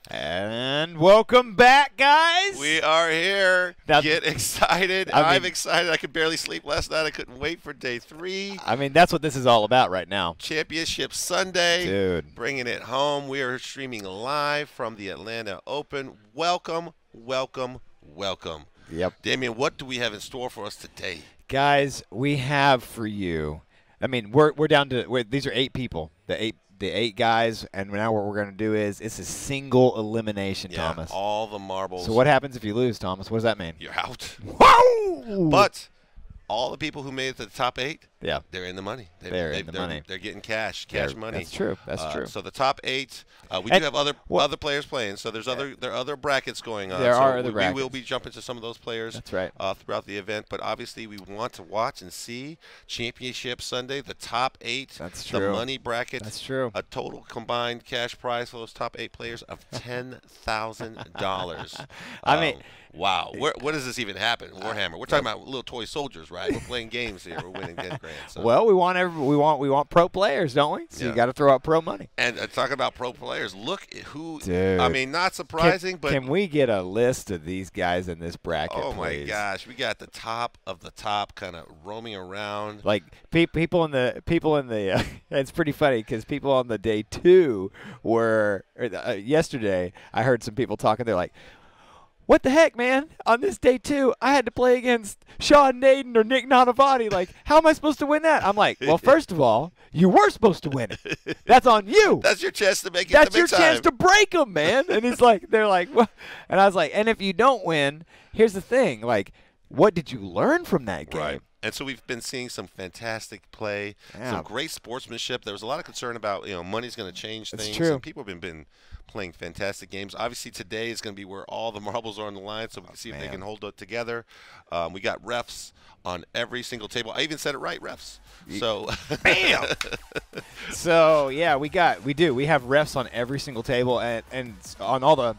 And welcome back, guys. We are here. Now, Get excited. I'm excited. I could barely sleep last night. I couldn't wait for day 3. I mean, that's what this is all about right now. Championship Sunday. Dude. Bringing it home. We are streaming live from the Atlanta Open. Welcome, welcome, welcome. Yep. Damian, what do we have in store for us today? Guys, we have for you. I mean, we're down to these are 8 people. The eight guys, and now what we're going to do is it's a single elimination, yeah, Thomas. All the marbles. So what happens if you lose, Thomas? What does that mean? You're out. Whoa! But all the people who made it to the top 8, yeah, they're in the money. They're in the money. They're getting cash money. That's true. That's true. So the top 8, we do have other players playing. So there are other brackets going on. There are other brackets. We will be jumping to some of those players. That's right. Throughout the event, but obviously we want to watch and see Championship Sunday, the top 8. That's true. The money bracket. That's true. A total combined cash prize for those top 8 players of $10,000. I mean. Wow, where does this even happen? Warhammer. We're talking about little toy soldiers, right? We're playing games here. We're winning 10 grand. So. Well, we want pro players, don't we? So yeah. You got to throw out pro money. And talking about pro players, look at who. Dude. I mean, not surprising, but can we get a list of these guys in this bracket? Oh my please? gosh, we got the top of the top, kind of roaming around. Like people in the it's pretty funny because people on the day 2 were yesterday. I heard some people talking. They're like, what the heck, man? On this day 2, I had to play against Sean Naden or Nick Nanavati. Like, how am I supposed to win that? I'm like, well, first of all, you were supposed to win it. That's on you. That's your chance to make it. That's your chance to break them, man. And they're like, what? And I was like, and if you don't win, here's the thing. Like, what did you learn from that game? Right. And so we've been seeing some fantastic play, some great sportsmanship. There was a lot of concern about, money's going to change things. That's true. And people have been playing fantastic games. Obviously, today is going to be where all the marbles are on the line, so we can see if they can hold it together. We got refs on every single table. I even said it right, refs. So, bam. So yeah, we have refs on every single table and on all the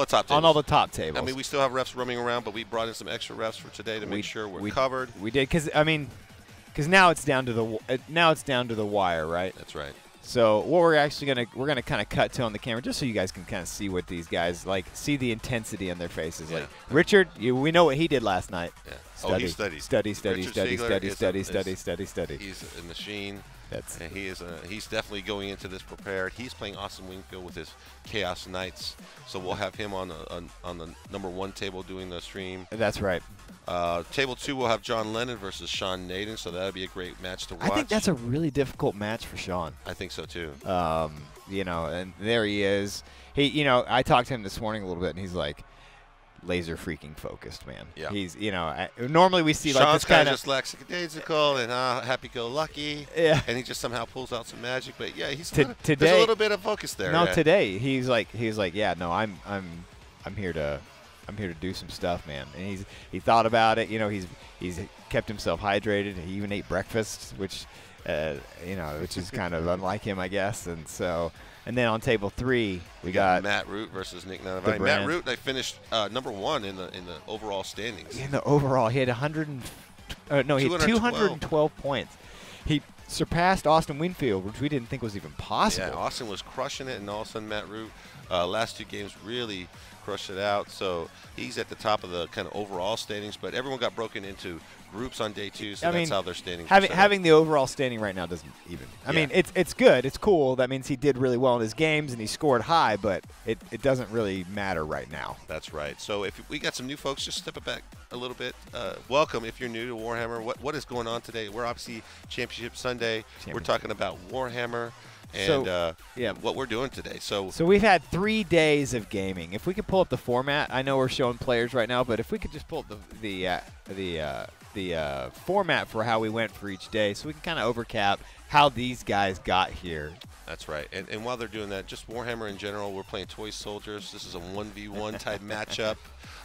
top tables. On all the top tables. I mean, we still have refs roaming around, but we brought in some extra refs for today to make sure we're covered. We did because now it's down to the wire, right? That's right. So what we're actually gonna kind of cut to on the camera just so you guys can kind of see what these guys see the intensity on their faces. Yeah. Like Richard, we know what he did last night. Yeah. Study, he studied. Study. He's a machine. And he's definitely going into this prepared. He's playing Austin Wingfield with his Chaos Knights, so we'll have him on the number 1 table doing the stream. That's right. Table 2 we'll have John Lennon versus Sean Naden, so that'll be a great match to watch. I think that's a really difficult match for Sean. I think so too. And there he is. I talked to him this morning a little bit, and he's like, laser freaking focused, man. Yeah. He's, normally we see Sean's like this kind of just lackadaisical and happy-go-lucky. Yeah. And he just somehow pulls out some magic, but yeah, today, there's a little bit of focus there. No, today he was like, yeah, no, I'm here to do some stuff, man. And he thought about it. He's kept himself hydrated. He even ate breakfast, which is kind of unlike him, I guess. And then on table 3, we got Matt Root versus Nick Nanavati. Matt Root, they finished number 1 in the overall standings. In the overall, he had 212 points. He surpassed Austin Winfield, which we didn't think was even possible. Yeah, Austin was crushing it, and all of a sudden Matt Root, last 2 games really crushed it out. So he's at the top of the kind of overall standings, but everyone got broken into groups on day 2, so that's how they're standing. Having the overall standing right now doesn't even. I mean, it's good. It's cool. That means he did really well in his games and he scored high, but it doesn't really matter right now. That's right. So if we got some new folks, just step it back a little bit. Welcome if you're new to Warhammer. What is going on today? We're obviously Championship Sunday. We're talking about Warhammer. And what we're doing today. So we've had 3 days of gaming. If we could pull up the format, I know we're showing players right now, but if we could just pull up the format for how we went for each day, so we can kind of overcap how these guys got here. That's right. And while they're doing that, just Warhammer in general, we're playing Toy Soldiers. This is a 1v1 type matchup.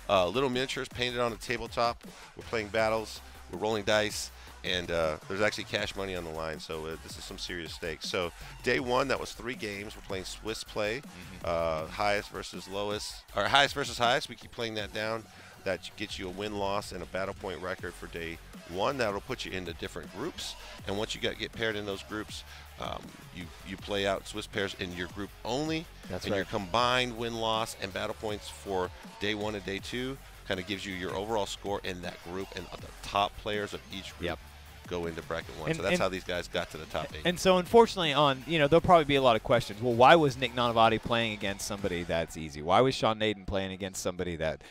Little miniatures painted on a tabletop. We're playing battles. We're rolling dice. And there's actually cash money on the line, so this is some serious stakes. So day 1, that was 3 games. We're playing Swiss play, highest versus lowest, or highest versus highest. We keep playing that down. that gets you a win-loss and a battle point record for day 1. That'll put you into different groups, and once you get paired in those groups, you play out Swiss pairs in your group only. That's and right. your combined win-loss and battle points for day 1 and day 2 kind of gives you your overall score in that group, and the top players of each group go into bracket 1. So that's how these guys got to the top 8. And so, unfortunately, there'll probably be a lot of questions. Well, why was Nick Nanavati playing against somebody that's easy? Why was Sean Naden playing against somebody that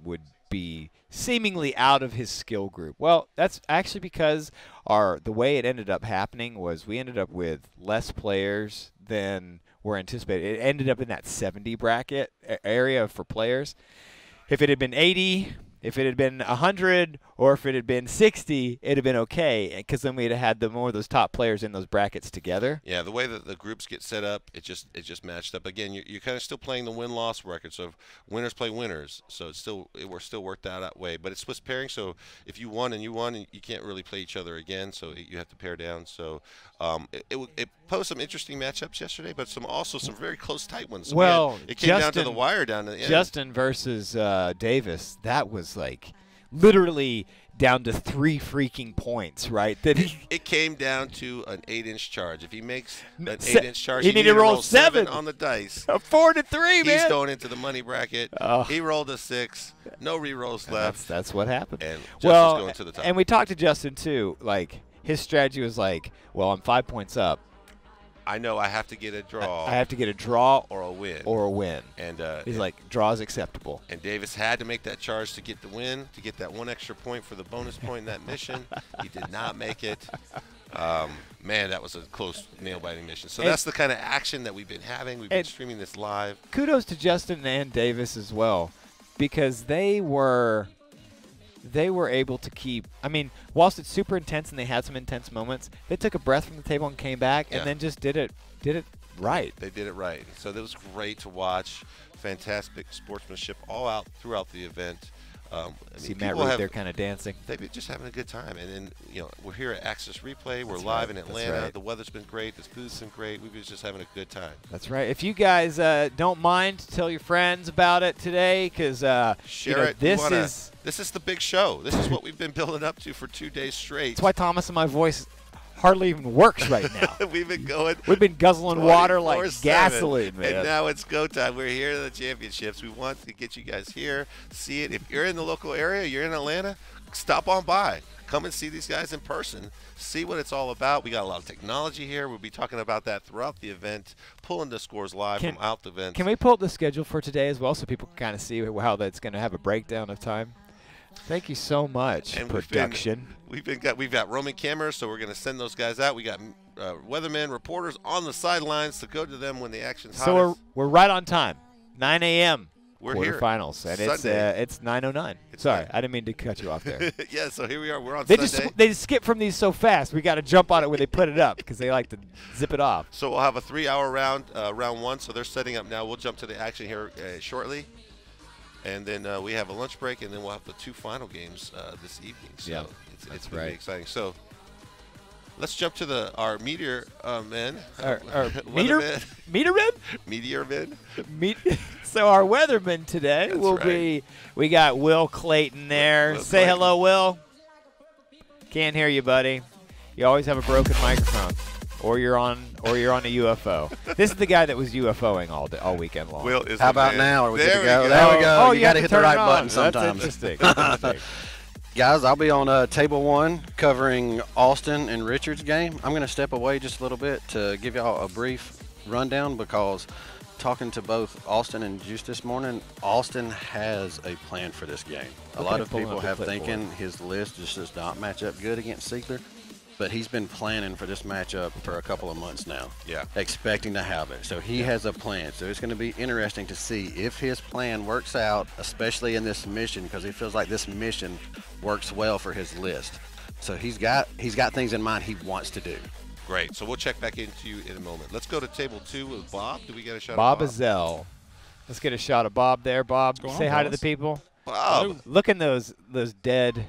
would be seemingly out of his skill group? Well, that's actually because the way it ended up happening was we ended up with less players than were anticipated. It ended up in that 70 bracket area for players. If it had been 80, if it had been 100, or if it had been 60, it'd have been okay, because then we'd have had more of those top players in those brackets together. Yeah, the way that the groups get set up, it just matched up. Again, you're kind of still playing the win-loss record, so winners play winners. So we're still worked out that way. But it's Swiss pairing, so if you won, and you can't really play each other again, so you have to pair down. So it posed some interesting matchups yesterday, but also some very close, tight ones. So it came down to the wire down to the end. Justin versus Davis, that was like literally down to 3 freaking points, right? It came down to an 8-inch charge. If he makes an 8-inch charge, he needed to roll 7 on the dice. A 4 to 3, man. He's going into the money bracket. He rolled a 6. No re-rolls left. That's what happened. And Justin's going to the top. And we talked to Justin too. Like, his strategy was like, well, I'm 5 points up. I know I have to get a draw. I have to get a draw or a win. And he's like, draw is acceptable. And Davis had to make that charge to get the win, to get that 1 extra point for the bonus point in that mission. He did not make it. Man, that was a close, nail-biting mission. So that's the kind of action that we've been having. We've been streaming this live. Kudos to Justin and Davis as well, because they were able to keep, whilst it's super intense and they had some intense moments, they took a breath from the table and came back and then just did it right. They did it right. So that was great to watch. Fantastic sportsmanship all out throughout the event. See Matt Root there kind of dancing. They've been just having a good time. And then, we're here at Access Replay. We're live in Atlanta. The weather's been great. The food's been great. We've been just having a good time. That's right. If you guys don't mind, tell your friends about it today, because share it. This is the big show. This is what we've been building up to for 2 days straight. That's why Thomas and my voice hardly even works right now. We've been going. We've been guzzling water like gasoline, man. And now it's go time. We're here at the championships. We want to get you guys here, see it. If you're in the local area, you're in Atlanta, stop on by. Come and see these guys in person. See what it's all about. We got a lot of technology here. We'll be talking about that throughout the event, pulling the scores live from out the event. Can we pull up the schedule for today as well, so people can kind of see how that's going to have a breakdown of time? Thank you so much, and production. We've got roaming cameras, so we're going to send those guys out. We got weathermen, reporters on the sidelines to go to them when the action's hottest. So we're right on time, 9 a.m. We're quarterfinals, and it's 9:09. Sorry, I didn't mean to cut you off there. Yeah, so here we are. We're on Sunday. They just skip from these so fast. We got to jump on it when they put it up, because they like to zip it off. So we'll have a 3-hour round, round 1. So they're setting up now. We'll jump to the action here shortly. And then we have a lunch break, and then we'll have the 2 final games this evening. So it's going to be exciting. So let's jump to our meteor men. Our meteor men? So our weatherman today will be, we got Will Clayton there. Say hello, Will. Can't hear you, buddy. You always have a broken microphone. Or you're on a UFO. This is the guy that was UFOing all weekend long. Will is How about now? Are we good to go? Go. There we go. Oh, you got to hit the right button sometimes. That's interesting. Guys, I'll be on Table 1 covering Austin and Richard's game. I'm going to step away just a little bit to give y'all a brief rundown, because talking to both Austin and Juice this morning, Austin has a plan for this game. A lot of people have thinking his list just does not match up good against Siegler. But he's been planning for this matchup for a couple of months now. Yeah. Expecting to have it. So he has a plan. So it's going to be interesting to see if his plan works out, especially in this mission, because he feels like this mission works well for his list. So he's got things in mind he wants to do. Great. So we'll check back into you in a moment. Let's go to table 2 with Bob. Do we get a shot Bob of Bob? Azell. Let's get a shot of Bob there. Bob, say hi to the people. Bob. Look in those dead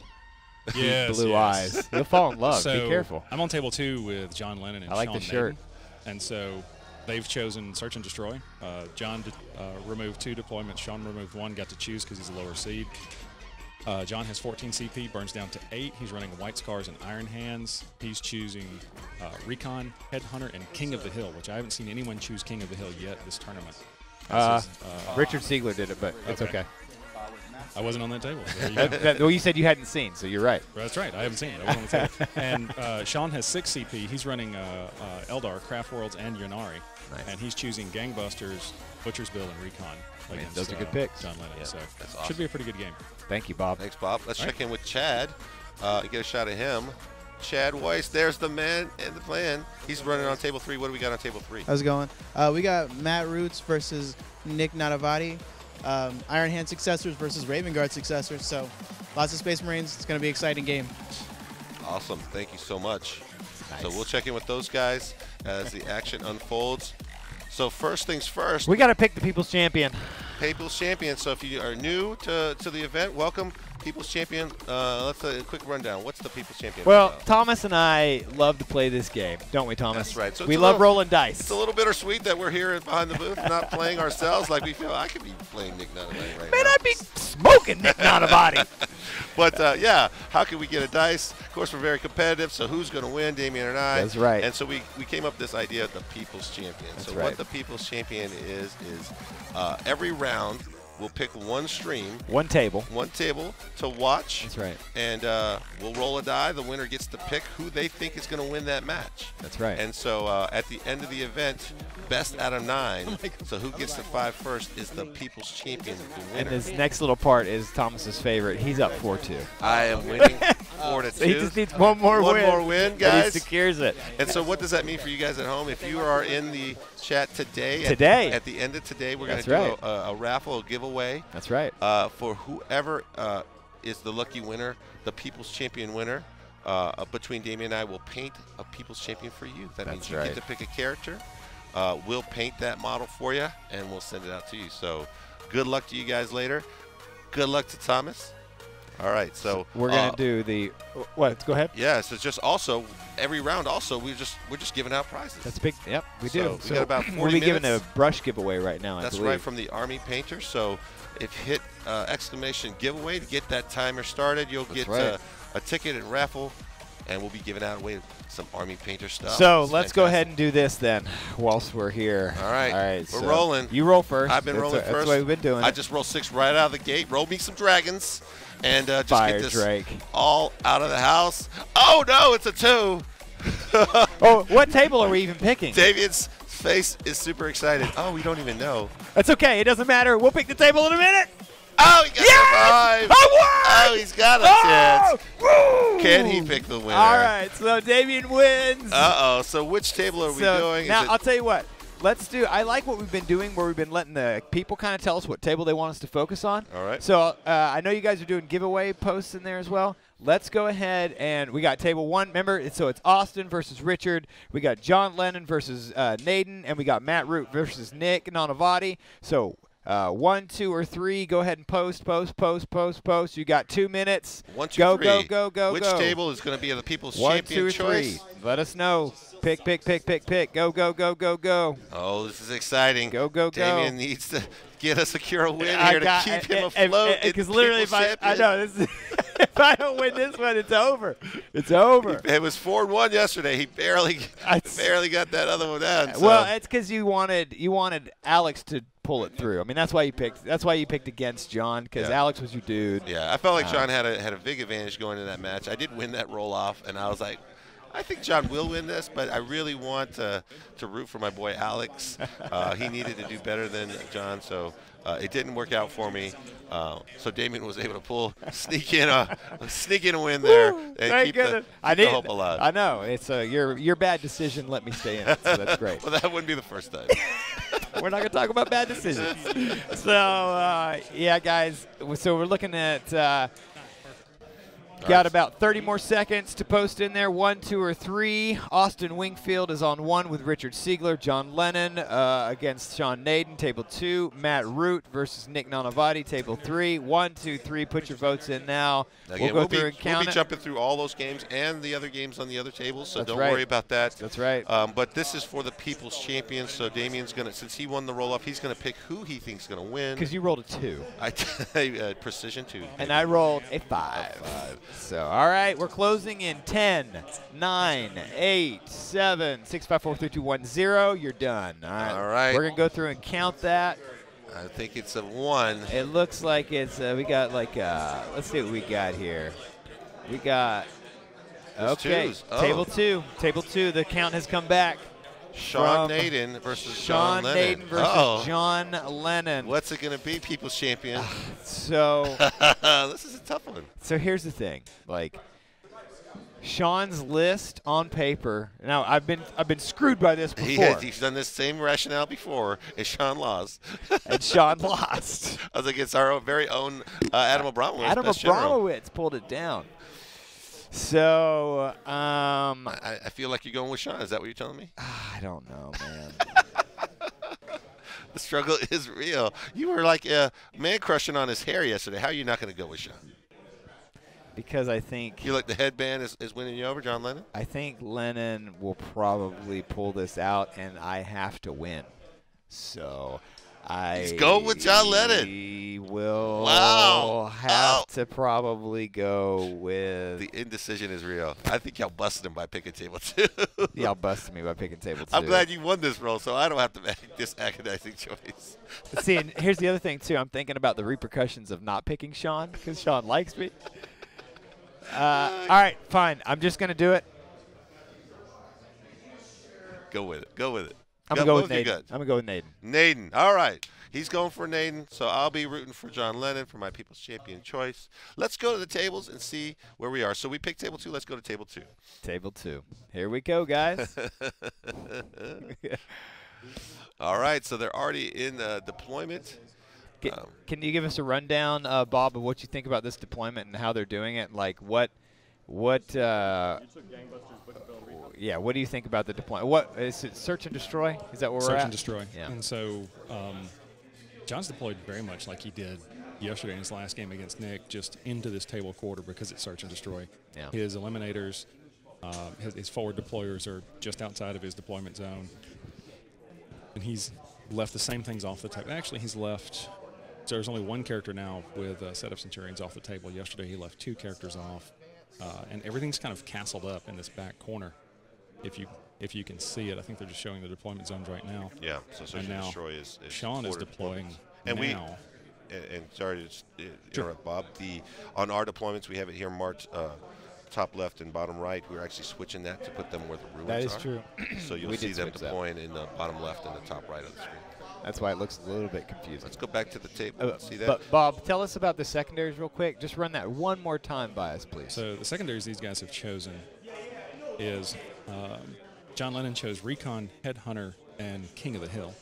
blue eyes. You'll fall in love. So be careful. I'm on table 2 with John Lennon and I like Sean the shirt. Naden. And so they've chosen Search and Destroy. John removed 2 deployments. Sean removed 1, got to choose because he's a lower seed. John has 14 CP, burns down to 8. He's running White Scars and Iron Hands. He's choosing Recon, Headhunter, and King of the Hill, which I haven't seen anyone choose King of the Hill yet this tournament. Richard Siegler did it, but it's okay. I wasn't on that table. So there you go. Well, you said you hadn't seen, so you're right. That's right. I haven't seen it. I wasn't on the table. And Sean has 6 CP. He's running Eldar, Craft Worlds, and Yunari. Nice. And he's choosing Gangbusters, Butcher's Bill, and Recon. Against, those are good picks. John Lennon. Yeah, So that's awesome. should be a pretty good game. Thank you, Bob. Thanks, Bob. Let's All check in with Chad and get a shot of him. Chad Weiss, there's the man and the plan. He's running on table 3. What do we got on table 3? How's it going? We got Matt Roots versus Nick Nadavati. Iron Hand successors versus Raven Guard successors. So lots of Space Marines. It's going to be an exciting game. Awesome. Thank you so much. Nice. So we'll check in with those guys as the action unfolds. So first things first, We got to pick the People's Champion. People's Champion. So if you are new to the event, welcome. People's Champion. Let's a quick rundown. What's the People's Champion? Well, about? Thomas and I love to play this game, don't we, Thomas? That's right. So we it's a love little- rolling dice. It's a little bittersweet that we're here behind the booth, not playing ourselves. Like we feel I could be playing Nick Nunavati right Man, now. I'd be smoking Nick Nadavati. But yeah, how can we get a dice? Of course, we're very competitive. So who's going to win, Damien and I? That's right. And so we came up with this idea of the People's Champion. That's so right. what the People's Champion is every round we'll pick one stream, One table. one table to watch. That's right. And we'll roll a die. The winner gets to pick who they think is going to win that match. That's right. And so at the end of the event, best out of 9. So who gets to 5 first is the People's Champion, the And winner. this next little part is Thomas's favorite. He's up 4-2. I am winning 4-2. So he just needs one more One win. more win, And guys. he secures it. And so what does that mean for you guys at home? If you are in the chat today, at the end of today, we're going to That's do a raffle, a giveaway. That's right. For whoever is the lucky winner, the People's Champion winner. Between Damien and I, will paint a People's Champion for you. That means That's you right. get to pick a character. We'll paint that model for you, and we'll send it out to you. So good luck to you guys later. Good luck to Thomas. All right, so We're going to do the what? Go ahead. yeah. So just also every round. Also, we're just giving out prizes. That's big. Yep, we So do. we got about 40 we'll be giving a minutes. brush giveaway right now. That's I believe. right, from the Army Painter. So if you hit exclamation giveaway to get that timer started, you'll get right. a ticket and raffle, and we'll be giving out away some Army Painter stuff. So It's let's go fantastic. ahead and do this then, whilst we're here. All right. All right. We're so rolling. You roll first. I've been rolling That's first. the way we've been doing I it. just rolled 6 right out of the gate. Roll me some dragons, and just Fire get this Drake. all out of the house. Oh no, it's a 2. Oh, what table are we even picking? David's face is super excited. Oh, we don't even know. That's okay. It doesn't matter. We'll pick the table in a minute. Oh, he got Yes! a 5. I won! Oh, he's got a Oh! chance. Woo! Can he pick the winner? All right. So Damien wins. Uh-oh. So which table are we So doing? now Is it I'll tell you what. Let's do. I like what we've been doing, where we've been letting the people kind of tell us what table they want us to focus on. All right. So I know you guys are doing giveaway posts in there as well. Let's go ahead and we got table 1. Remember, so it's Austin versus Richard. We got John Lennon versus Naden, and we got Matt Root versus Nick Nanavati. So 1, 2, or 3. Go ahead and post. You got 2 minutes. 1, 2, go, 3. go, go, go, Which go. table is going to be the People's 1, Champion 2, or choice? 3. Let us know. Pick. Go, go, go, go, go. Oh, this is exciting. Go, go, go. Damien needs to get a secure win I here got- to keep him afloat. Because literally, if I Champion. know this, is, if I don't win this one, it's over. It's over. It was 4-1 yesterday. He barely got that other one down. So. Well, it's because you wanted Alex to pull it through. I mean, that's why you picked against John, because Yeah. Alex was your dude. yeah, I felt like John had a big advantage going into that match. I did win that roll off, and I was like, I think John will win this, but I really want to root for my boy Alex. He needed to do better than John, so it didn't work out for me. So Damien was able to sneak in a win there, and Thank keep goodness. the hope alive. I know. It's your bad decision let me stay in it, so that's great. Well, that wouldn't be the first time. We're not going to talk about bad decisions. So, yeah, guys. So we're looking at Got about 30 more seconds to post in there. 1, 2, or 3. Austin Wingfield is on 1 with Richard Siegler. John Lennon against Sean Naden, table 2. Matt Root versus Nick Nanavati, table 3. 1, 2, 3. Put your votes in now. Again, we'll go through and count we'll be it. jumping through all those games and the other games on the other tables, so That's don't right. worry about that. That's right. But this is for the People's Champion, so Damien's going to, since he won the roll-up, he's going to pick who he thinks is going to win. Because you rolled a 2. Precision 2. And I rolled a 5. So, all right, we're closing in 10, 9, 8, 7, 6, 5, 4, 3, 2, 1, 0. You're done. All right. We're going to go through and count that. I think it's a 1. It looks like it's, we got like, let's see what we got here. We got, okay, twos. Oh. table 2. Table 2, the count has come back. Sean Naden versus Sean John Lennon. Naden versus John Lennon. What's it going to be, People's Champion? So this is a tough one. So here's the thing, like Sean's list on paper. Now I've been screwed by this before. He's done this same rationale before, and Sean lost. And Sean lost. I was like, it's our very own Adam Abramowitz. Adam best general. Abramowitz pulled it down. So I feel like you're going with Sean. Is that what you're telling me? I don't know, man. The struggle is real. You were like a man crushing on his hair yesterday. How are you not going to go with Sean? Because I think You like the headband is winning you over, John Lennon? I think Lennon will probably pull this out, and I have to win. So He's going with John Lennon. He will Wow. have to probably go with. The indecision is real. I think y'all busted him by picking table 2. Y'all busted me by picking table 2. I'm glad you won this roll, so I don't have to make this agonizing choice. See, and here's the other thing, too. I'm thinking about the repercussions of not picking Sean because Sean likes me. All right, fine. I'm just going to do it. Go with it. Go with it. I'm going to go with your Naden. gut. I'm going to go with Naden. Naden. All right. He's going for Naden, so I'll be rooting for John Lennon for my People's Champion choice. Let's go to the tables and see where we are. So we picked table 2. Let's go to table 2. Table 2. Here we go, guys. All right. So they're already in deployment. Can you give us a rundown, Bob, of what you think about this deployment and how they're doing it? Like, what do you think about the deployment? What is it? Search and destroy? Is that where we're at? Search and destroy. Yeah. And so John's deployed very much like he did yesterday in his last game against Nick, just into this table quarter because it's search and destroy. Yeah. His eliminators, his forward deployers are just outside of his deployment zone. And he's left the same things off the table. Actually, he's left. So there's only one character now with a set of Centurions off the table. Yesterday, he left 2 characters off. And everything's kind of castled up in this back corner. If you can see it, I think they're just showing the deployment zones right now. Yeah, so Search and Destroy is Sean is deploying and now. And sorry to interrupt, Bob. On our deployments, we have it here marked top left and bottom right. We're actually switching that to put them where the ruins are. That is true. So you'll see them deploying in the bottom left and the top right of the screen. That's why it looks a little bit confusing. Let's go back to the table. See that? But Bob, tell us about the secondaries real quick. Just run that one more time by us, please. So the secondaries these guys have chosen is John Lennon chose Recon, Headhunter, and King of the Hill.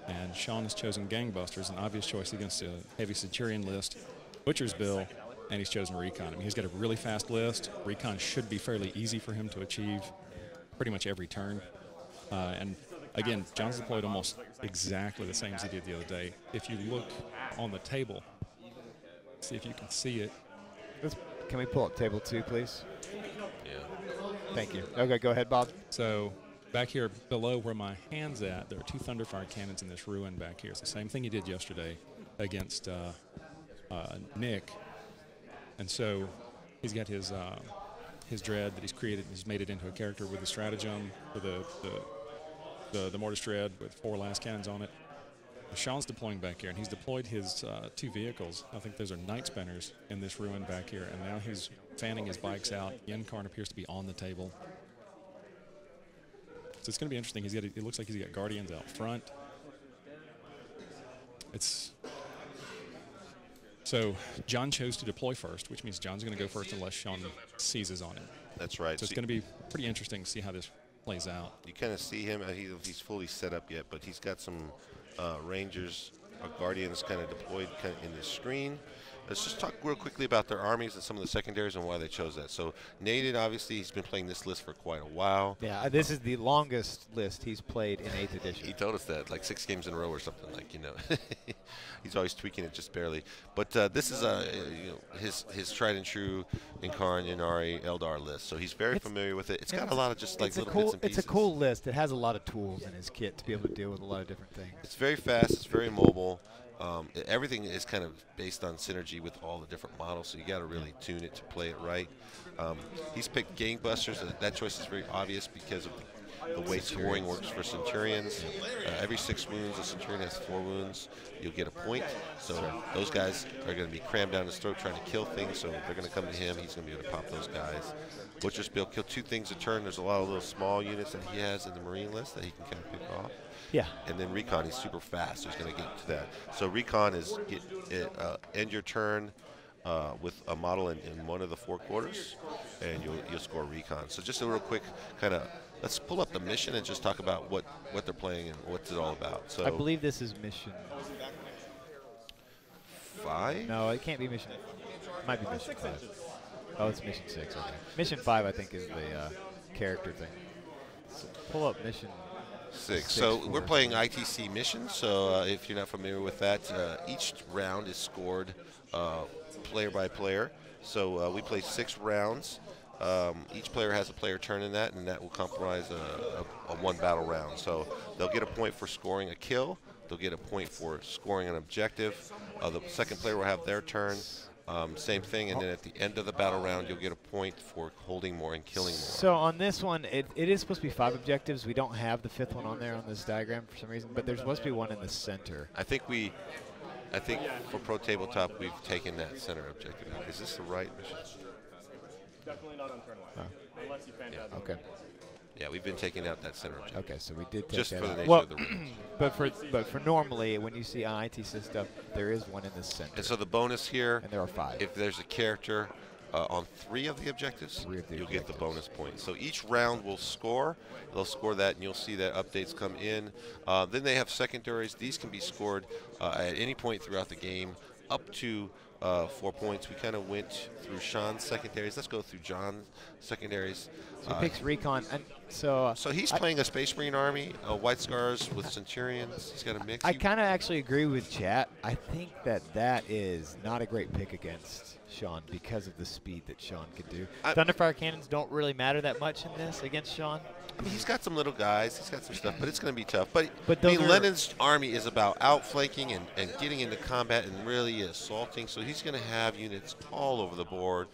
And Sean has chosen Gangbusters, an obvious choice against a heavy Centurion list, Butcher's Bill, and he's chosen Recon. I mean, he's got a really fast list. Recon should be fairly easy for him to achieve pretty much every turn. And again, John's deployed almost exactly the same as he did the other day. If you look on the table, see if you can see it. Can we pull up table 2, please? Yeah. Thank you. Okay, go ahead, Bob. So back here below where my hand's at, there are 2 Thunderfire cannons in this ruin back here. It's the same thing he did yesterday against Nick. And so he's got his dread that he's created. He's made it into a character with a stratagem for the Mortis Dread with 4 last cannons on it. Sean's deploying back here, and he's deployed his 2 vehicles. I think those are Night Spinners in this ruin back here, and now he's fanning his bikes out. Yenkarn appears to be on the table. So it's going to be interesting. It looks like he's got Guardians out front. So John chose to deploy first, which means John's going to go first unless Sean seizes on him. That's right. So it's going to be pretty interesting to see how this plays out. You kind of see him. He's fully set up yet, but he's got some Rangers or Guardians kind of deployed in the screen. let's just talk real quickly about their armies and some of the secondaries and why they chose that. So Naden, obviously, he's been playing this list for quite a while. Yeah, this is the longest list he's played in 8th edition. He told us that, like 6 games in a row or something, like, you know. He's always tweaking it just barely. But this is you know, his tried and true Inkarn, Inari, Eldar list. So he's very familiar with it. It's got a lot of just like little bits and pieces. It's a cool list. It has a lot of tools in his kit to be able to deal with a lot of different things. It's very fast. It's very mobile. Everything is kind of based on synergy with all the different models, so you got to really tune it to play it right. He's picked Gangbusters. That choice is very obvious because of the way scoring works for Centurions. Every 6 wounds, a Centurion has 4 wounds. You'll get a point. So those guys are going to be crammed down his throat trying to kill things, so they're going to come to him. He's going to be able to pop those guys. Butcher's Bill kill 2 things a turn. There's a lot of little small units that he has in the Marine list that he can kind of pick off. Yeah. And then Recon, he's super fast, so he's going to get to that. So Recon is end your turn with a model in one of the 4 quarters, and you'll score Recon. So just a real quick kind of, let's pull up the mission and just talk about what they're playing and what's it all about. So I believe this is mission 5? No, it can't be mission. It might be mission 5. Oh, it's mission 6. Okay. Mission 5, I think, is the character thing. So pull up mission 6. So we're playing ITC missions. So if you're not familiar with that, each round is scored player by player. So we play 6 rounds. Each player has a player turn in that, and that will comprise a 1 battle round. So they'll get a point for scoring a kill. They'll get a point for scoring an objective. The second player will have their turn. Same thing, and then at the end of the battle round, you'll get a point for holding more and killing more. So on this one, it is supposed to be 5 objectives. We don't have the 5th one on there on this diagram for some reason, but there's supposed to be one in the center. I think for Pro Tabletop, we've taken that center objective out. Is this the right mission? Definitely not on turn 1. Unless you fan that. Okay. Yeah, we've been taking out that center objective. Okay, so we did take Just that for the out. nature Well, of the rules. but for normally, when you see on ITC stuff, there is one in the center. And so the bonus here, and there are 5. if there's a character on 3 of the objectives, you'll get the bonus point. So each round will score. They'll score that, and you'll see that updates come in. Then they have secondaries. These can be scored at any point throughout the game, up to 4 points. We kind of went through Sean's secondaries. Let's go through John's secondaries. So he picks Recon, and so he's playing a Space Marine army, White Scars with Centurions. He's got a mix. I kind of actually agree with Chat. I think that is not a great pick against Sean because of the speed that Sean can do. Thunderfire cannons don't really matter that much in this against Sean. I mean, he's got some little guys. He's got some stuff, but it's going to be tough. But I those mean, Lennon's army is about outflanking and getting into combat and really assaulting. So he's going to have units all over the board.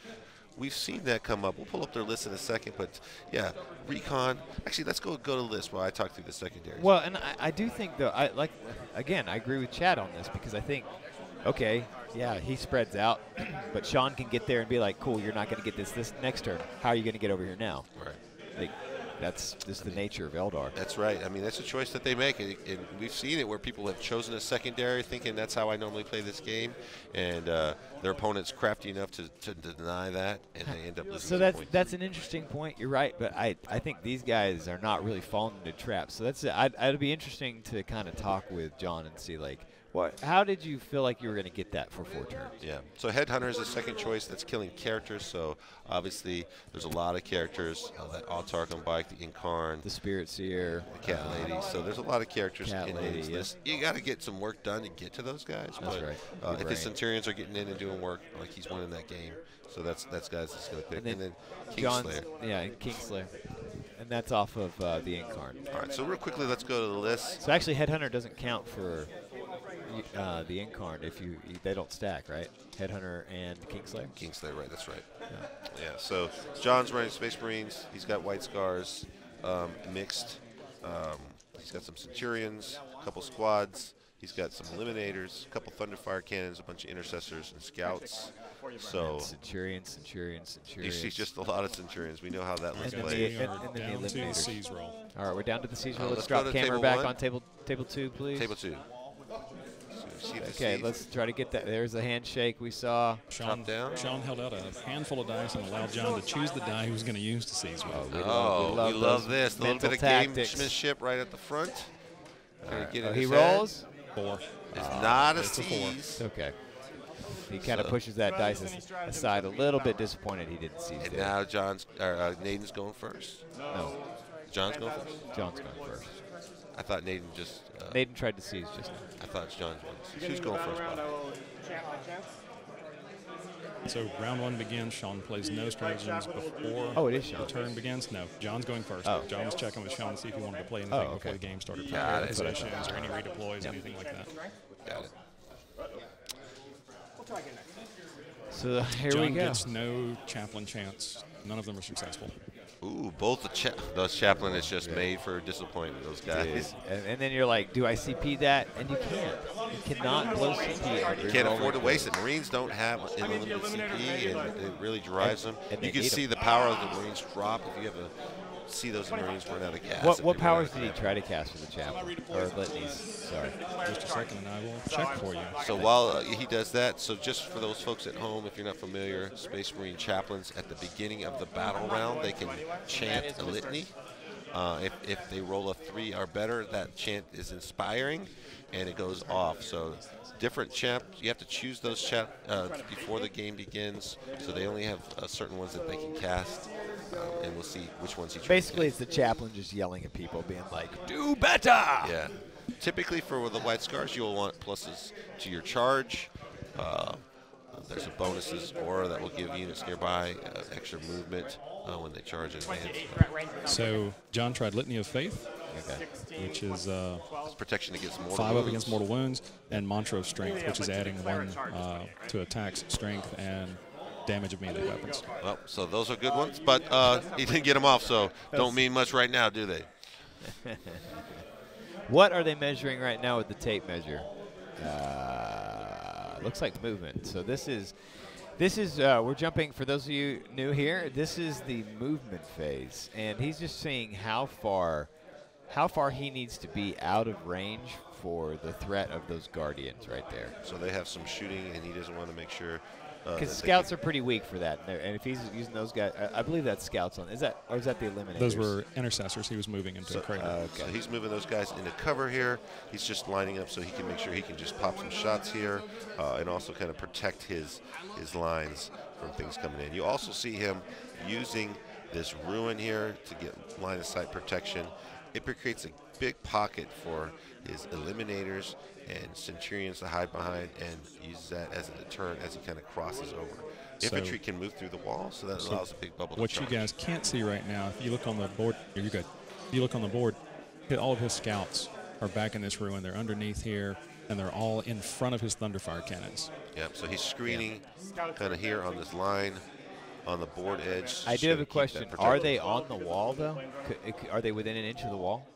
We've seen that come up. We'll pull up their list in a second, but yeah, Recon. Actually, let's go to the list while I talk through the secondaries. Well, and I do think though, I agree with Chad on this because I think, okay, yeah, he spreads out, but Sean can get there and be like, cool, you're not going to get this next turn. How are you going to get over here now? Right. Like, that's just the nature of Eldar. That's right. I mean, that's a choice that they make, and we've seen it where people have chosen a secondary thinking that's how I normally play this game, and their opponent's crafty enough to deny that, and they end up losing. So that's an interesting point. You're right, but I think these guys are not really falling into traps. So it'd be interesting to kind of talk with John and see like, how did you feel like you were going to get that for 4 turns? Yeah. So Headhunter is the second choice. That's killing characters. So obviously there's a lot of characters. That Autarch on bike, the Inkarn, the Spirit Seer, the Cat Lady. So there's a lot of characters in this yeah. list. You got to get some work done to get to those guys. That's but, right. If his Centurions are getting in and doing work, like he's winning that game. So that's guys that's going to pick. And then Kingslayer. Yeah, Kingslayer. And that's off of the Inkarn. All right. So real quickly, let's go to the list. So actually, Headhunter doesn't count for the Inkarn if they don't stack, right? Headhunter and Kingslayer? Kingslayer, right, that's right. Yeah. Yeah, so John's running Space Marines. He's got White Scars mixed. He's got some Centurions, a couple squads. He's got some Eliminators, a couple Thunderfire cannons, a bunch of Intercessors and Scouts. So Centurions. you see just a lot of Centurions. We know how that looks And played. then Down the to the Eliminators. C's roll. All right, we're down to the C's roll. Let's Let's go drop to camera table back 1. on table 2, please. Table 2. So you see the Okay, Cs? let's try to get that. There's the handshake we saw. Top down. Sean held out a handful of dice and allowed John to choose the die he was going to use to seize with. We We love this. A little mental bit of tactics. gamesmanship right at the front. All right. Get Oh, in he his head. rolls? 4. It's not a It's a 4. C's. It's okay. He kind of So- pushes that dice aside, a little bit disappointed he didn't seize And there. now Nathan's going first. No, John's going first. John's going first. I thought Nathan just. Nathan tried to seize just now. I thought John's going. Who's going first? Bob? So round 1 begins. Sean plays no stratagems before Oh, it is Sean. the turn begins. No, John's going first. Oh. John was checking with Sean to see if he wanted to play anything Oh, okay. before the game started. Got it. Possessions or any redeploys, anything like that. Got it. So here John we go. gets no chaplain chance. None of them are successful. Ooh, both those chaplain is just made for disappointment. Those guys. And then you're like, do I CP that? And you can't. You cannot blow CP. You can't afford to waste it. Marines don't have unlimited CP, and it really drives them. and You they can need see 'em. the power of the Marines drop if you ever see those Marines run out of gas. What if they run powers out of did he gas. try to cast for the chaplain? Or litanies? Sorry. Just a second, and I will check for you. So while he does that, so just for those folks at home, if you're not familiar, Space Marine chaplains, at the beginning of the battle round, they can chant a litany. If they roll a 3 or better, that chant is inspiring, and it goes off. So different you have to choose those before the game begins, so they only have certain ones that they can cast, and we'll see which ones each Basically, one it's the chaplain just yelling at people, being like, do better! yeah. Typically, for the White Scars, you'll want pluses to your charge. There's a bonuses aura that will give units nearby extra movement when they charge in advance. So John tried Litany of Faith, Okay. which is It's protection against mortal 5 up wounds. against mortal wounds, and Mantra of Strength, which is adding 1 to attacks, strength, and damage of melee weapons. Well, so those are good ones, but he didn't get them off, so don't mean much right now, do they? What are they measuring right now with the tape measure? Looks like movement. So this is we're jumping, for those of you new here, this is the movement phase, and he's just seeing how far he needs to be out of range for the threat of those guardians right there. So they have some shooting, and he doesn't want to make sure. Because scouts are pretty weak for that, and if he's using those guys, I believe that's scouts on. Is that the eliminators? Those were intercessors he was moving into a crater. So he's moving those guys into cover here. He's just lining up so he can make sure he can just pop some shots here, and also kind of protect his lines from things coming in. You also see him using this ruin here to get line of sight protection. It creates a big pocket for his eliminators and centurions to hide behind, and uses that as a deterrent as he kind of crosses over. Infantry can move through the wall, so that allows a big bubble to What charge. you guys can't see right now, if you look on the board, you're good. If you look on the board, all of his scouts are back in this ruin. They're underneath here, and they're all in front of his Thunderfire cannons. Yep, so he's screening kind of here on this line on the board edge. I just do have gotta a keep question. that Are protected. they on the wall though? Are they within an inch of the wall?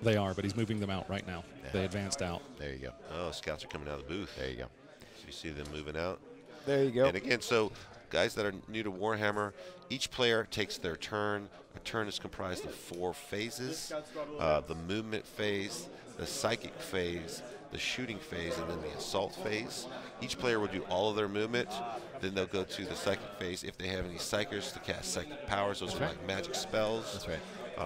They are, but he's moving them out right now. They advanced out. There you go. Oh, scouts are coming out of the booth. There you go. So you see them moving out. There you go. And again, so guys that are new to Warhammer, each player takes their turn. A turn is comprised of 4 phases: the movement phase, the psychic phase, the shooting phase, and then the assault phase. Each player will do all of their movement. Then they'll go to the psychic phase if they have any psychers to cast psychic powers. Those are like magic spells. That's right.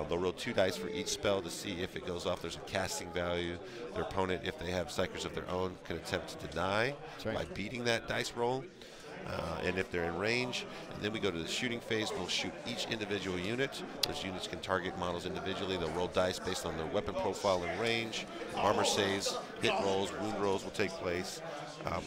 They'll roll 2 dice for each spell to see if it goes off. There's a casting value. Their opponent, if they have psychers of their own, can attempt to deny right. by beating that dice roll. And if they're in range, and then we go to the shooting phase. We'll shoot each individual unit. Those units can target models individually. They'll roll dice based on their weapon profile and range. Armor saves, hit rolls, wound rolls will take place.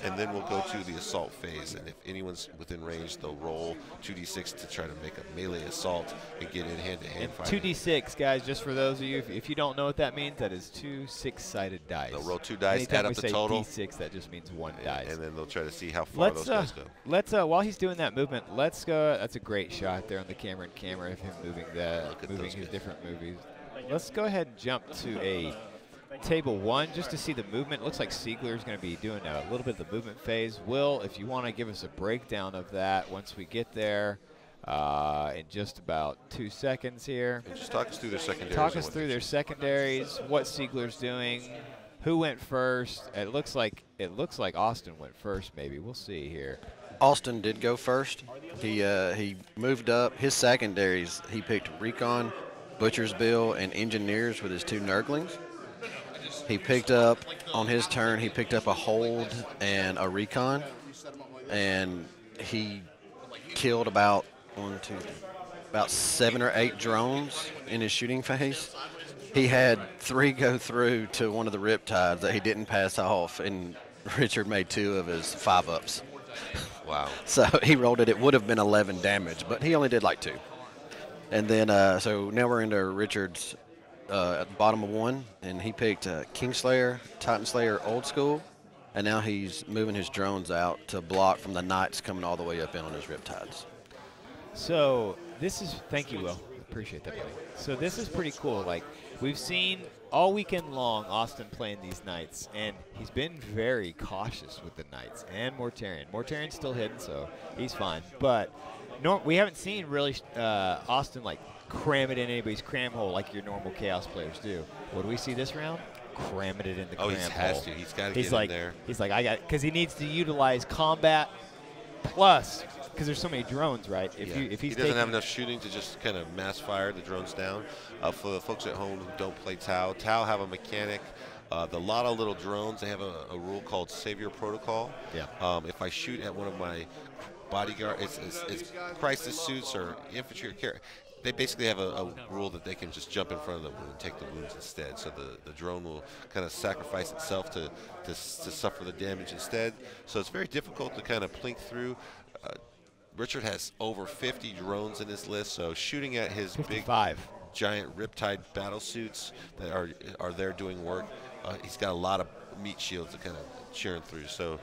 And then we'll go to the assault phase. And if anyone's within range, they'll roll 2d6 to try to make a melee assault and get in hand-to-hand And fighting. 2d6, guys, just for those of you, if you don't know what that means, that is 2 6-sided dice. They'll roll 2 dice, Anytime add up we the say total. d6, that just means 1 dice. And then they'll try to see how far those guys go. Let's while he's doing that movement, let's go. That's a great shot there on the camera of him moving Look at moving those his guys. different movies. Let's go ahead and jump to a table 1 just to see the movement. Looks like Siegler's going to be doing a little bit of the movement phase. Will, if you want to give us a breakdown of that once we get there in just about 2 seconds here. And just talk us through their secondaries. Talk and us what through they their do. secondaries, what Siegler's doing, who went first. It looks like Austin went first. Maybe we'll see here. Austin did go first. He moved up. His secondaries, he picked Recon, Butcher's Bill, and Engineers with his 2 Nurglings. He picked up, on his turn, he picked up a hold and a recon, and he killed about about 7 or 8 drones in his shooting phase. He had 3 go through to one of the riptides that he didn't pass off, and Richard made 2 of his 5-ups. Wow. So he rolled it. It would have been 11 damage, but he only did like 2. And then, so now we're into Richard's at the bottom of 1, and he picked Kingslayer, Titan Slayer Old School, and now he's moving his drones out to block from the Knights coming all the way up in on his Riptides. So this is, thank you, Will. Appreciate that, buddy. So this is pretty cool. Like, we've seen all weekend long Austin playing these Knights, and he's been very cautious with the Knights and Mortarion. Mortarion's still hidden, so he's fine. But we haven't seen really Austin like cram it in anybody's cram hole like your normal Chaos players do. What do we see this round? Cramming it in the cram hole. Oh, he has to. He's got to get like, in there. He's like, I got, because he needs to utilize combat plus, because there's so many drones, right? If he doesn't have enough shooting to just kind of mass fire the drones down. For the folks at home who don't play Tau have a mechanic. The lot of little drones, they have a rule called Savior Protocol. Yeah. If I shoot at one of my bodyguard, it's crisis suits or infantry or carry. They basically have a rule that they can just jump in front of the wound and take the wounds instead. So the drone will kind of sacrifice itself to suffer the damage instead. So it's very difficult to kind of plink through. Richard has over 50 drones in his list, so shooting at his 55. big giant Riptide battle suits that are there doing work, he's got a lot of meat shields to kind of cheering through. So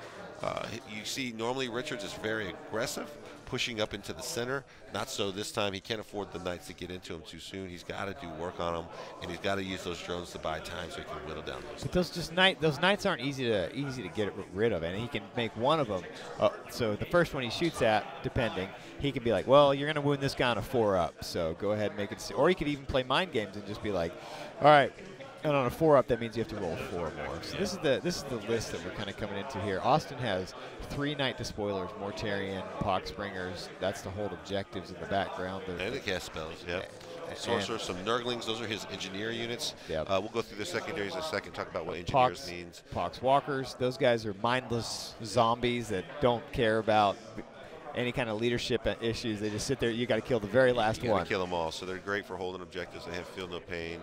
you see normally Richards is very aggressive, pushing up into the center. Not so this time. He can't afford the Knights to get into him too soon. He's got to do work on them, and he's got to use those drones to buy time so he can whittle down those. But those Knights aren't easy to get rid of, and he can make one of them. So the first one he shoots at, depending, he can be like, well, you're going to wound this guy on a 4-up, so go ahead and make it. Or he could even play mind games and just be like, all right. And on a 4-up, that means you have to roll 4 more. So this is the list that we're kind of coming into here. Austin has 3 Knight Despoilers, Mortarion, Poxbringers. That's to hold objectives in the background. And the cast spells, yeah. Sorcerers, some Nurglings. Those are his engineer units. Yep. We'll go through the secondaries in a second, talk about what engineers means. Poxwalkers. Those guys are mindless zombies that don't care about any kind of leadership issues. They just sit there. You got to kill the very last You one. got to kill them all. So they're great for holding objectives. They have feel no pain.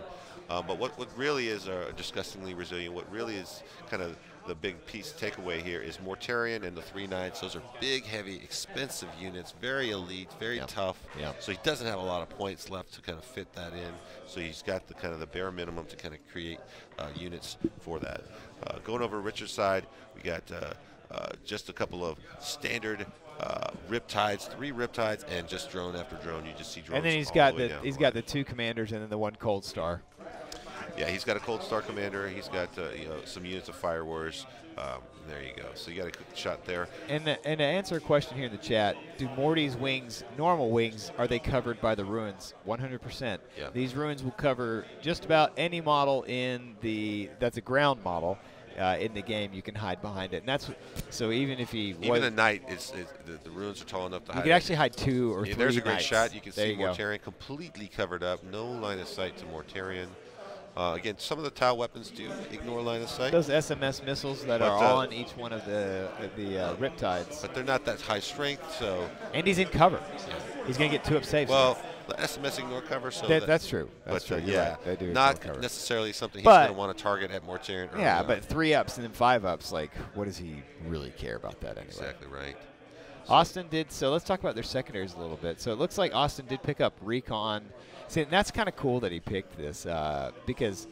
But what really is disgustingly resilient, what really is kind of the big piece takeaway here is Mortarion and the 3 Knights. Those are big, heavy, expensive units, very elite, very tough. Yep. So he doesn't have a lot of points left to kind of fit that in. So he's got the kind of the bare minimum to kind of create units for that. Going over Richard's side, we got just a couple of standard Riptides, 3 Riptides, and just drone after drone. You just see drones. And then he's got the 2 commanders and then the 1 Cold Star. Yeah, he's got a Cold Star Commander. He's got some units of Fire Wars. There you go. So you got a good shot there. And to answer a question here in the chat, do Morty's wings, normal wings, are they covered by the ruins? 100%. Yeah. These ruins will cover just about any model that's a ground model in the game. You can hide behind it, and that's so even if he even a Knight the ruins are tall enough to hide. You could actually hide 2 or 3. There's a great Knights. shot. You can there see Mortarion completely covered up. No line of sight to Mortarion. Again, some of the Tau weapons do ignore line of sight. Those SMS missiles that are on each one of the Riptides. But they're not that high strength, so. And he's in cover. Yeah. He's going to get 2 up saves. Well, the SMS ignore cover, so. That's true. That's true. Yeah, right. They do not cover. necessarily something he's going to want to target at Mortarion. Yeah, but 3 ups and then 5 ups, like, what does he really care about that anyway? Exactly right. Austin did, so let's talk about their secondaries a little bit. So it looks like Austin did pick up Recon. See, and that's kind of cool that he picked this because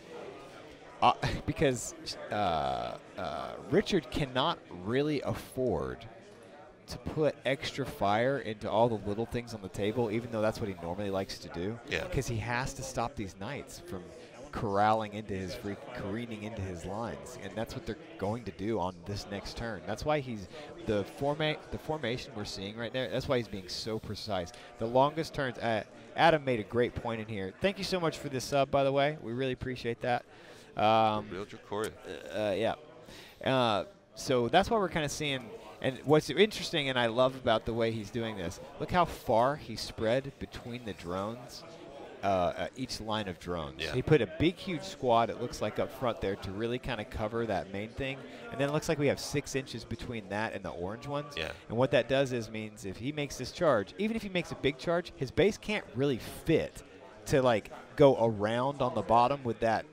Richard cannot really afford to put extra fire into all the little things on the table, even though that's what he normally likes to do. Yeah. Because he has to stop these Knights from careening into his lines, and that's what they're going to do on this next turn. That's why he's the formation we're seeing right there. That's why he's being so precise. The longest turns. Adam made a great point in here. Thank you so much for this sub, by the way. We really appreciate that. Real Dracoria. Yeah. So that's what we're kind of seeing. And what's interesting and I love about the way he's doing this, look how far he spread between the drones. each line of drones. Yeah. He put a big, huge squad, it looks like, up front there to really kind of cover that main thing. And then it looks like we have 6 inches between that and the orange ones. Yeah. And what that does is means if he makes this charge, even if he makes a big charge, his base can't really fit to, like, go around on the bottom with that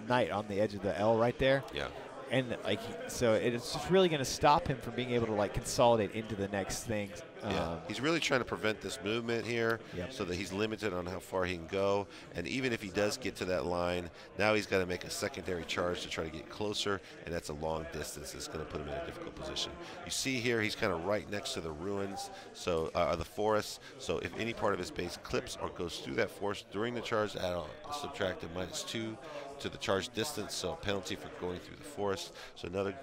knight on the edge of the L right there. Yeah. And like, so it's just really going to stop him from being able to like consolidate into the next thing. Yeah. He's really trying to prevent this movement here, Yep. so that he's limited on how far he can go. And even if he does get to that line, now he's got to make a secondary charge to try to get closer, and that's a long distance. It's going to put him in a difficult position. You see here, he's kind of right next to the ruins, so the forest. So if any part of his base clips or goes through that forest during the charge, that'll subtract a -2 to the charge distance, so a penalty for going through the forest. So another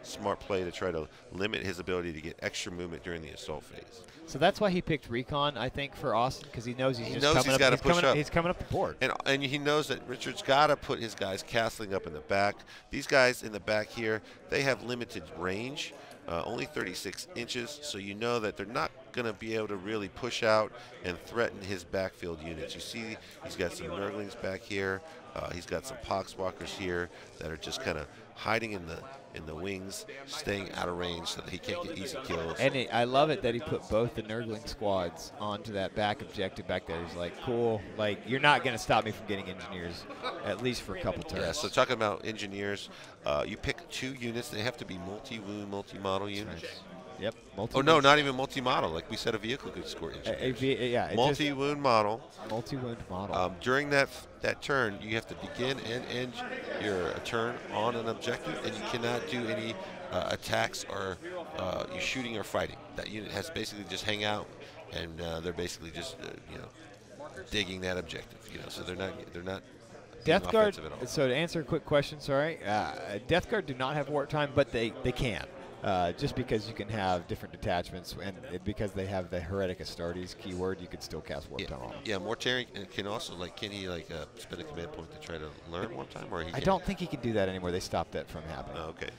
smart play to try to limit his ability to get extra movement during the assault phase. So that's why he picked Recon, I think, for Austin, because he knows he's He just knows coming he's up. gotta push up. He's coming up the board. And he knows that Richard's got to put his guys castling up in the back. These guys in the back here, they have limited range, only 36 inches, so you know that they're not going to be able to really push out and threaten his backfield units. You see he's got some Nurglings back here. He's got some Poxwalkers here that are just kind of hiding in the wings, staying out of range so that he can't get easy kills. And I love it that he put both the Nurgling squads onto that back objective back there. He's like, cool, like, you're not going to stop me from getting engineers, at least for a couple turns. Yeah, so talking about engineers, you pick 2 units. They have to be multi-wound, multi-model units. Nice. Yep. Oh, no, not even multi-model. Like we said, a vehicle could score engineers. Yeah. Multi-wound model. Multi-wound model. During that turn, you have to begin and end your turn on an objective, and you cannot do any attacks or you shooting or fighting. That unit has to basically just hang out, and they're basically just digging that objective. So they're not. Death Guard. Offensive at all. So to answer a quick question, sorry, Death Guard do not have warp time, but they can. Just because you can have different detachments, and because they have the Heretic Astartes keyword, you could still cast warp time on them. Yeah, Mortarion can also, can he spend a command point to try to learn warp time, or he I don't think he can do that anymore. They stopped that from happening. Oh, okay.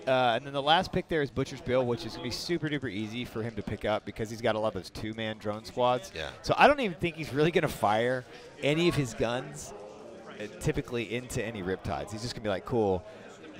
And then the last pick there is Butcher's Bill, which is going to be super duper easy for him to pick up because he's got a lot of those 2-man drone squads. Yeah. So I don't even think he's really going to fire any of his guns typically into any Riptides. He's just going to be like, cool,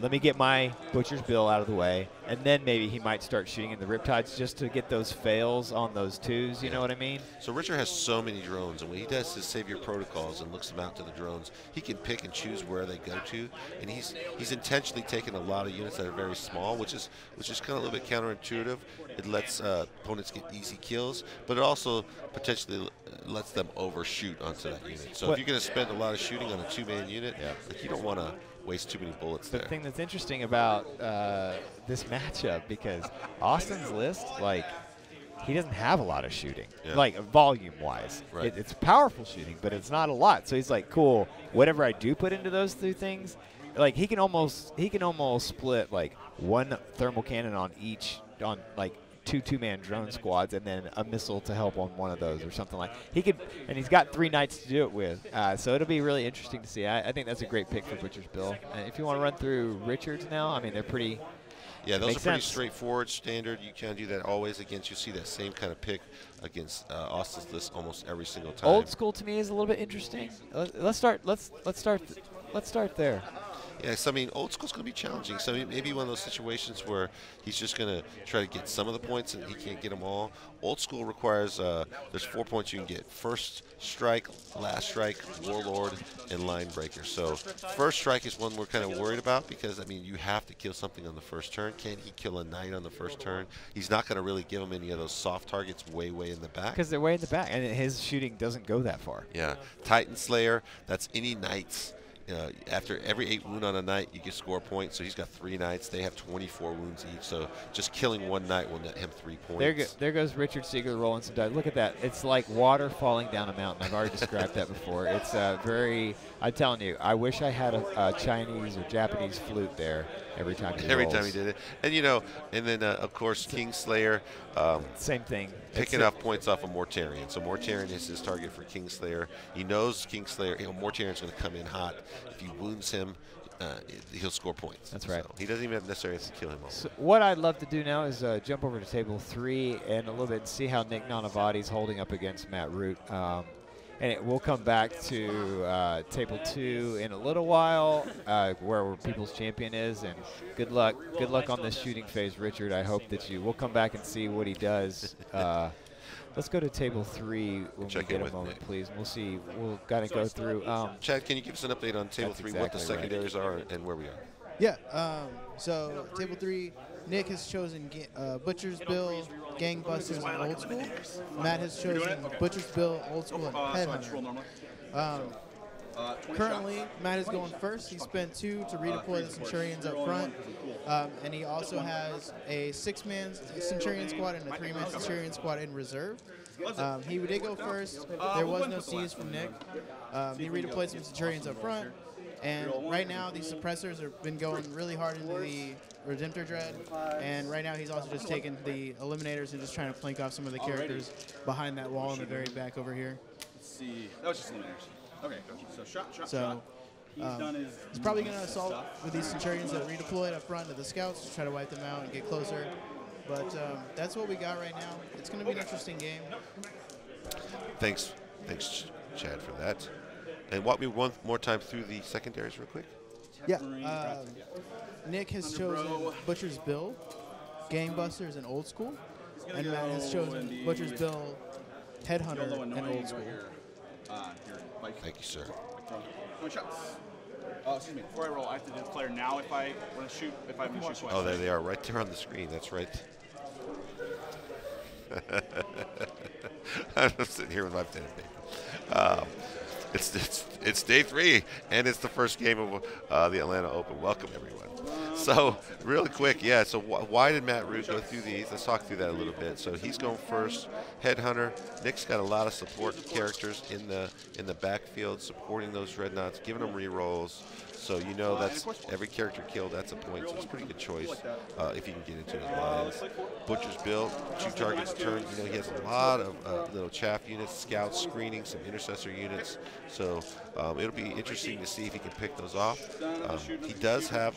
let me get my Butcher's Bill out of the way, and then maybe he might start shooting in the Riptides just to get those fails on those 2s, you know what I mean? So Richard has so many drones, and when he does his Savior protocols and looks them out to the drones, he can pick and choose where they go to, and he's intentionally taken a lot of units that are very small, which is kind of a little bit counterintuitive. It lets opponents get easy kills, but it also potentially lets them overshoot onto that unit. So if you're going to spend a lot of shooting on a 2-man unit, you don't want to waste too many bullets there. The thing that's interesting about this matchup, because Austin's list, he doesn't have a lot of shooting, volume-wise. Right. It's powerful shooting, but it's not a lot. So he's like, cool, whatever I do put into those 2 things, he can almost split one thermal cannon on each, on 2-man drone squads, and then a missile to help on one of those or something like. He could, and he's got 3 knights to do it with. So it'll be really interesting to see. I think that's a great pick for Butcher's Bill. If you want to run through Richards now, I mean, they're pretty. Yeah, those are pretty sense. straightforward, standard. You can do that always against. You see that same kind of pick against Austin's list almost every single time. Old school to me is a little bit interesting. Let's start there. Yeah, so I mean, old school's going to be challenging. So maybe one of those situations where he's just going to try to get some of the points and he can't get them all. Old school requires there's 4 points you can get: first strike, last strike, warlord, and line breaker. So first strike is one we're kind of worried about because I mean you have to kill something on the first turn. Can he kill a knight on the first turn? He's not going to really give him any of those soft targets way in the back. Because they're way in the back, and his shooting doesn't go that far. Yeah, Titan Slayer. That's any knights. After every 8 wound on a knight, you can score points. So he's got 3 knights. They have 24 wounds each. So just killing 1 knight will net him 3 points. There goes Richard Siegler rolling some dice. Look at that. It's like water falling down a mountain. I've already described that before. It's very. I'm telling you, I wish I had a Chinese or Japanese flute there every time he Every rolls. time he did it. And then of course, Kingslayer. Same thing. Picking up points off of Mortarion. So Mortarion is his target for Kingslayer. He knows Kingslayer, Mortarion's going to come in hot. If he wounds him, he'll score points. That's right. So he doesn't even necessarily have to kill him all. So what I'd love to do now is jump over to table 3 and a little bit and see how Nick Nanavati's holding up against Matt Root. we'll come back to table 2 in a little while, where People's Champion is. And good luck on this shooting phase, Richard. I hope that we'll come back and see what he does. Let's go to table 3 when we get a moment, please. We'll see. We'll kind of go through. Chad, can you give us an update on table 3, what the secondaries are, and where we are? Yeah. So table 3, Nick has chosen Butcher's Bill, Gangbusters, and Old School. Matt has chosen Butcher's Bill, Old School, and Headhunter. Currently, Matt is going first. He spent 2 to redeploy the Centurions up front. And he also has a 6-man Centurion squad and a 3-man Centurion squad in reserve. He did go first. There was no C's from Nick. He redeployed some Centurions up front. And right now, these suppressors have been going really hard into the Redemptor Dread. And right now, he's also just taking the Eliminators and just trying to flank off some of the characters behind that wall in the very back over here. Let's see. That was just Eliminators. Okay, so shot. He's probably going to assault with these Centurions that redeployed up front to the scouts to try to wipe them out and get closer. But that's what we got right now. It's going to be an interesting game. Thanks, Chad, for that. And walk me one more time through the secondaries real quick. Yeah. Nick has chosen Butcher's Bill, Gangbusters, and Old School. And Matt has chosen Butcher's Bill, Headhunter, and Old School. Thank you, sir. Excuse me. Before I roll, I have to declare now if I want to shoot. If I'm going to shoot twice. Oh, there they are, right there on the screen. That's right. I'm sitting here with my pen and paper. It's day 3, and it's the first game of the Atlanta Open. Welcome, everyone. So, really quick, yeah. So, why did Matt Root go through these? Let's talk through that a little bit. So, he's going first. Headhunter. Nick's got a lot of support characters in the backfield, supporting those dreadnoughts, giving them rerolls. So you know that's every character killed. That's a point. So it's a pretty good choice if you can get into his lines. Butcher's Bill, 2 targets a turn. You know he has a lot of little chaff units, scouts, screening, some intercessor units. So it'll be interesting to see if he can pick those off. He does have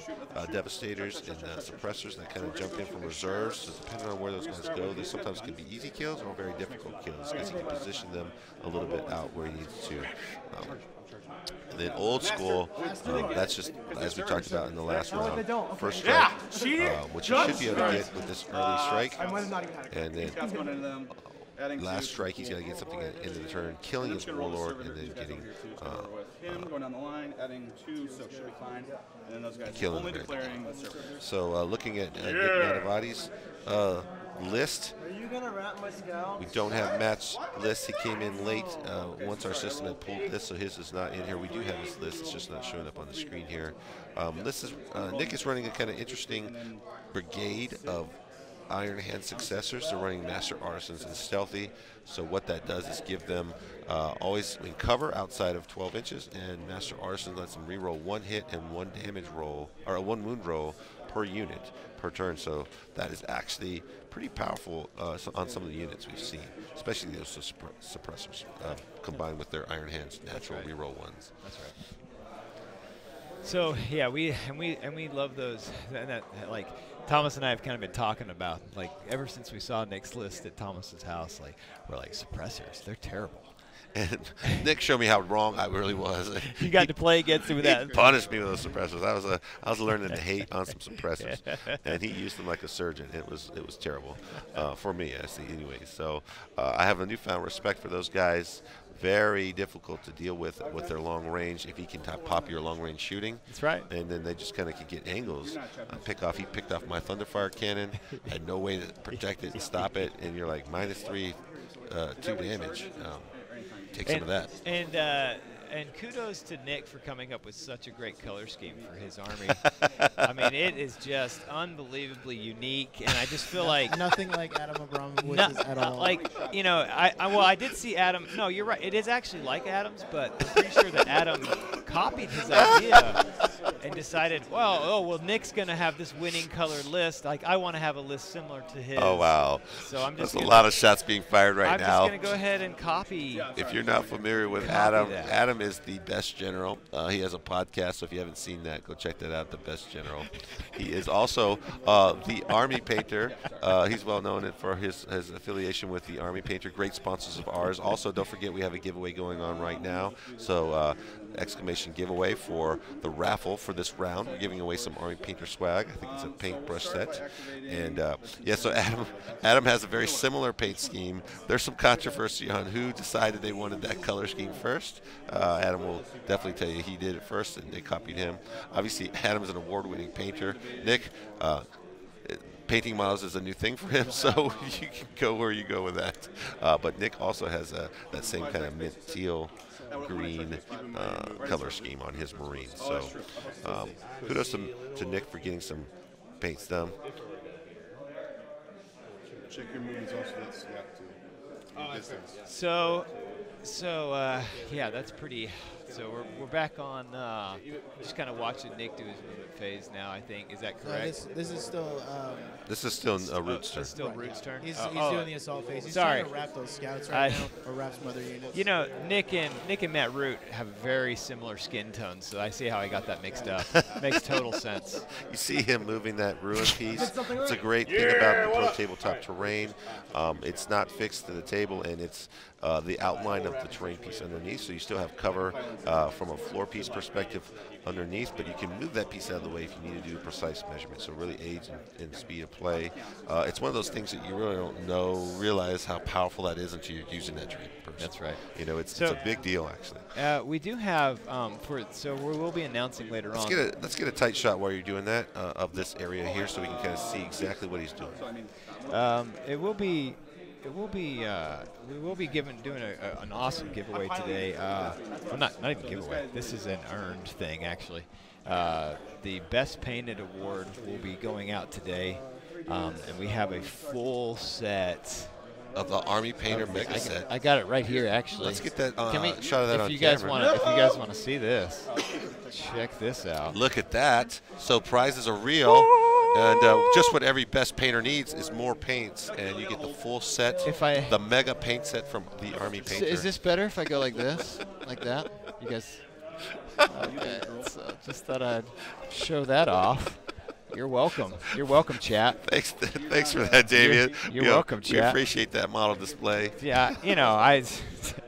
devastators and suppressors that kind of jump in from reserves. So depending on where those guys go, they sometimes can be easy kills or very difficult kills because he can position them a little bit out where he needs to. And then Old School, that's just, as we talked about in the last round, first strike, which you should be able to get with this early strike. And then last strike, he's got to get something into the turn, killing his Warlord, and then getting going down the line, adding 2, so should be fine. And then those guys killing only declaring the server. So looking at Nick Nadavati's list, we don't have Matt's list. He came in late once our system had pulled this, so his is not in here. We do have his list. It's just not showing up on the screen here. Nick is running a kind of interesting brigade of Iron Hand successors. They're running Master Artisans and Stealthy. So what that does is give them always in cover outside of 12 inches, and Master Artisan lets them reroll 1 hit and 1 damage roll, or 1 wound roll per unit per turn. So that is actually pretty powerful on some of the units we've seen, especially those suppressors combined with their Iron Hands natural reroll ones. That's right. So yeah, we love those. And that, like Thomas and I have kind of been talking about, like ever since we saw Nick's list at Thomas's house, like we're like suppressors, they're terrible. And Nick showed me how wrong I really was. You got to play against him with that. He punished me with those suppressors. I was learning to hate on some suppressors, and he used them like a surgeon. It was terrible for me, I see. Anyways, so I have a newfound respect for those guys. Very difficult to deal with their long range. If he can pop your long range shooting, that's right. And then they just kind of can get angles. He picked off my Thunderfire cannon. Had no way to protect it and stop it, and you're like -3, 2 damage. Take some of that. And kudos to Nick for coming up with such a great color scheme for his army. I mean, it is just unbelievably unique, and I just feel like nothing like Adam Abramovich's at all. Like, you know, I did see Adam. No, you're right. It is actually like Adam's, but I'm pretty sure that Adam copied his idea. and decided, well, Nick's gonna have this winning color list. Like, I want to have a list similar to his. Oh wow! So I'm just There's a lot of shots being fired right now. I'm just gonna go ahead and copy. If you're not familiar with Adam, Adam is the best general. He has a podcast, so if you haven't seen that, go check that out. The best general. He is also the Army Painter. He's well known for his affiliation with the Army Painter. Great sponsors of ours. Also, don't forget we have a giveaway going on right now. So exclamation giveaway for the raffle for this round. We're giving away some Army Painter swag. I think it's a paintbrush set. And yeah, so Adam has a very similar paint scheme. There's some controversy on who decided they wanted that color scheme first. Adam will definitely tell you he did it first, and they copied him. Obviously, Adam's an award-winning painter. Nick, painting models is a new thing for him, so you can go where you go with that. But Nick also has that same kind of mint teal green color scheme on his Marine. So kudos to Nick for getting some paints done. Check your movements also. That's distance. So yeah, that's pretty. So we're back on just kind of watching Nick do his movement phase now. I think, is that correct? This is still. This is still Root's turn. It's still Root's turn. He's doing the assault phase. He's sorry. trying to wrap those scouts right now, or wrap some other units. You know, Nick and Matt Root have very similar skin tones, so I see how I got that mixed up. Makes total sense. You see him moving that ruin piece. It's a great thing about the Pro Tabletop terrain. It's not fixed to the table, and it's the outline of the terrain piece underneath, so you still have cover from a floor piece perspective underneath, but you can move that piece out of the way if you need to do a precise measurement. So really aids in speed of play. It's one of those things that you really don't realize how powerful that is until you're using that terrain person. That's right. You know, it's a big deal actually. We do have so we will be announcing later on. Let's get a tight shot while you're doing that of this area here, so we can kind of see exactly what he's doing. We will be doing an awesome giveaway today. Well, not even giveaway. This is an earned thing, actually. The Best Painted Award will be going out today, and we have a full set of the Army Painter Mega Set. I got it right here, actually. Let's get that shot of that on if you camera. guys want to see this, check this out. Look at that. So prizes are real. And just what every best painter needs is more paints, and you get the full set, the mega paint set from the Army Painter. Is this better if I go like this, like that? You guys? Okay, so just thought I'd show that off. You're welcome. You're welcome, chat. Thanks for that, Damien. You're welcome, we chat. We appreciate that model display. Yeah,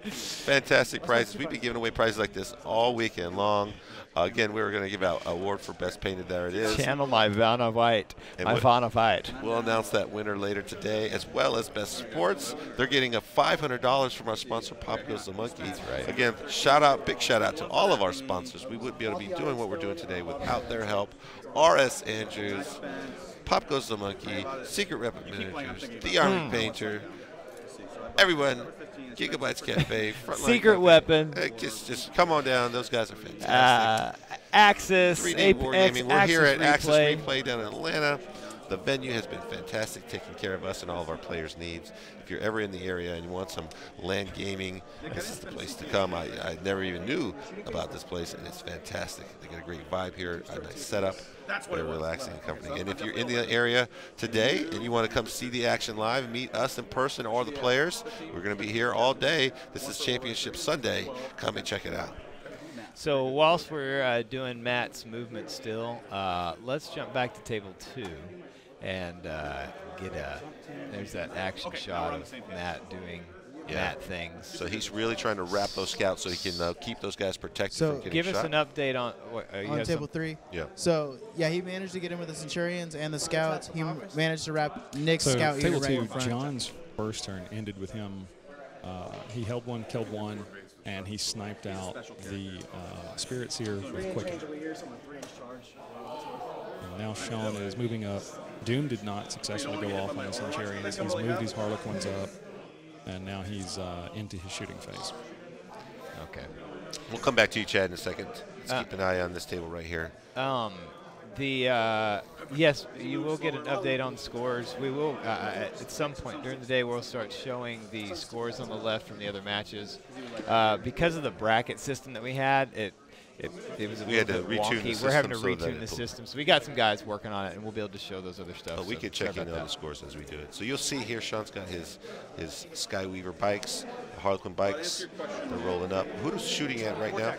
fantastic prizes. We've been giving away prizes like this all weekend long. Again, we were going to give out an award for Best Painted. There it is. Channel my Vanna White. My Vanna White. We'll announce that winner later today, as well as Best Sports. They're getting a $500 from our sponsor, Pop Goes the Monkey. That's right. Again, big shout out to all of our sponsors. We wouldn't be able to be doing what we're doing today without their help. R.S. Andrews, Pop Goes the Monkey, Secret Weapon Managers, The Army Painter, everyone. Gigabytes Cafe, Frontline Secret Cafe. Weapon. Just come on down. Those guys are fantastic. Axis. 3D Wargaming. We're here at Axis Replay. Replay down in Atlanta. The venue has been fantastic, taking care of us and all of our players' needs. If you're ever in the area and you want some land gaming, this is the place to come. I never even knew about this place, and it's fantastic. They got a great vibe here, a nice setup. They're relaxing and comforting. And if you're in the area today and you want to come see the action live and meet us in person or the players, we're going to be here all day. This is Championship Sunday. Come and check it out. So whilst we're doing Matt's movement still, let's jump back to table 2 and there's that action shot of Matt doing Matt things. So he's really trying to wrap those scouts so he can keep those guys protected from getting give shot. us an update on on table 3. Yeah. So yeah, he managed to get in with the Centurions and the scouts. He managed to wrap Nick's scout unit table right 2, in front. John's first turn ended with him. He held one, killed one, and he sniped out the Spirit Seer with Quicken. And now Sean is moving up. Doom did not successfully go off on the Centurions. He's moved his Harlequins up, and now he's into his shooting phase. Okay. We'll come back to you, Chad, in a second. Let's keep an eye on this table right here. Yes, you will get an update on scores. We will, at some point during the day, we'll start showing the scores on the left from the other matches. Because of the bracket system that we had, It was a We had little to bit retune wonky. the We're having to system so that retune the it- system. So we got some guys working on it, and we'll be able to show those other stuff. But we so could sorry check in about on that. the scores as we do it. So you'll see here, Sean's got his Skyweaver bikes, the Harlequin bikes. They're rolling up. Who's shooting at right now?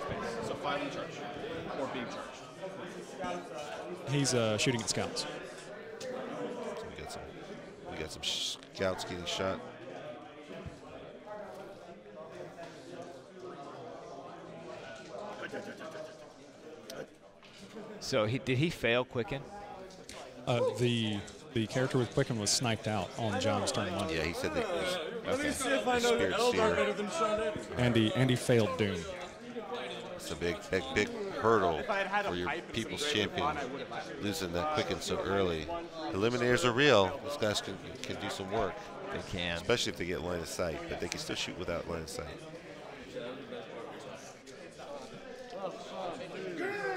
So 5 in charge. Or being charged. He's shooting at scouts. So we got some scouts getting shot. So did he fail Quicken? The character with Quicken was sniped out on John's turn 1. Yeah, he said that it was Let me see if I know Spirit Eldar Seer. better than Sean Andy failed Doom. It's a big hurdle for your people's champion losing that Quicken so early. Eliminators are real. These guys can do some work, They can. especially if they get line of sight, but they can still shoot without line of sight.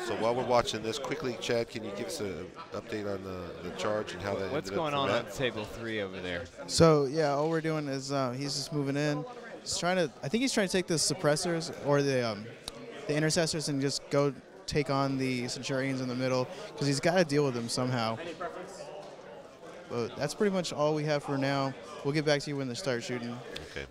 So while we're watching this, quickly, Chad, can you give us an update on the charge and how that What's ended up going for on Matt? table 3 over there? So yeah, all we're doing is he's just moving in. He's trying to. I think he's trying to take the suppressors or the intercessors and just go take on the Centurions in the middle because he's got to deal with them somehow. But that's pretty much all we have for now. We'll get back to you when they start shooting. Okay.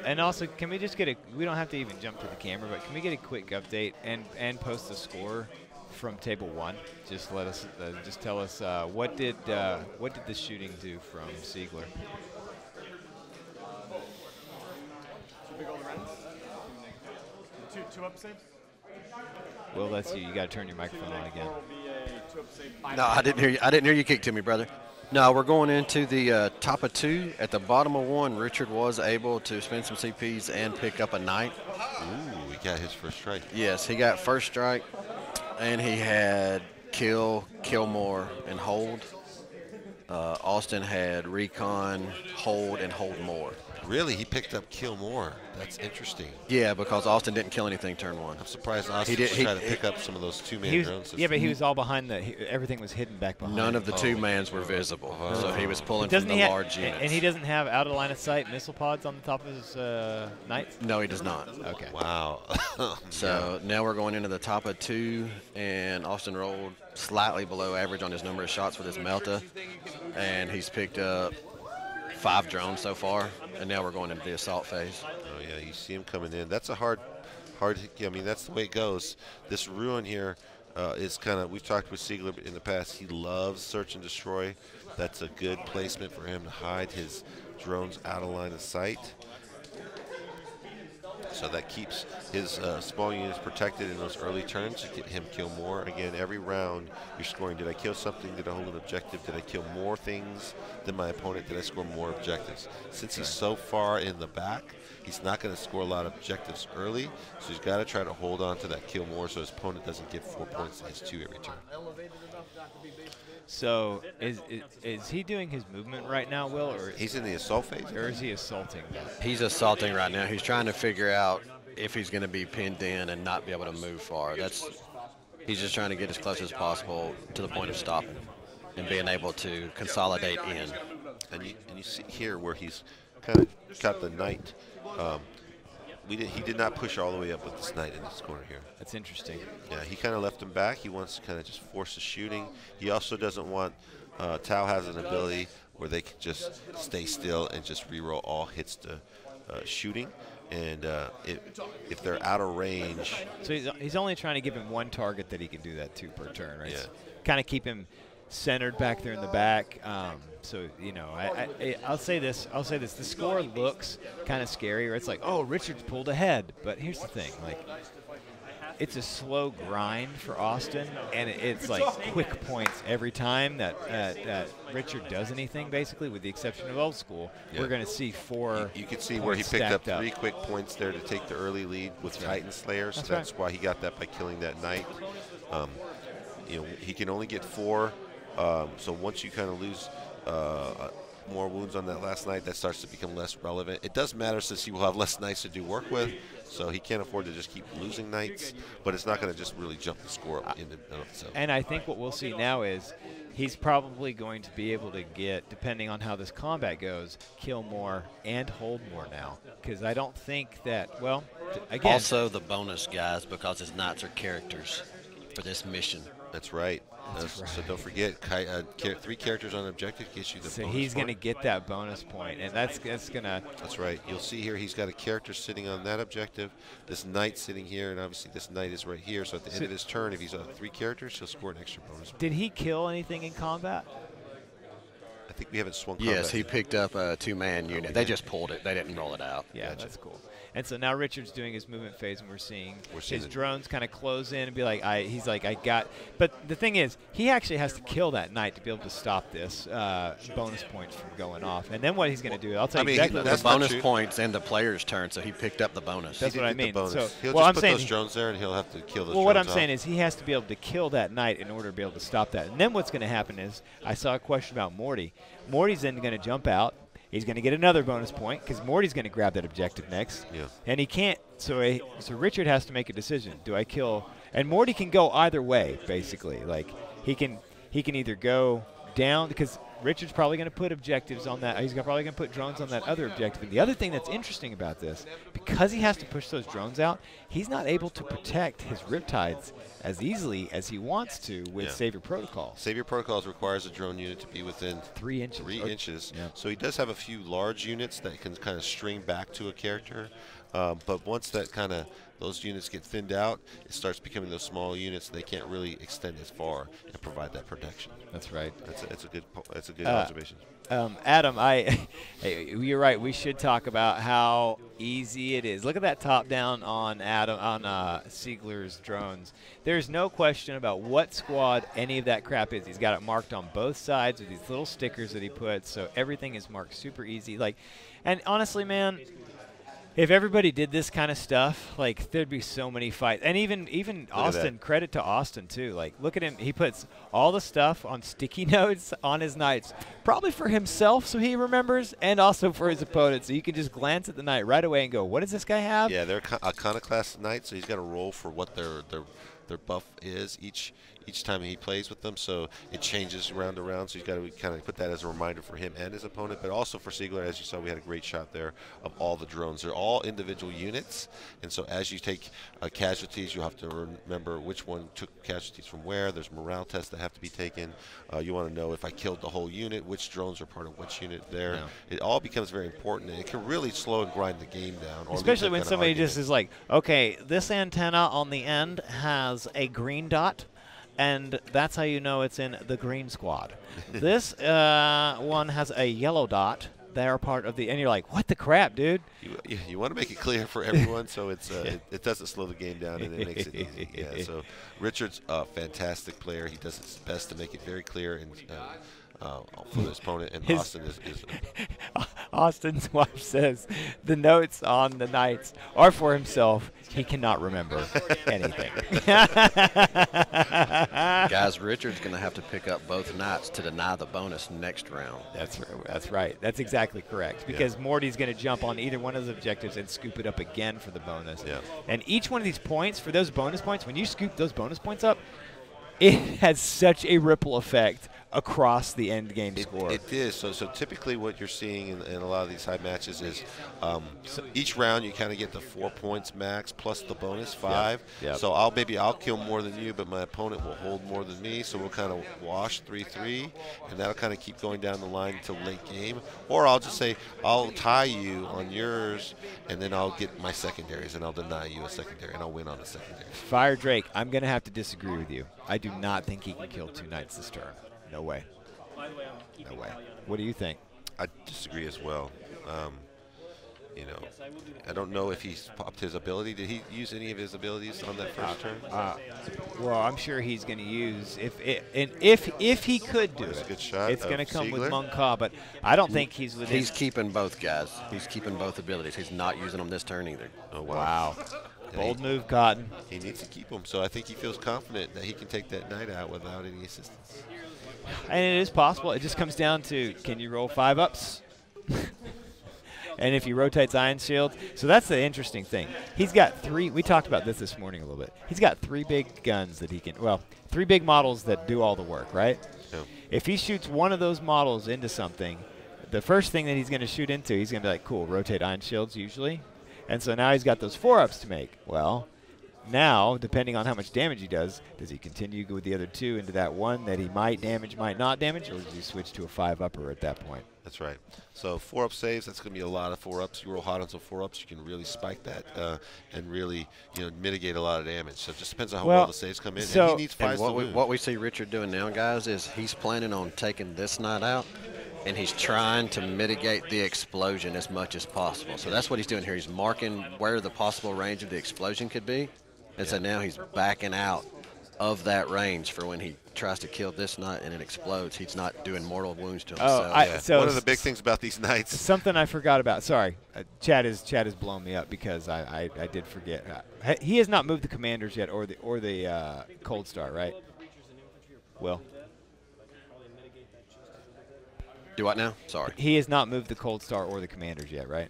And also, can we just get we don't have to even jump to the camera, but can we get a quick update and post the score from table 1? Just let us, just tell us what did the shooting do from Siegler? Big old Rens. Two up saves. Well, let's see. You got to turn your microphone on again. Or will be a 2 up save. No, I didn't hear you. I didn't hear you kick to me, brother. No, we're going into the top of 2. At the bottom of 1, Richard was able to spend some CPs and pick up a knight. Ooh, he got his first strike. Yes, he got first strike, and he had kill more, and hold. Austin had recon, hold, and hold more. Really, he picked up kill more. That's interesting. Yeah, because Austin didn't kill anything turn 1. I'm surprised Austin did- tried to pick up some of those two-man He was, drone systems. yeah, but he was all behind everything was hidden back behind. None of the two-mans were visible, so he was pulling Doesn't from he the ha- large units. And he doesn't have out of line of sight missile pods on the top of his knights? No, he does not. Okay. Wow. So now we're going into the top of 2, and Austin rolled slightly below average on his number of shots with his Melta, and he's picked up 5 drones so far, and now we're going into the assault phase. Oh yeah, you see him coming in. That's a hard. I mean, that's the way it goes. This ruin here is kind of. We've talked with Siegler in the past. He loves search and destroy. That's a good placement for him to hide his drones out of line of sight. So that keeps his small units protected in those early turns to get him kill more. Again, every round you're scoring. Did I kill something? Did I hold an objective? Did I kill more things than my opponent? Did I score more objectives? Since he's so far in the back, he's not going to score a lot of objectives early. So he's got to try to hold on to that kill more so his opponent doesn't get 4 points to his 2 every turn. So is he doing his movement right now, Will, or He's in the assault phase. or is he assaulting? He's assaulting right now. He's trying to figure out if he's going to be pinned in and not be able to move far. He's just trying to get as close as possible to the point of stopping and being able to consolidate in. And you see here where he's kind of got the knight. He did not push all the way up with this knight in this corner here. That's interesting. Yeah, he kind of left him back. He wants to kind of just force the shooting. He also doesn't want. Tau has an ability where they can just stay still and just reroll all hits to shooting. And if they're out of range, So he's only trying to give him one target that he can do that to per turn, right? Yeah. So kind of keep him centered back there in the back. So I'll say this. The score looks kind of scary, or it's like, oh, Richard's pulled ahead. But here's the thing, like, it's a slow grind for Austin, and it's like quick points every time that Richard does anything, basically, with the exception of Old School. Yeah. We're going to see 4. you can see where he points picked up stacked 3 quick points there to take the early lead with Titan Slayers. That's That's right. why he got that by killing that knight. He can only get 4. So once you kind of lose more wounds on that last night, that starts to become less relevant. It does matter since he will have less knights to do work with, so he can't afford to just keep losing knights, but it's not going to just really jump the score up in and of itself. And I think what we'll see now is he's probably going to be able to get, depending on how this combat goes, kill more and hold more now. Because I don't think that, well, again. Also the bonus guys, because his knights are characters for this mission. That's right. So don't forget, 3 characters on objective gets you the bonus So he's going to point. get that bonus point, and that's going to. That's right. You'll see here he's got a character sitting on that objective, this knight sitting here, and obviously this knight is right here. So at the end of his turn, if he's on 3 characters, he'll score an extra bonus point. Did he kill anything in combat? I think we haven't swung combat. Yes, he picked up a 2-man unit. did. They just pulled it. They didn't roll it out. Yeah, Gotcha. that's cool. And so now Richard's doing his movement phase, and we're seeing his it. drones kind of close in and be like, he's like, I got. But the thing is, he actually has to kill that knight to be able to stop this bonus points from going off. And then what he's going to do, I'll tell you exactly what. The That's not bonus true. poin's in the player's turn, so he picked up the bonus. That's what I He did mean. the bonus. So, He'll well, just I'm put saying those drones there, and he'll have to kill those well, drones what I'm off. saying is he has to be able to kill that knight in order to be able to stop that. And then what's going to happen is, I saw a question about Morty. Morty's then going to jump out. He's going to get another bonus point because Morty's going to grab that objective next. Yeah. And he can't. So Richard has to make a decision. Do I kill? And Morty can go either way, basically. Like he can either go down because Richard's probably going to put objectives on that. He's probably going to put drones on that other objective. And the other thing that's interesting about this, because he has to push those drones out, he's not able to protect his riptides as easily as he wants to with Savior Protocol. Savior Protocols requires a drone unit to be within 3 inches. 3 inches. Yeah. So he does have a few large units that can kind of string back to a character. But once that those units get thinned out, it starts becoming those small units. And they can't really extend as far and provide that protection. That's right. That's a good observation. Adam, you're right. We should talk about how easy it is. Look at that top down on Siegler's drones. There's no question about what squad any of that crap is. He's got it marked on both sides with these little stickers that he puts, so everything is marked super easy. And honestly, man, if everybody did this kind of stuff, there'd be so many fights. And even Austin, credit to Austin too. Look at him. He puts all the stuff on sticky notes on his knights, probably for himself so he remembers, and also for his opponent. So you can just glance at the knight right away and go, what does this guy have? Yeah, they're iconoclast knights, so he's got to roll for what their buff is each time he plays with them, so it changes round to round, so he's got to kind of put that as a reminder for him and his opponent, but also for Siegler. As you saw, we had a great shot there of all the drones. They're all individual units, and so as you take casualties, you have to remember which one took casualties from where. There's morale tests that have to be taken. You want to know if I killed the whole unit, which drones are part of which unit there. Yeah. It all becomes very important, and it can really slow and grind the game down. Especially when somebody just is like, okay, this antenna on the end has a green dot, and that's how you know it's in the green squad. This one has a yellow dot. They're part of the, and you're like, what the crap, dude? You want to make it clear for everyone, so it doesn't slow the game down and it makes it easy. Yeah. So Richard's a fantastic player. He does his best to make it very clear and for his opponent. And Austin is Austin's wife says the notes on the knights are for himself. He cannot remember anything. Guys, Richard's going to have to pick up both knights to deny the bonus next round. That's right. That's exactly correct. Because Morty's going to jump on either one of those objectives and scoop it up again for the bonus. Yeah. And each one of these points, for those bonus points, when you scoop those bonus points up, it has such a ripple effect across the end game score. It is. So typically what you're seeing in a lot of these high matches is each round you kind of get the 4 points max plus the bonus 5. Yep. So I'll kill more than you, but my opponent will hold more than me. So we'll kind of wash 3-3, and that'll kind of keep going down the line until late game. Or I'll just say I'll tie you on yours, and then I'll get my secondaries, and I'll deny you a secondary, and I'll win on a secondary. Fire Drake, I'm going to have to disagree with you. I do not think he can kill 2 knights this turn. No way. No way. What do you think? I disagree as well. I don't know if he's popped his ability. Did he use any of his abilities on that first turn? Well, I'm sure he's going to use if he could do it. A good shot. It's going to come Siegler. with Monka, but I don't think he's within. He's keeping both guys. He's keeping both abilities. He's not using them this turn either. Oh Wow. Bold move, Cotton. He needs to keep them, so I think he feels confident that he can take that knight out without any assistance. And it is possible. It just comes down to, can you roll 5-ups? And if he rotates Iron Shield. So that's the interesting thing. He's got 3. We talked about this morning a little bit. He's got 3 big guns that he can, 3 big models that do all the work, right? Yeah. If he shoots one of those models into something, the first thing that he's going to shoot into, he's going to be like, cool, rotate ion shields usually. And so now he's got those 4-ups to make. Well, now, depending on how much damage he does he continue with the other 2 into that one that he might damage, might not damage, or does he switch to a 5-upper at that point? That's right. So 4-up saves, that's going to be a lot of 4-ups. You roll hot on some 4-ups, you can really spike that and really mitigate a lot of damage. So it just depends on how well the saves come in. So and he needs 5 what we see Richard doing now, guys, is he's planning on taking this knight out, and he's trying to mitigate the explosion as much as possible. So that's what he's doing here. He's marking where the possible range of the explosion could be. And so now he's backing out of that range for when he tries to kill this knight and it explodes. He's not doing mortal wounds to himself. So one of the big things about these knights. Something I forgot about. Sorry, Chad has blown me up because I did forget. He has not moved the commanders yet, or the Cold Star, right? Will. Do what now? Sorry. He has not moved the Cold Star or the commanders yet, right?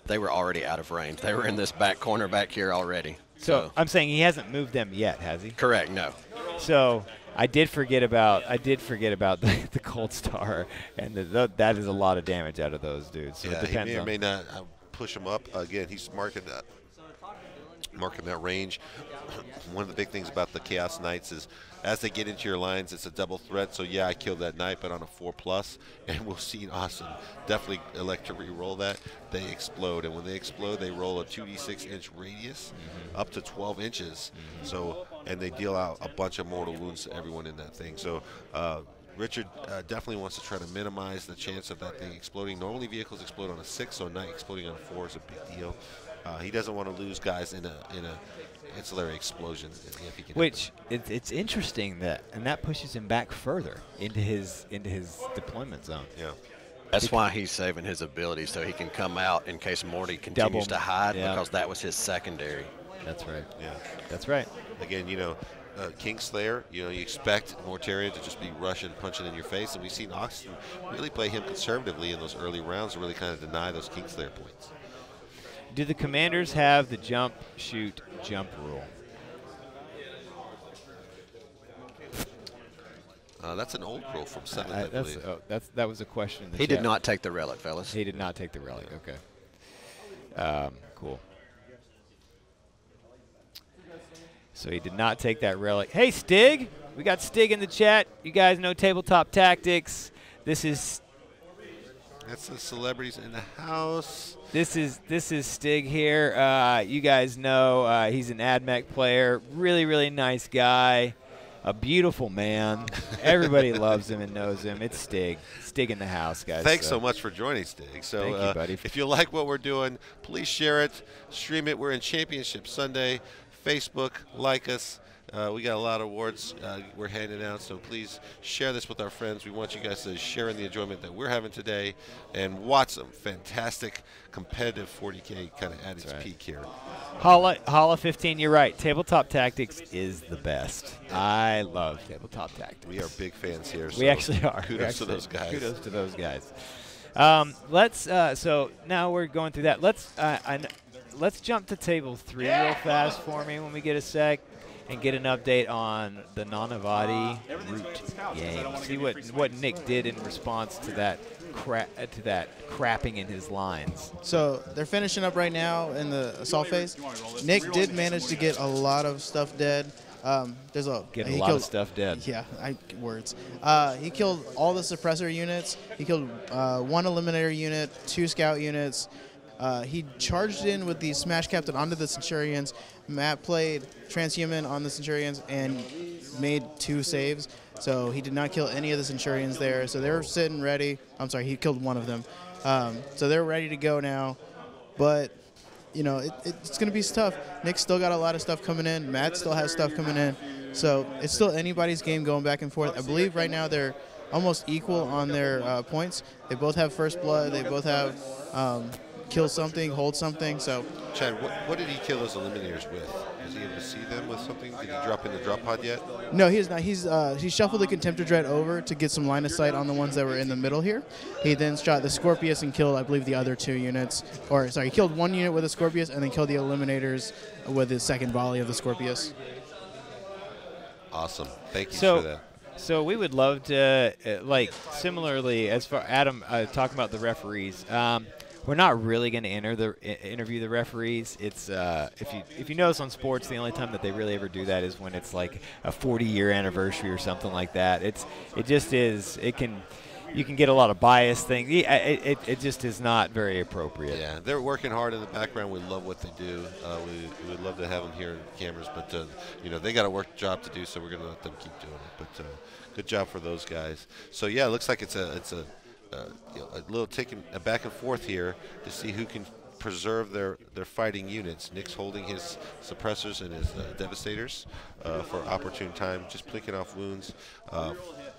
They were already out of range. They were in this back corner back here already. So I'm saying he hasn't moved them yet, has he? Correct. No. So I did forget about the Cold Star, and that is a lot of damage out of those dudes. So yeah, it depends he may or on may not push him up. Again, he's marking that range. One of the big things about the Chaos Knights is as they get into your lines, it's a double threat. So yeah, I killed that knight, but on a 4+, and we'll see Austin definitely elect to re-roll that. They explode, and when they explode, they roll a 2d6-inch radius up to 12 inches. So, and they deal out a bunch of mortal wounds to everyone in that thing. So Richard definitely wants to try to minimize the chance of that thing exploding. Normally vehicles explode on a 6, so a knight exploding on a 4 is a big deal. He doesn't want to lose guys in a ancillary explosion. If he can. Which it's interesting that pushes him back further into his deployment zone. Yeah. That's why he's saving his ability so he can come out in case Morty continues to hide because that was his secondary. That's right. Yeah. That's right. Again, Kingslayer, you expect Mortarion to just be rushing, punching in your face, and we've seen Austin really play him conservatively in those early rounds to really kind of deny those Kingslayer points. Do the commanders have the jump, shoot, jump rule? That's an old rule from 7th, I believe. That was a question in the He chat. did not take the relic, fellas. He did not take the relic. Okay. Cool. So he did not take that relic. Hey, Stig. We got Stig in the chat. You guys know Tabletop Tactics. This is... That's the celebrities in the house. This is Stig here. You guys know he's an AdMech player. Really, really nice guy. A beautiful man. Everybody loves him and knows him. It's Stig. Stig in the house, guys. Thanks so much for joining, Stig. So, thank you, buddy. If you like what we're doing, please share it, stream it. We're in Championship Sunday. Facebook, like us. We got a lot of awards we're handing out, so please share this with our friends. We want you guys to share in the enjoyment that we're having today and watch some fantastic competitive 40K kind of at its peak here. Holla 15, you're right. Tabletop Tactics is the best. I love Tabletop Tactics. We are big fans here. So we actually are. Kudos to those guys. Kudos to those guys. So now we're going through that. Let's jump to table 3 real fast for me when we get a sec. And get an update on the Nanavati root game. See what Nick did in response to that crapping in his lines. So they're finishing up right now in the assault phase. Nick did manage to get a lot of stuff dead. There's a lot of stuff dead. Yeah, words. He killed all the suppressor units. He killed 1 eliminator unit, 2 scout units. He charged in with the Smash Captain onto the Centurions. Matt played Transhuman on the Centurions and made 2 saves. So he did not kill any of the Centurions there. So they're sitting ready. I'm sorry, he killed 1 of them. So they're ready to go now. But, it's going to be tough. Nick's still got a lot of stuff coming in. Matt still has stuff coming in. So it's still anybody's game going back and forth. I believe right now they're almost equal on their points. They both have First Blood. They both have... kill something, hold something. So, Chad, what did he kill those eliminators with? Is he able to see them with something? Did he drop in the drop pod yet? No, he is not. He shuffled the Contemptor Dread over to get some line of sight on the ones that were in the middle here. He then shot the Scorpius and killed, I believe, the other 2 units. Or sorry, he killed 1 unit with the Scorpius and then killed the eliminators with his second volley of the Scorpius. Awesome. Thank you for that. So we would love to, like, similarly, as far Adam talking about the referees. We're not really going to interview the referees. It's if you notice on sports, the only time that they really ever do that is when it's like a 40-year anniversary or something like that. You can get a lot of bias thing. It just is not very appropriate. Yeah, they're working hard in the background. We love what they do. We would love to have them here in cameras, but they got a work job to do, so we're going to let them keep doing it. But good job for those guys. So yeah, it looks like it's a little taking a back and forth here to see who can preserve their fighting units. Nick's holding his suppressors and his devastators for opportune time, just picking off wounds.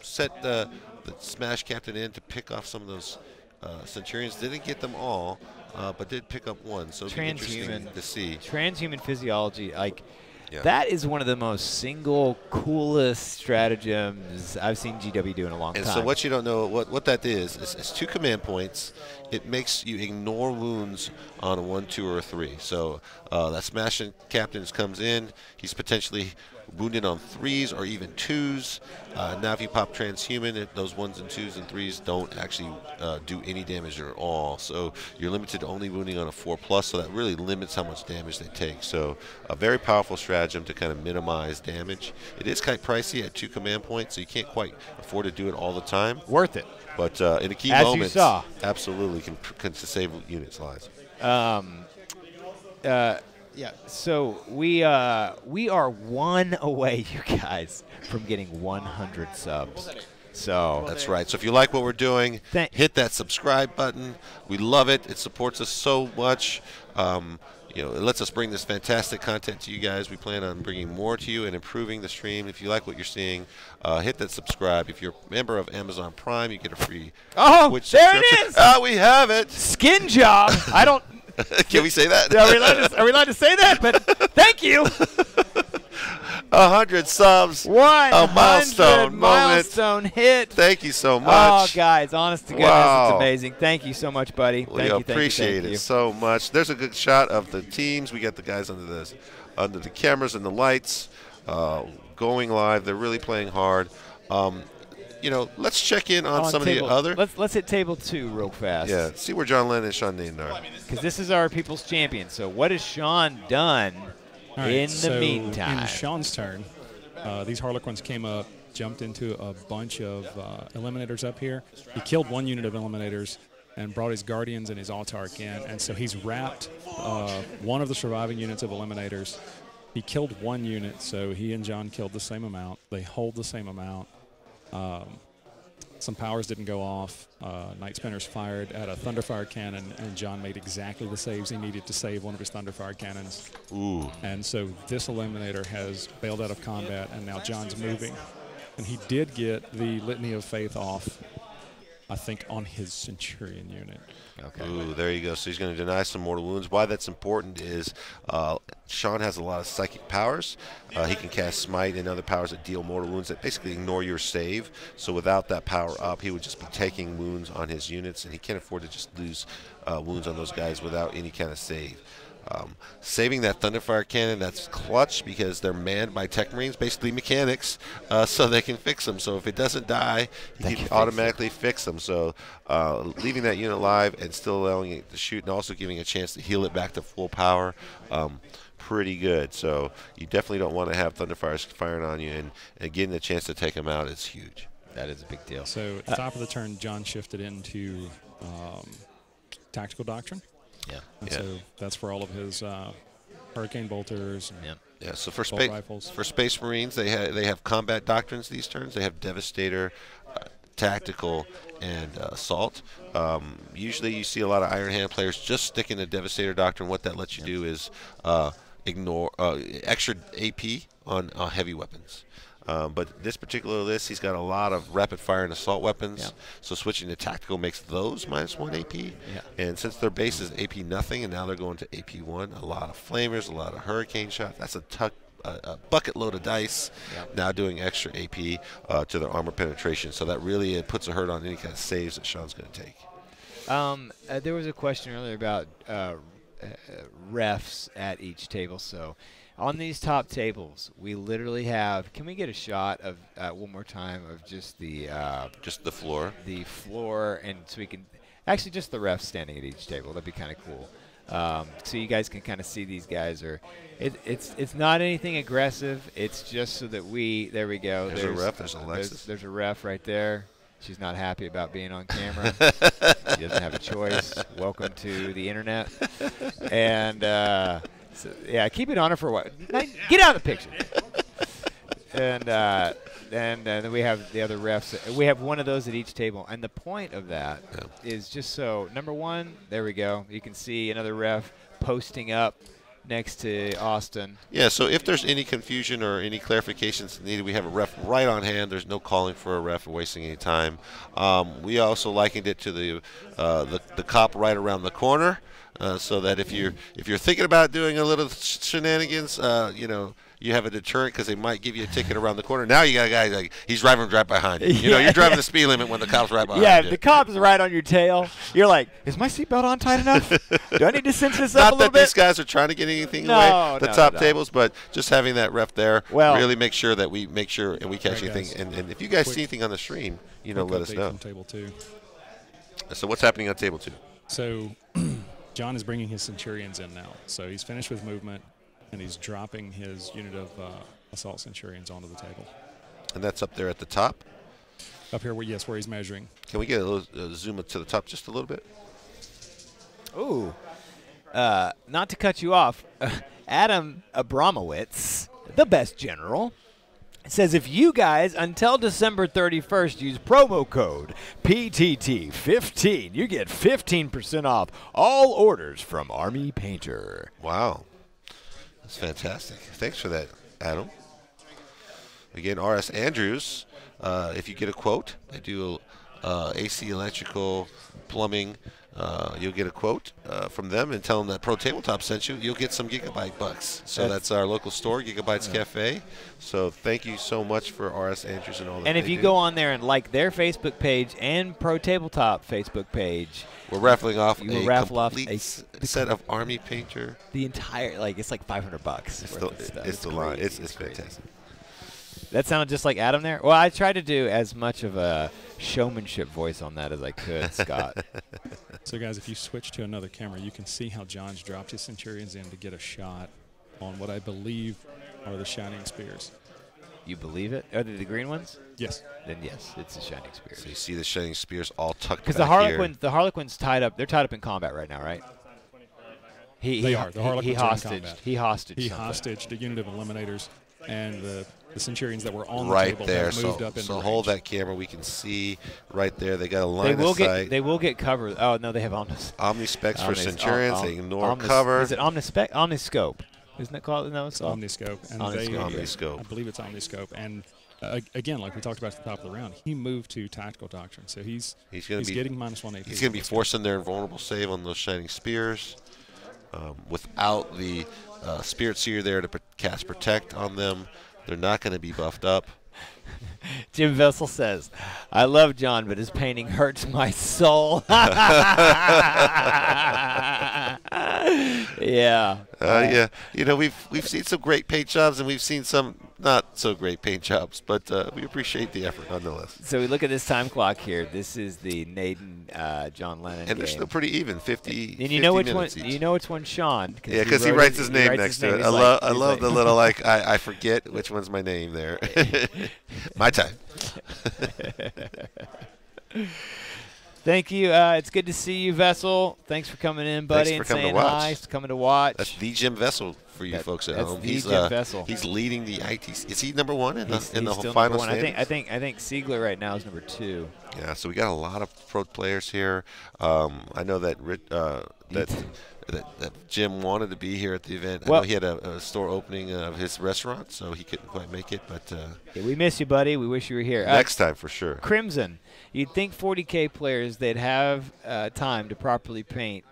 Set the Smash Captain in to pick off some of those Centurions. Didn't get them all, but did pick up one. So it'll be interesting to see. Transhuman physiology, like. Yeah. That is one of the most single coolest stratagems I've seen GW do in a long time. And so what you don't know, what that is 2 command points. It makes you ignore wounds on a 1, 2, or a 3. So that Smashing Captain comes in. He's potentially wounded on 3s or even 2s. Now if you pop Transhuman, those 1s and 2s and 3s don't actually do any damage at all. So you're limited to only wounding on a 4+, so that really limits how much damage they take. So a very powerful stratagem to kind of minimize damage. It is quite pricey at 2 command points, so you can't quite afford to do it all the time. Worth it. But in the key As moments, you saw. absolutely can save units' lives. Yeah, so we are 1 away, you guys, from getting 100 subs. So that's right. So if you like what we're doing, hit that subscribe button. We love it. It supports us so much. It lets us bring this fantastic content to you guys. We plan on bringing more to you and improving the stream. If you like what you're seeing, hit that subscribe. If you're a member of Amazon Prime, you get a free Twitch there subscription. it is! We have it. Skin job. I don't. Can we say that? Are we allowed to say that? But thank you. 100 subs. A milestone moment. Milestone hit. Thank you so much. Oh, guys, honest to goodness, it's amazing. Thank you so much, buddy. We appreciate it so much. There's a good shot of the teams. We got the guys under the cameras and the lights going live. They're really playing hard. Let's check in on some of the other. Let's hit table 2 real fast. Yeah, see where John Lennon and Sean Naden are. Because this is our people's champion. So what has Sean done in the meantime? In Sean's turn, these Harlequins came up, jumped into a bunch of Eliminators up here. He killed 1 unit of Eliminators and brought his Guardians and his Autarch in. And so he's wrapped one of the surviving units of Eliminators. He killed 1 unit, so he and John killed the same amount. They hold the same amount. Some powers didn't go off. Night Spinners fired at a Thunderfire cannon, and John made exactly the saves he needed to save one of his Thunderfire cannons. Ooh. And so this Eliminator has bailed out of combat, and now John's moving. And he did get the Litany of Faith off, I think, on his Centurion unit. Okay. Ooh, there you go. So he's going to deny some mortal wounds. Why that's important is Sean has a lot of psychic powers. He can cast Smite and other powers that deal mortal wounds that basically ignore your save. So without that power up, he would just be taking wounds on his units, and he can't afford to just lose wounds on those guys without any kind of save. Saving that Thunderfire cannon, that's clutch because they're manned by Tech Marines, basically mechanics, so they can fix them. So if it doesn't die, you can automatically fix them. So leaving that unit alive and still allowing it to shoot and also giving a chance to heal it back to full power, pretty good. So you definitely don't want to have Thunderfires firing on you, and getting the chance to take them out is huge. That is a big deal. So at the top of the turn, John shifted into Tactical Doctrine. Yeah. And so that's for all of his Hurricane Bolters. Yeah. So for Space Marines, they have combat doctrines these turns. They have Devastator, Tactical, and Assault. Usually, you see a lot of Iron Hand players just sticking to Devastator doctrine. What that lets you do is ignore extra AP on heavy weapons. But this particular list, he's got a lot of rapid fire and assault weapons. Yeah. So switching to tactical makes those -1 AP. Yeah. And since their base is AP nothing, and now they're going to AP 1, a lot of flamers, a lot of hurricane shots. That's a bucket load of dice. Yep. Now doing extra AP to their armor penetration. So that really puts a hurt on any kind of saves that Sean's going to take. There was a question earlier about refs at each table. So On these top tables, we literally have. Can we get a shot of one more time of just the floor? The floor, and so we can actually just the refs standing at each table. That'd be kind of cool. So you guys can kind of see these guys are. It's not anything aggressive. It's just so that we. There we go. There's a ref. There's Alexis. There's a ref right there. She's not happy about being on camera. She doesn't have a choice. Welcome to the internet. And so, yeah, keep it on her for a while. Get out of the picture. And then we have the other refs. We have one of those at each table. And the point of that is just so, number one, there we go. You can see another ref posting up next to Austin. Yeah, so if there's any confusion or any clarifications needed, we have a ref right on hand. There's no calling for a ref or wasting any time. We also likened it to the cop right around the corner, so that if you're thinking about doing a little shenanigans, you have a deterrent because they might give you a ticket around the corner. Now you got a guy like he's driving right behind you. You know, you're driving the speed limit when the cop's right behind you. Yeah, if the cop's right on your tail, you're like, is my seatbelt on tight enough? Do I need to cinch this up a little bit? Not that these guys are trying to get anything away, the top tables, but just having that ref there really make sure that we make sure and we catch anything. And if you guys see anything on the stream, let us know. Table 2. So what's happening on table 2? So John is bringing his Centurions in now. So he's finished with movement, and he's dropping his unit of assault Centurions onto the table. And that's up there at the top? Up here, where he's measuring. Can we get a little zoom up to the top just a little bit? Ooh. Not to cut you off, Adam Abramowitz, the best general, says if you guys, until December 31st, use promo code PTT15, you get 15% off all orders from Army Painter. Wow. That's fantastic. Thanks for that, Adam. Again, R.S. Andrews, if you get a quote, I do AC, electrical, plumbing. You'll get a quote from them and tell them that Pro Tabletop sent you. You'll get some Gigabyte bucks. So that's our local store, Gigabytes Cafe. So thank you so much for R.S. Andrews and all that. And if you go on there and like their Facebook page and Pro Tabletop Facebook page, we're raffling off a set of Army Painter. The entire, it's like $500. It's the line. It's fantastic. That sounded just like Adam there. Well, I tried to do as much of a showmanship voice on that as I could, Scott. So, guys, if you switch to another camera, you can see how John's dropped his Centurions in to get a shot on what I believe are the Shining Spears. You believe it? Are they the green ones? Yes. Then yes, it's the Shining Spears. So you see the Shining Spears all tucked back because the Harlequins tied up. They're tied up in combat right now, right? They are. The Harlequins are in combat. He hostaged a unit of Eliminators, and the Centurions that were on the right table there. have moved up into so hold that camera. We can see right there. They got a line of sight. They will get cover. Oh no, they have Omnispecs for Centurions. They ignore cover. Is it Omniscope? Isn't it called? No, it's Omniscope. And Omniscope. I believe it's Omniscope. And again, like we talked about at the top of the round, he moved to Tactical Doctrine, so he's getting -1 AP. He's going to be forcing their invulnerable save on those Shining Spears. Without the Spirit Seer there to cast Protect on them, they're not going to be buffed up. Jim Vessel says, I love John, but his painting hurts my soul. Yeah. Yeah. We've seen some great paint jobs, and we've seen some not so great paint jobs, but we appreciate the effort nonetheless. So we look at this time clock here. This is the Naden John Lennon and they're still pretty even, 50. And you know which one? Each. You know which one's Sean? Yeah, because he writes his name next to it. I love the little I forget which one's my name there. My time. Thank you. It's good to see you, Vessel. Thanks for coming in, buddy, and saying hi. Coming to watch. That's the Jim Vessel for you folks at home. He's Jim Vessel. He's leading the IT. Is he number one in the still final standings? I think Siegler right now is number 2. Yeah, so we got a lot of pro players here. I know that that Jim wanted to be here at the event. I know he had a store opening of his restaurant, so he couldn't quite make it. But yeah, we miss you, buddy. We wish you were here. Next time for sure. Crimson. You'd think 40K players, they'd have time to properly paint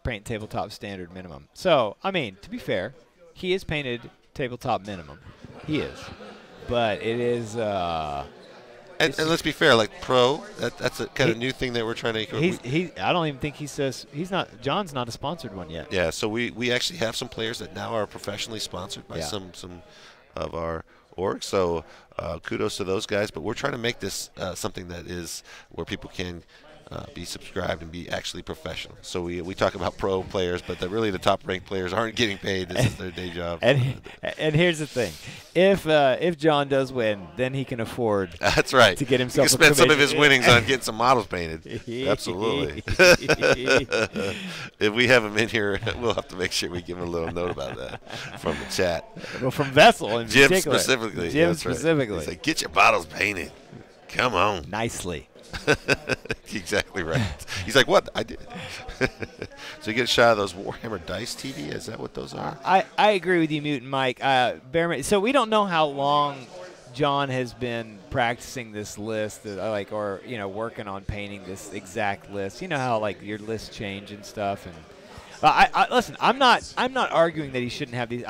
paint tabletop standard minimum. So, I mean, to be fair, he is painted tabletop minimum. He is. But it is And let's be fair, like Pro, that's a kind of new thing that we're trying to. I don't even think he says he's not. John's not a sponsored one yet. Yeah, so we actually have some players that now are professionally sponsored by some of our orgs. So kudos to those guys. But we're trying to make this something that is where people can be subscribed and be actually professional. So we talk about pro players, but really the top ranked players aren't getting paid. This is their day job. And here's the thing: if John does win, then he can afford. That's right. To get himself. He can spend some of his winnings on getting some models painted. Absolutely. If we have him in here, we'll have to make sure we give him a little note about that from the chat. Well, from Vessel in Jim particular. specifically. Jim specifically. He's like, get your bottles painted. Come on. Nicely. Exactly right. He's like, what? I did. So you get a shot of those Warhammer Dice TV? Is that what those are? I agree with you, Mutant Mike. So we don't know how long John has been practicing this list, or working on painting this exact list. You know how like your lists change and stuff. And listen, I'm not arguing that he shouldn't have these.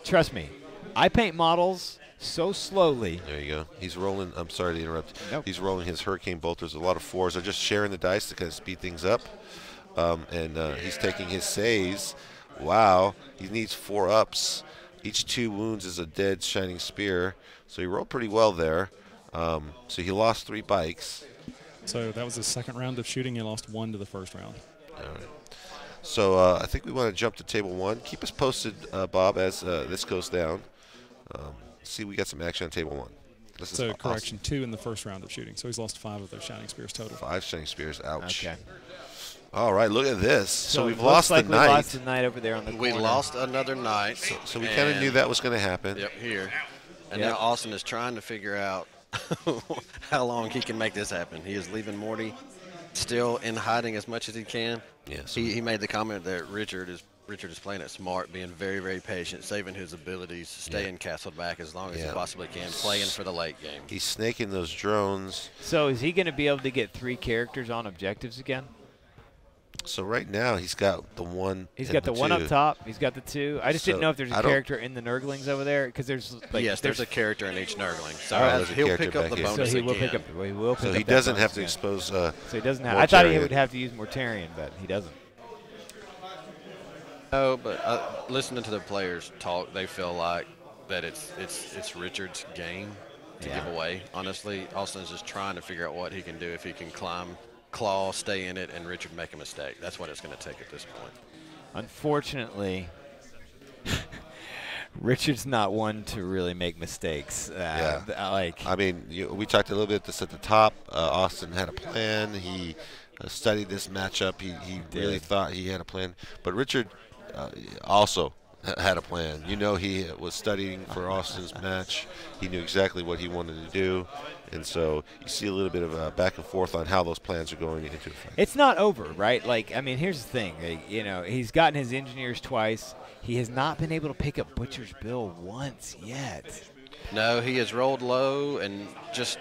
Trust me, I paint models so slowly. There you go. He's rolling. I'm sorry to interrupt. Nope. He's rolling his Hurricane Bolters. A lot of 4s. They're just sharing the dice to kind of speed things up. And he's taking his saves. Wow. He needs 4 ups. Each 2 wounds is a dead Shining Spear. So he rolled pretty well there. So he lost 3 bikes. So that was his second round of shooting. He lost 1 to the first round. All right. So I think we want to jump to table 1. Keep us posted, Bob, as this goes down. See, we got some action on table 1. This So is correction, 2 in the first round of shooting. So he's lost 5 of those Shining Spears total. 5 Shining Spears. Ouch. Okay. All right, look at this. So we've it lost looks like the knight. We lost the knight over there on the We corner. lost another knight. So we kind of knew that was going to happen. Yep, here. And Yep. now Austin is trying to figure out how long he can make this happen. He is leaving Morty still in hiding as much as he can. Yes. He made the comment that Richard is playing it smart, being very, very patient, saving his abilities, staying castled back as long as he possibly can, playing for the late game. He's snaking those drones. So is he going to be able to get 3 characters on objectives again? So right now he's got the 1. He's and got the 1 2. up top. He's got the 2. I just didn't know if there's a I don't- character in the Nurglings over there because there's like Yes, there's a character in each Nurgling. So there's a he'll character pick up back the in. so bonus he will again. pick up. He will pick So up he that doesn't bonus have to again. expose. So he doesn't have. Mortarion. I thought he would have to use Mortarion, but he doesn't. No, but listening to the players talk, they feel like that it's Richard's game to give away. Honestly, Austin's just trying to figure out what he can do if he can climb, claw, stay in it, and Richard make a mistake. That's what it's going to take at this point. Unfortunately, Richard's not one to really make mistakes. I mean, we talked a little bit this at the top. Austin had a plan. He studied this matchup. He really thought he had a plan. But Richard also had a plan. He was studying for Austin's match. He knew exactly what he wanted to do. And so you see a little bit of a back and forth on how those plans are going into effect. It's not over, right? Here's the thing. He's gotten his engineers twice. He has not been able to pick up Butcher's Bill once yet. No, he has rolled low and just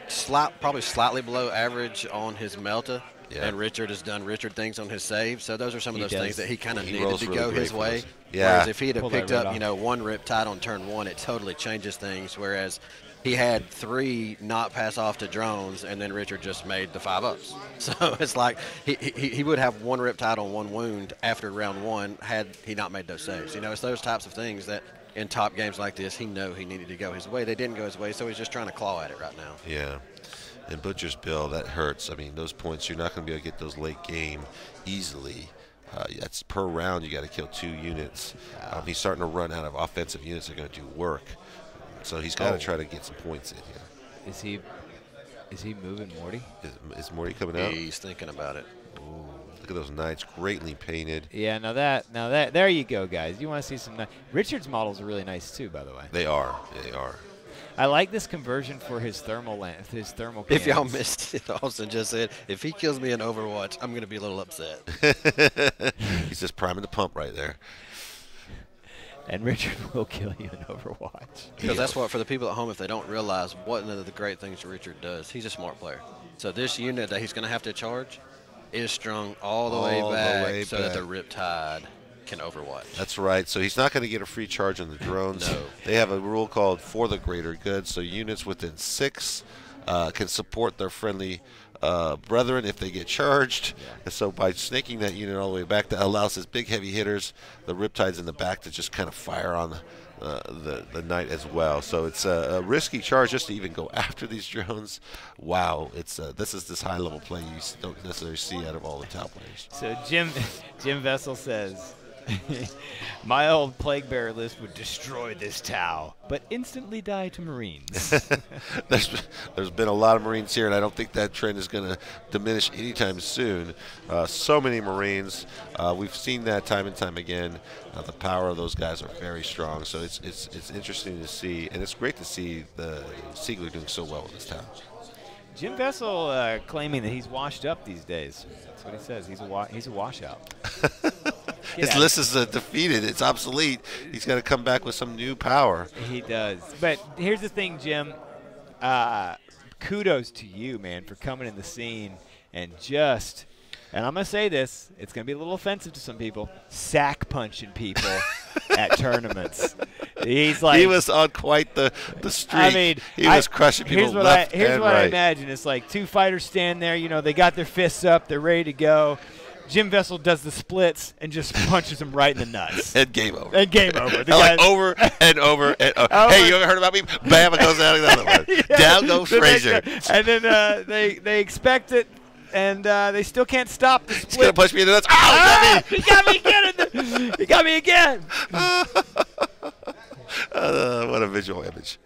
probably slightly below average on his Melta. Yeah. And Richard has done Richard things on his save. So those are some of those does. things that he kind of He needed rolls to really go great his for way. those. Yeah. Whereas if he'd have Pull that picked red up, off. 1 Riptide on turn 1, it totally changes things. Whereas he had 3 not pass off to drones, and then Richard just made the 5 ups. So it's like he would have 1 Riptide on 1 wound after round 1 had he not made those saves. It's those types of things that in top games like this, he needed to go his way. They didn't go his way, so he's just trying to claw at it right now. Yeah. And Butcher's Bill, that hurts. I mean, those points, you're not going to be able to get those late game easily. That's per round, you got to kill 2 units. He's starting to run out of offensive units that are going to do work. So he's got to try to get some points in here. Is he moving Morty? Is Morty coming out? He's thinking about it. Ooh, look at those knights, greatly painted. Yeah, now that there you go, guys. You want to see some Richard's models are really nice too, by the way. They are. They are. I like this conversion for his thermal cannons. If y'all missed it, Austin just said, if he kills me in Overwatch, I'm going to be a little upset. He's just priming the pump right there. And Richard will kill you in Overwatch. Because that's what, for the people at home, if they don't realize what one of the great things Richard does, he's a smart player. So this unit that he's going to have to charge is strung all the way back so that the Riptide can Overwatch. That's right. So he's not going to get a free charge on the drones. No. They have a rule called for the greater good. So units within 6 can support their friendly brethren if they get charged. And so by snaking that unit all the way back, that allows his big heavy hitters, the Riptides in the back, to just kind of fire on the knight as well. So it's a risky charge just to even go after these drones. Wow, it's this is this high level play you don't necessarily see out of all the Tau players. So Jim Vessel says, my old Plague Bearer list would destroy this Tau, but instantly die to Marines. There's been a lot of Marines here, and I don't think that trend is going to diminish anytime soon. So many Marines. We've seen that time and time again. The power of those guys are very strong, so it's interesting to see, and it's great to see the Siegler doing so well with this Tau. Jim Vessel claiming that he's washed up these days. That's what he says. He's a washout. His list is defeated. It's obsolete. He's got to come back with some new power. He does. But here's the thing, Jim. Kudos to you, man, for coming in the scene and and I'm going to say this, it's going to be a little offensive to some people, sack punching people at tournaments. He's like, he was on quite the streak. I mean, he was crushing people left and right. Here's what I imagine. It's like two fighters stand there, they got their fists up, they're ready to go. Jim Vessel does the splits and just punches him right in the nuts. And game over. And game over. Like over and over and over. Hey, you ever heard about me? Bam, it goes out another one. Yeah. Down goes Frazier. And then they expect it, and they still can't stop the split. He's going to punch me in the nuts. Oh, he got me again. He got me again. What a visual image.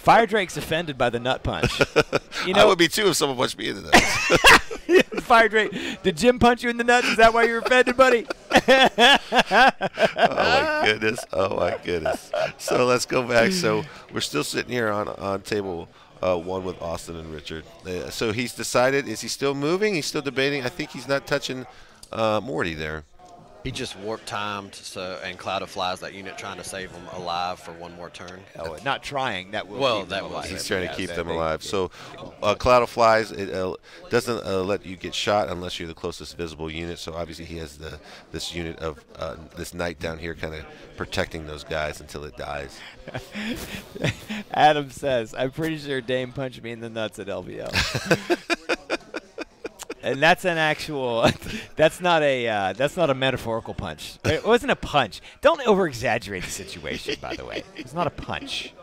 Fire Drake's offended by the nut punch. I would be too if someone punched me in the nuts. Fire Drake, did Jim punch you in the nuts? Is that why you're offended, buddy? Oh my goodness. So let's go back. So we're still sitting here on table 1 with Austin and Richard. So he's decided. Is he still moving? He's still debating. I think he's not touching Morty there. He just warp timed, and Cloud of Flies that unit, trying to save them alive for one more turn. Oh, not trying. That will keep them alive. He's trying to keep them alive. So Cloud of Flies, it doesn't let you get shot unless you're the closest visible unit. So obviously he has this unit of this knight down here kind of protecting those guys until it dies. Adam says, I'm pretty sure Dame punched me in the nuts at LVO. And that's an actual. That's not a metaphorical punch. It wasn't a punch. Don't over-exaggerate the situation. By the way, it's not a punch.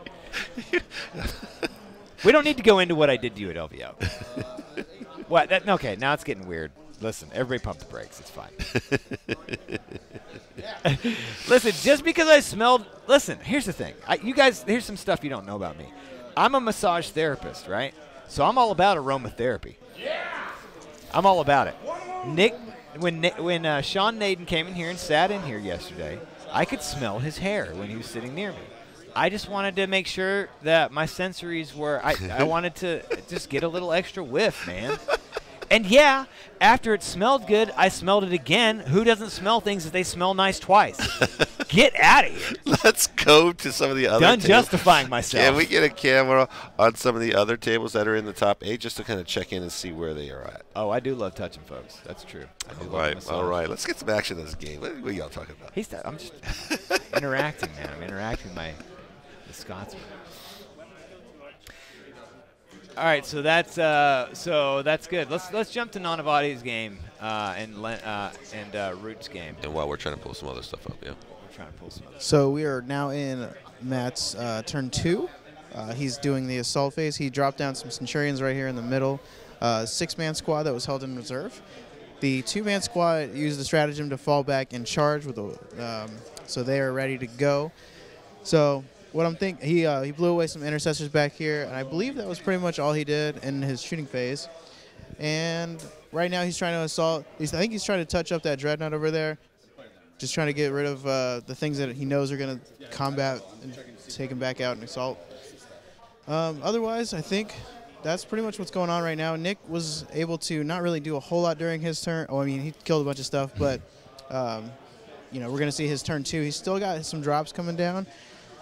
We don't need to go into what I did to you at LVO. What? Okay, now it's getting weird. Listen, everybody pump the brakes. It's fine. Listen, just because I smelled. Listen, here's the thing. You guys, here's some stuff you don't know about me. I'm a massage therapist, right? So I'm all about aromatherapy. Yeah. I'm all about it. Nick, when Sean Naden came in here and sat in here yesterday, I could smell his hair when he was sitting near me. I just wanted to make sure that my sensories were. I wanted to just get a little extra whiff, man. And yeah, after it smelled good, I smelled it again. Who doesn't smell things if they smell nice twice? Get out of here. Let's go to some of the other Done tables. justifying myself. Can we get a camera on some of the other tables that are in the top 8 just to kind of check in and see where they are at? Oh, I do love touching folks. That's true. All right. Let's get some action in this game. What are y'all talking about? I'm just interacting, man. I'm interacting with the Scotsman. All right, so that's good. Let's jump to Nanavati's game and Root's game. And while we're trying to pull some other stuff up, yeah. We're trying to pull some other stuff. So we are now in Matt's turn 2. He's doing the assault phase. He dropped down some Centurions right here in the middle. 6-man squad that was held in reserve. The 2-man squad used the stratagem to fall back and charge with so they are ready to go. So what I'm thinking, he blew away some intercessors back here, and I believe that was pretty much all he did in his shooting phase. And right now he's trying to assault. I think he's trying to touch up that dreadnought over there, just trying to get rid of the things that he knows are going to combat and take him back out and assault. Otherwise, I think that's pretty much what's going on right now. Nick was able to not really do a whole lot during his turn. Oh, I mean, he killed a bunch of stuff, but we're going to see his turn 2. He's still got some drops coming down.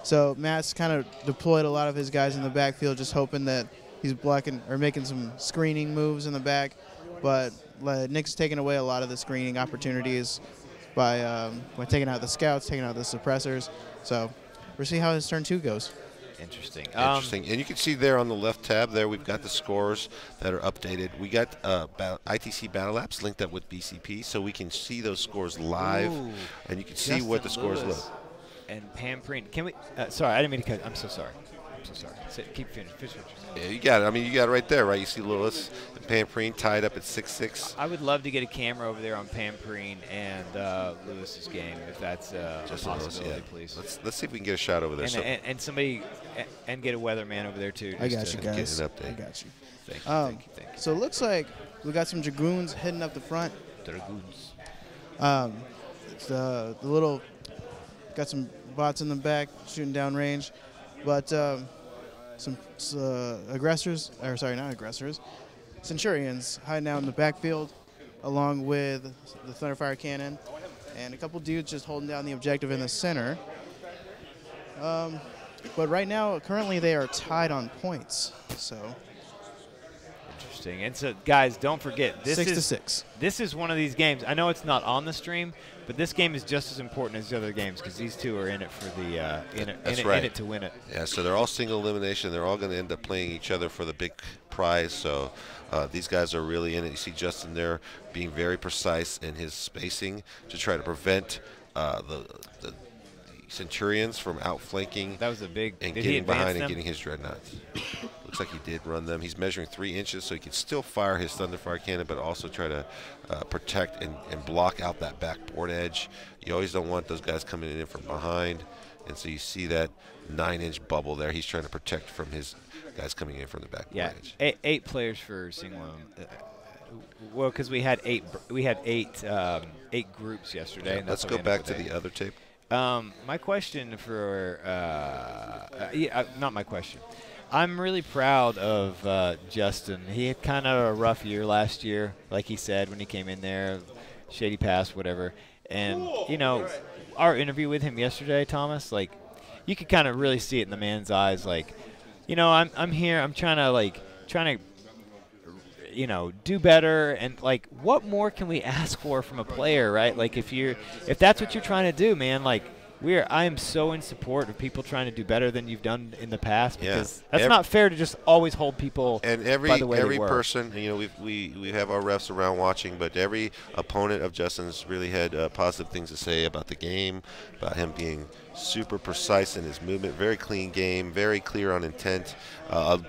So Matt's kind of deployed a lot of his guys in the backfield, just hoping that he's blocking or making some screening moves in the back. But Nick's taking away a lot of the screening opportunities by taking out the scouts, taking out the suppressors. So we'll see how his turn 2 goes. Interesting. Interesting. And you can see there on the left tab there, we've got the scores that are updated. We got ITC Battle Apps linked up with BCP, so we can see those scores live, and you can see what the scores look. And Pampreen. Can we? Sorry, I didn't mean to cut. I'm so sorry. I'm so sorry. Keep finishing. Yeah, you got it. I mean, you got it right there, right? You see Lewis and Pampreen tied up at 6-6. I would love to get a camera over there on Pampreen and Lewis's game, if that's a possibility, please. Let's see if we can get a shot over there. And somebody and get a weatherman over there too. I got you guys. Get an update. I got you. Thank you. So it looks like we got some dragoons heading up the front. Dragoons. It's the little got some bots in the back shooting down range, but some aggressors, or sorry, not aggressors, Centurions hiding out in the backfield, along with the Thunderfire Cannon, and a couple dudes just holding down the objective in the center. But right now, currently, they are tied on points. So interesting. And so, guys, don't forget, this 6-6. This is one of these games. I know it's not on the stream, but this game is just as important as the other games because these two are in it for the in it to win it. Yeah, so they're all single elimination. They're all going to end up playing each other for the big prize. So these guys are really in it. You see Justin there being very precise in his spacing to try to prevent the Centurions from outflanking. That was a big. And getting behind and getting his dreadnoughts. Looks like he did run them. He's measuring 3 inches, so he can still fire his Thunderfire Cannon, but also try to protect and block out that backboard edge. You always don't want those guys coming in from behind, and so you see that 9-inch bubble there. He's trying to protect from his guys coming in from the backboard edge. Eight players for single. Well, because we had eight groups yesterday. Yeah, and let's go back to the other tape. My question for not my question. I'm really proud of Justin. He had kind of a rough year last year, like he said when he came in there, shady past, whatever. And you know, our interview with him yesterday, Thomas, like you could kind of really see it in the man's eyes. Like, you know, I'm here. I'm trying to you know, do better, and like, what more can we ask for from a player, right? Like, if that's what you're trying to do, man, like, I am so in support of people trying to do better than you've done in the past, because that's not fair to just always hold people. And by the way every they work. person, you know, we have our refs around watching, but every opponent of Justin's really had positive things to say about the game, about him being super precise in his movement, very clean game, very clear on intent,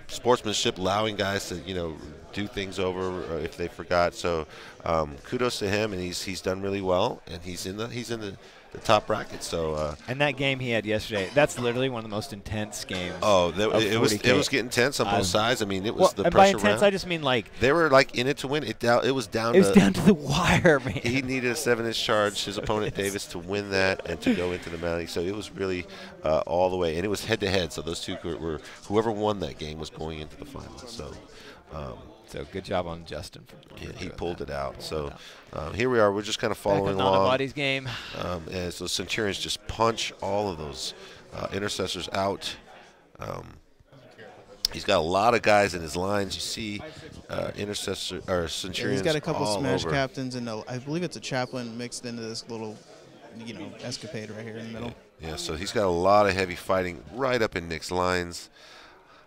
sportsmanship, allowing guys to, you know, do things over if they forgot. So kudos to him, and he's done really well, and he's in the top bracket. So and that game he had yesterday, that's literally one of the most intense games. Oh, it was getting tense on both sides. I mean, it was the and pressure. By intense, round. I just mean like they were like in it to win. It was down to the wire, man. He needed a 7-inch charge, his opponent Davis, to win that and to go into the Mountie. So it was really all the way, and it was head to head. So those two were whoever won that game was going into the final. So. So good job on Justin. Yeah, he pulled it out. So here we are. We're just kind of following along. Body's game. As those Centurions just punch all of those intercessors out. He's got a lot of guys in his lines. You see intercessor or Centurions. He's got a couple smash over. captains and I believe it's a chaplain mixed into this little, you know, escapade right here in the middle. Yeah. So he's got a lot of heavy fighting right up in Nick's lines.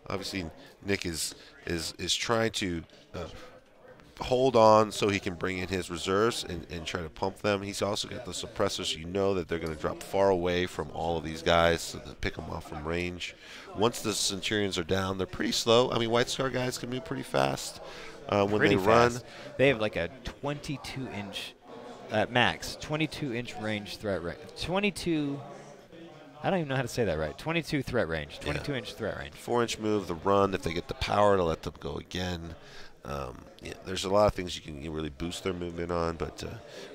Obviously, Nick is trying to hold on so he can bring in his reserves and try to pump them. He's also got the suppressors. You know that they're going to drop far away from all of these guys, so they pick them off from range. Once the Centurions are down, they're pretty slow. I mean, White Scar guys can move pretty fast when they run. They have like a 22-inch at max, 22-inch range threat range. 22. I don't even know how to say that right. 22 threat range, 22-inch threat range. 4-inch move, the run. If they get the power to let them go again. There's a lot of things you can really boost their movement on, but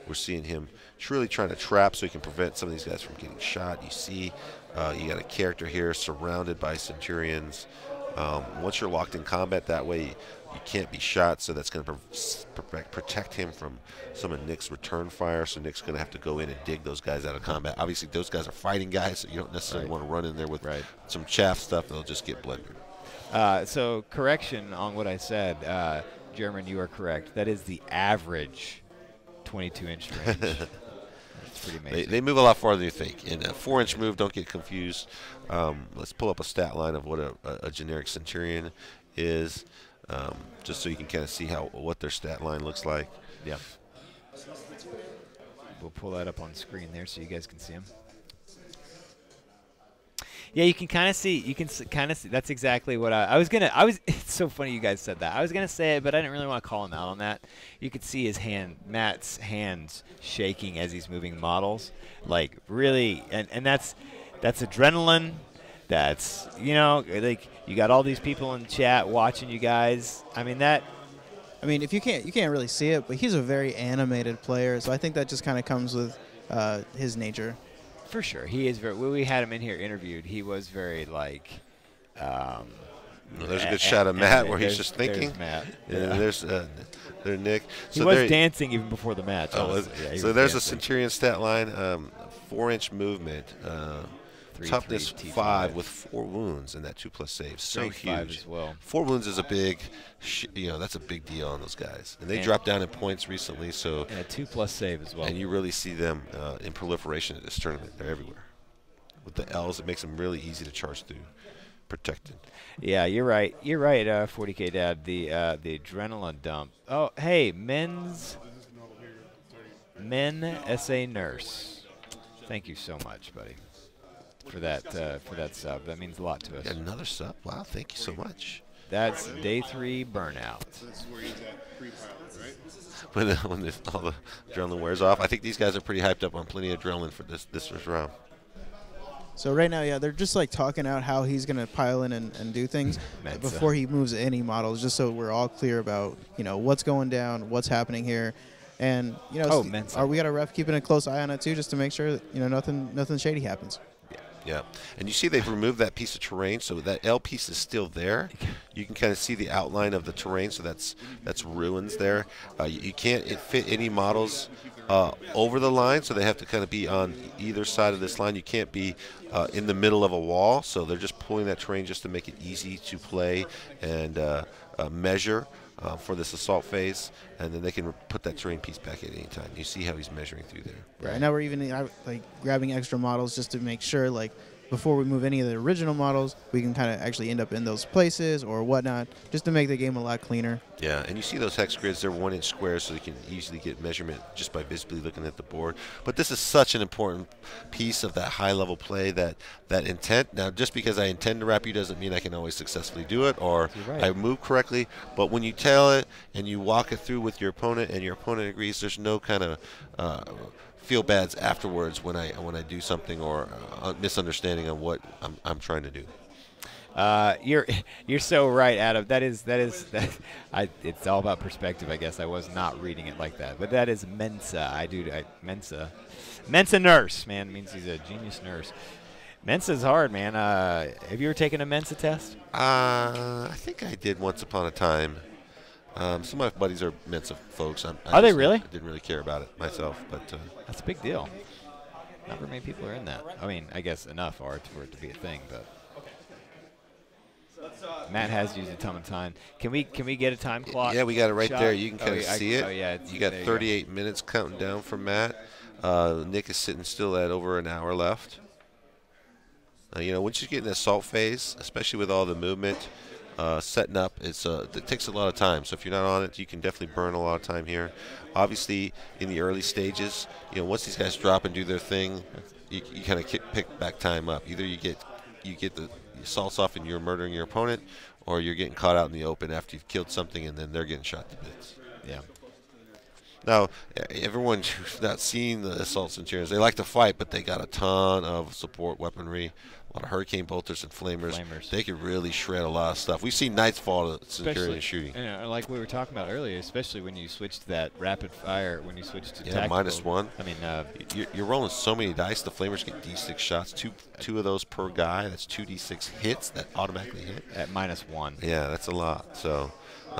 we're seeing him truly trying to trap so he can prevent some of these guys from getting shot. You see, you got a character here surrounded by Centurions. Once you're locked in combat that way, you can't be shot, so that's going to protect him from some of Nick's return fire. So Nick's going to have to go in and dig those guys out of combat. Obviously, those guys are fighting guys, so you don't necessarily want to run in there with some chaff stuff. They'll just get blundered. So correction on what I said, German, you are correct. That is the average 22-inch range. pretty amazing. They move a lot farther than you think. And a 4-inch move, don't get confused. Let's pull up a stat line of what a generic Centurion is, just so you can kind of see what their stat line looks like. Yeah. We'll pull that up on screen there so you guys can see them. Yeah, you can kind of see. You can kind of see. That's exactly what I was gonna. It's so funny you guys said that. I was gonna say it, but I didn't really want to call him out on that. You could see his Matt's hands shaking as he's moving models, like really, and that's adrenaline. That's like you got all these people in chat watching you guys. I mean if you can't really see it, but he's a very animated player, so I think that just kind of comes with his nature. For sure, he is very. When we had him in here interviewed, he was very like. There's a good shot of Matt where he's just thinking. There's Matt. Yeah. There's Nick. He was dancing even before the match. Oh, yeah, so there's a Centurion stat line: 4-inch movement, toughness 5 with 4 wounds, and that 2+ saves. So Strength 5 huge. as well. 4 wounds is a big, that's a big deal on those guys. And they dropped down in points recently, so. And a 2+ save as well. And you really see them in proliferation at this tournament. They're everywhere. With the L's, it makes them really easy to charge through, protected. Yeah, you're right. You're right, 40K Dad. The adrenaline dump. Oh, hey, Men SA Nurse. Thank you so much, buddy, for that sub. That means a lot to us. Another sub? Wow, thank you so much. That's day 3 burnout. So this is where he's at pre-pilot, right? When all the adrenaline wears off. I think these guys are pretty hyped up on plenty of adrenaline for this first round. So right now, yeah, they're just like talking out how he's going to pile in and do things before he moves any models, just so we're all clear about, what's going down, what's happening here. And, we got a ref keeping a close eye on it too, just to make sure that, nothing shady happens. Yeah, and you see they've removed that piece of terrain, so that L piece is still there. You can kind of see the outline of the terrain, so that's ruins there. You can't fit any models over the line, so they have to kind of be on either side of this line. You can't be in the middle of a wall, so they're just pulling that terrain just to make it easy to play and measure for this assault phase, and then they can put that terrain piece back at any time. You see how he's measuring through there. Right now we're even grabbing extra models just to make sure, before we move any of the original models, we can kind of actually end up in those places or whatnot, just to make the game a lot cleaner. Yeah, and you see those hex grids, they're 1-inch squares, so you can easily get measurement just by visibly looking at the board. But this is such an important piece of that high-level play, that intent. Now, just because I intend to wrap you doesn't mean I can always successfully do it or I move correctly. But when you tell it and you walk it through with your opponent and your opponent agrees, there's no kind of feel bads afterwards when I do something or misunderstanding on what I'm trying to do. You're so right, Adam. It's all about perspective, I guess. I was not reading it like that, but that is Mensa. Mensa nurse, man, means he's a genius nurse. Mensa's hard, man. Have you ever taken a Mensa test? I think I did once upon a time. Some of my buddies are Mensa folks. Are they really? I didn't really care about it myself, but that's a big deal. Not very many people are in that. I mean, I guess enough are for it to be a thing, but Matt has used a ton of time. Can we get a time clock? Yeah, we got it right shot? there. You can kind of see it. Oh yeah, you got 38 minutes counting down from Matt. Nick is sitting still at over an hour left. Once you get in the assault phase, especially with all the movement, setting up, it takes a lot of time. So if you're not on it, you can definitely burn a lot of time here. Obviously, in the early stages, once these guys drop and do their thing, you kind of pick back time up. Either you get the assaults off and you're murdering your opponent, or you're getting caught out in the open after you've killed something and then they're getting shot to bits. Yeah. Now, everyone who's not seen the Assault Centurions, they like to fight, but they got a ton of support weaponry, a lot of Hurricane Bolters and Flamers. They can really shred a lot of stuff. We've seen Knights fall to Centurion shooting. Like we were talking about earlier, especially when you switch to that rapid fire, when you switch to tactical. -1. I mean, you're rolling so many dice. The Flamers get D6 shots, two of those per guy. That's 2d6 hits that automatically hit. At -1. Yeah, that's a lot. So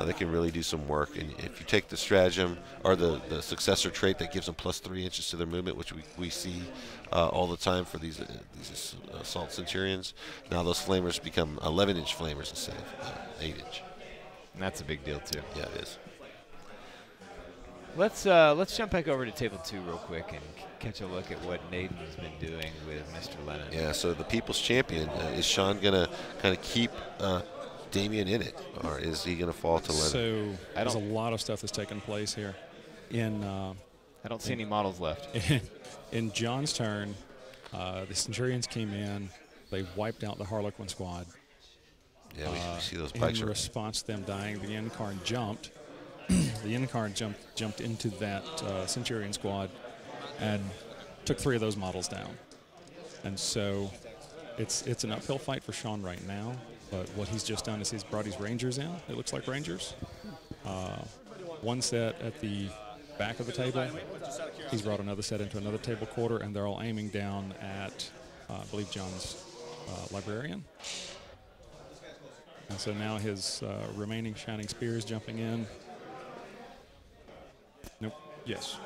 they can really do some work. And if you take the stratagem or the successor trait that gives them +3 inches to their movement, which we see all the time for these Assault Centurions, now those Flamers become 11-inch Flamers instead of 8-inch. And that's a big deal too. Yeah, it is. Let's jump back over to table 2 real quick and catch a look at what Nathan's been doing with Mr. Lennon. Yeah, so the People's Champion, is Sean going to kind of keep Damien in it, or is he going to fall to Lennon? So there's a lot of stuff that's taken place here. I don't see any models left. In John's turn, the Centurions came in. They wiped out the Harlequin squad. Yeah, we see those pikes. In response to them dying, the Incarn jumped. The Incarn jumped into that Centurion squad and took 3 of those models down. And so it's an uphill fight for Sean right now. But what he's just done is he's brought his Rangers in. It looks like Rangers. One set at the back of the table. He's brought another set into another table quarter, and they're all aiming down at, I believe, John's Librarian. And so now his remaining Shining Spears jumping in. Nope. Yes.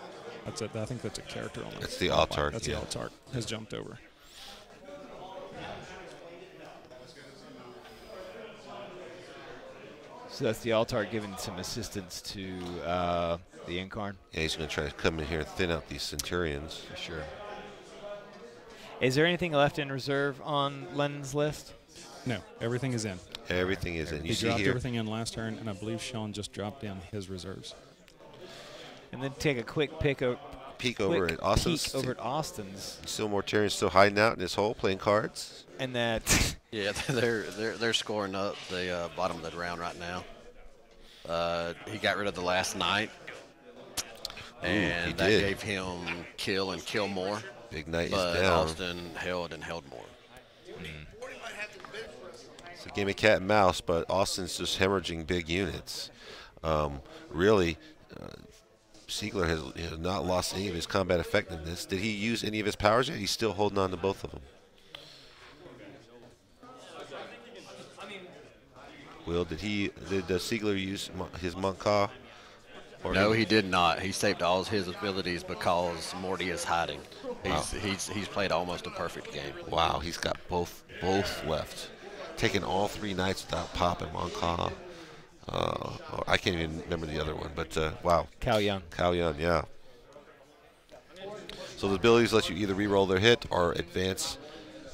That's it. I think that's a character on it. That's the Altart. That's the Altart. Has jumped over. So that's the Altart giving some assistance to the Incarn. Yeah, he's going to try to come in here and thin out these Centurions. For sure. Is there anything left in reserve on Lennon's list? No, everything is in. Everything is in. You He see dropped here. everything in last turn, and I believe Sean just dropped in his reserves. And then take a quick peek over at Austin's. Still Mortarian's still hiding out in his hole playing cards. And that. Yeah, they're scoring up the bottom of the round right now. He got rid of the last knight, and that gave him kill and kill more. Big knight but is down. Austin held and held more. It's a game of cat and mouse, but Austin's just hemorrhaging big units. Really, Siegler has not lost any of his combat effectiveness. Did he use any of his powers yet? He's still holding on to both of them. Will, did Siegler use his Montcaw? No, he did not. He saved all his abilities because Morty is hiding. He's played almost a perfect game. Wow, he's got both left. Taking all 3 knights without popping Montcaw. I can't even remember the other one, but wow. Cao Yun. Cao Yun, yeah. So the abilities let you either re-roll their hit or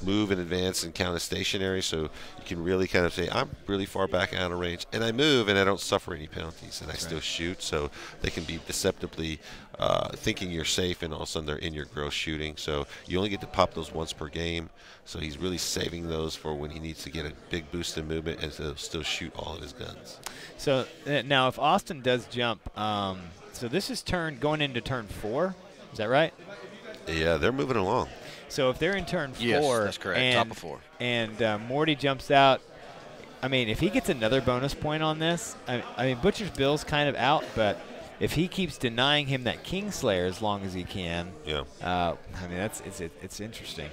move and advance and count as stationary, so you can really kind of say, I'm really far back out of range, and I move and I don't suffer any penalties, and I still shoot, so they can be deceptively thinking you're safe, and all of a sudden they're in your gross shooting. So you only get to pop those once per game, so he's really saving those for when he needs to get a big boost in movement and still shoot all of his guns. So now if Austin does jump, so this is going into turn 4, is that right? Yeah, they're moving along. So if they're in turn 4, yes, that's correct. Top of 4, and Morty jumps out, I mean, if he gets another bonus point on this, I mean, Butcher's Bill's kind of out, but if he keeps denying him that Kingslayer as long as he can, yeah. I mean, it's interesting.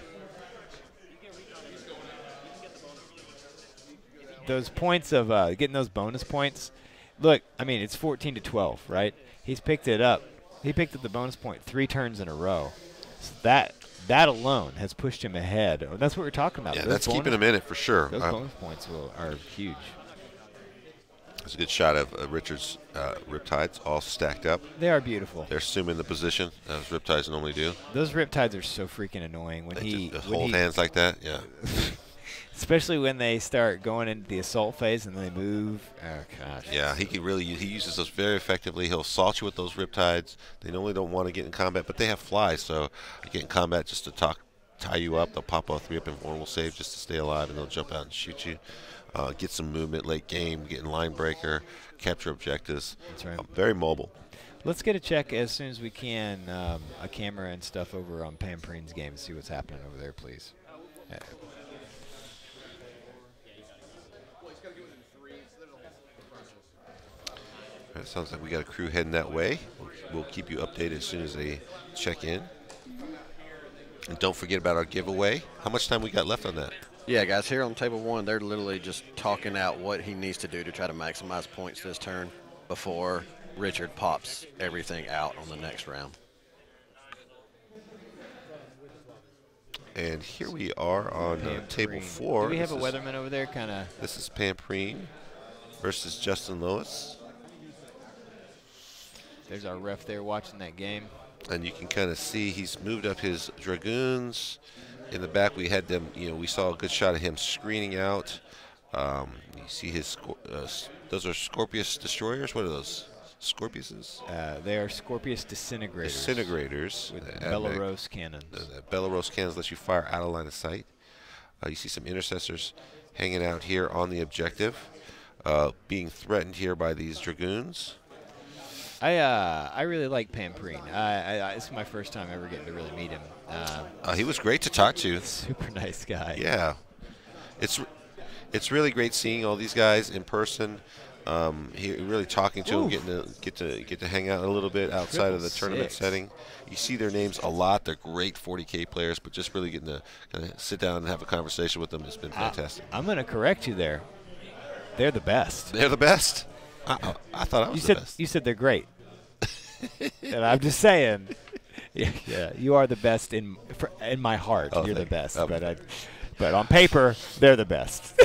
Those points of getting those bonus points. Look, I mean, it's 14 to 12, right? He's picked it up. He picked up the bonus point 3 turns in a row. So that alone has pushed him ahead. That's what we're talking about. Yeah, that's keeping him in it for sure. Those bonus points are huge. It's a good shot of Richard's Riptides all stacked up. They are beautiful. They're assuming the position, as Riptides normally do. Those Riptides are so freaking annoying. When they hold hands like that, yeah. Especially when they start going into the assault phase and then they move. Oh, gosh. Yeah, he uses those very effectively. He'll assault you with those Riptides. They normally don't want to get in combat, but they have flies, so you get in combat just to tie you up. They'll pop a 3-up invulnerable save just to stay alive, and they'll jump out and shoot you. Get some movement late game, get in line breaker, capture objectives. That's right. Very mobile. Let's get a check as soon as we can, a camera and stuff over on Pampreen's game and see what's happening over there, please. It sounds like we got a crew heading that way. We'll keep you updated as soon as they check in. And don't forget about our giveaway. How much time we got left on that? Yeah, guys, here on table 1, they're literally just talking out what he needs to do to try to maximize points this turn before Richard pops everything out on the next round. And here we are on table 4. Do we have a weatherman over there? This is Pampreen versus Justin Lois. There's our ref there watching that game. And you can kind of see he's moved up his dragoons. In the back, we had them. We saw a good shot of him screening out. You see his. Those are Scorpius destroyers. What are those? Scorpiuses? They are Scorpius disintegrators. Disintegrators with Belarus cannons. Belarus cannons let you fire out of line of sight. You see some intercessors hanging out here on the objective, being threatened here by these dragoons. I really like Pamprine. It's my first time ever getting to really meet him. He was great to talk to. Super nice guy. Yeah, it's really great seeing all these guys in person. Really talking to them, getting to hang out a little bit outside of the tournament setting. You see their names a lot. They're great 40K players, but just really getting to kind of sit down and have a conversation with them has been fantastic. I'm going to correct you there. They're the best. They're the best. I thought I was the best. You said they're great. And I'm just saying, yeah, you are the best in my heart. Oh, you're the best, but on paper, they're the best.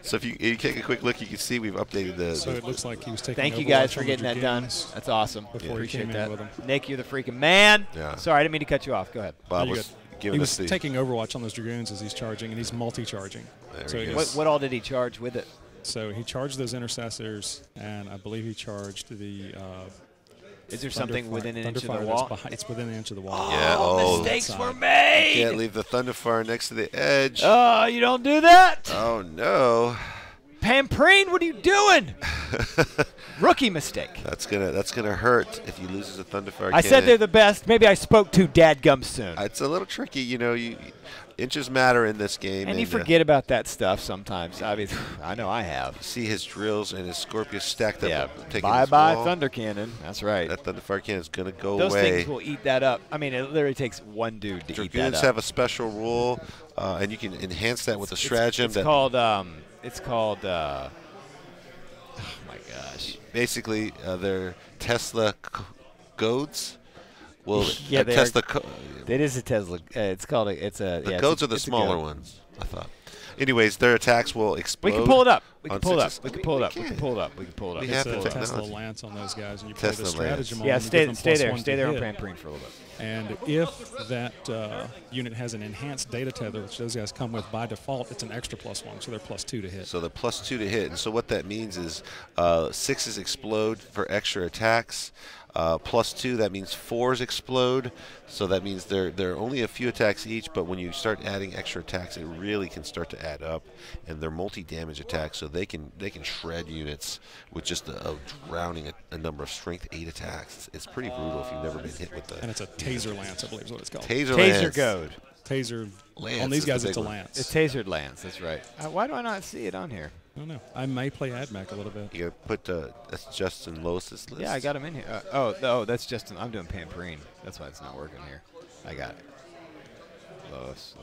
So if you take a quick look, you can see we've updated the. So it looks like he was taking. Thank you guys for getting that done. That's awesome. Appreciate that. Nick, you're the freaking man. Yeah. Sorry, I didn't mean to cut you off. Go ahead. Bob was giving us he was taking Overwatch on those dragoons as he's charging, and he's multi-charging. So what all did he charge with it? So he charged those intercessors, and I believe he charged the. Is there something within an inch of the wall? It's within an inch of the wall. Yeah. Mistakes were made. You can't leave the Thunderfire next to the edge. Oh, you don't do that. Oh no. Pamprine, what are you doing? Rookie mistake. That's gonna hurt if he loses a Thunderfire. I said they're the best. Maybe I spoke too dadgum soon. It's a little tricky, inches matter in this game. And you forget about that stuff sometimes. I mean, I know I have. See his drills and his Scorpius stacked up. Yeah. Bye-bye Thunder Cannon. That's right. That Thunderfire Cannon is gonna go Those away. Those things will eat that up. I mean, it literally takes one dude to eat that up. Dragoons have a special rule, and you can enhance that with a stratagem. It's called. Oh my gosh. Basically, they're Tesla goads. Well, yeah, Tesla. It is a Tesla. It's called. The goads are the smaller ones, I thought. Anyways, their attacks will explode. We can pull it up. We can on pull it up. sixes. We can pull it up. We can pull it up. We can pull it up. We It's have a the Tesla technology. Lance on those guys, and you play the Tesla stratagem Lance. on Yeah, them, give them stay there. +1 Stay there to on hit. Pamprine for a little bit. And if that unit has an enhanced data tether, which those guys come with by default, it's an extra +1, so they're +2 to hit. So they're +2 to hit, and so what that means is sixes explode for extra attacks. +2, that means fours explode. So that means there are only a few attacks each, but when you start adding extra attacks, it really can start to add up. And they're multi-damage attacks, so they can shred units with just drowning a number of strength 8 attacks. It's pretty brutal if you've never been hit with the. And it's a taser lance, I believe is what it's called. Taser Lance. Taser goad. Taser Lance on these is guys, the it's a big one. lance. It's tasered lance. That's right. Why do I not see it on here? I don't know. I may play AdMech a little bit. You gotta put that's Justin Lois's list. Yeah, I got him in here. Oh, that's Justin. I'm doing Pamprine. That's why it's not working here. I got it. Lois.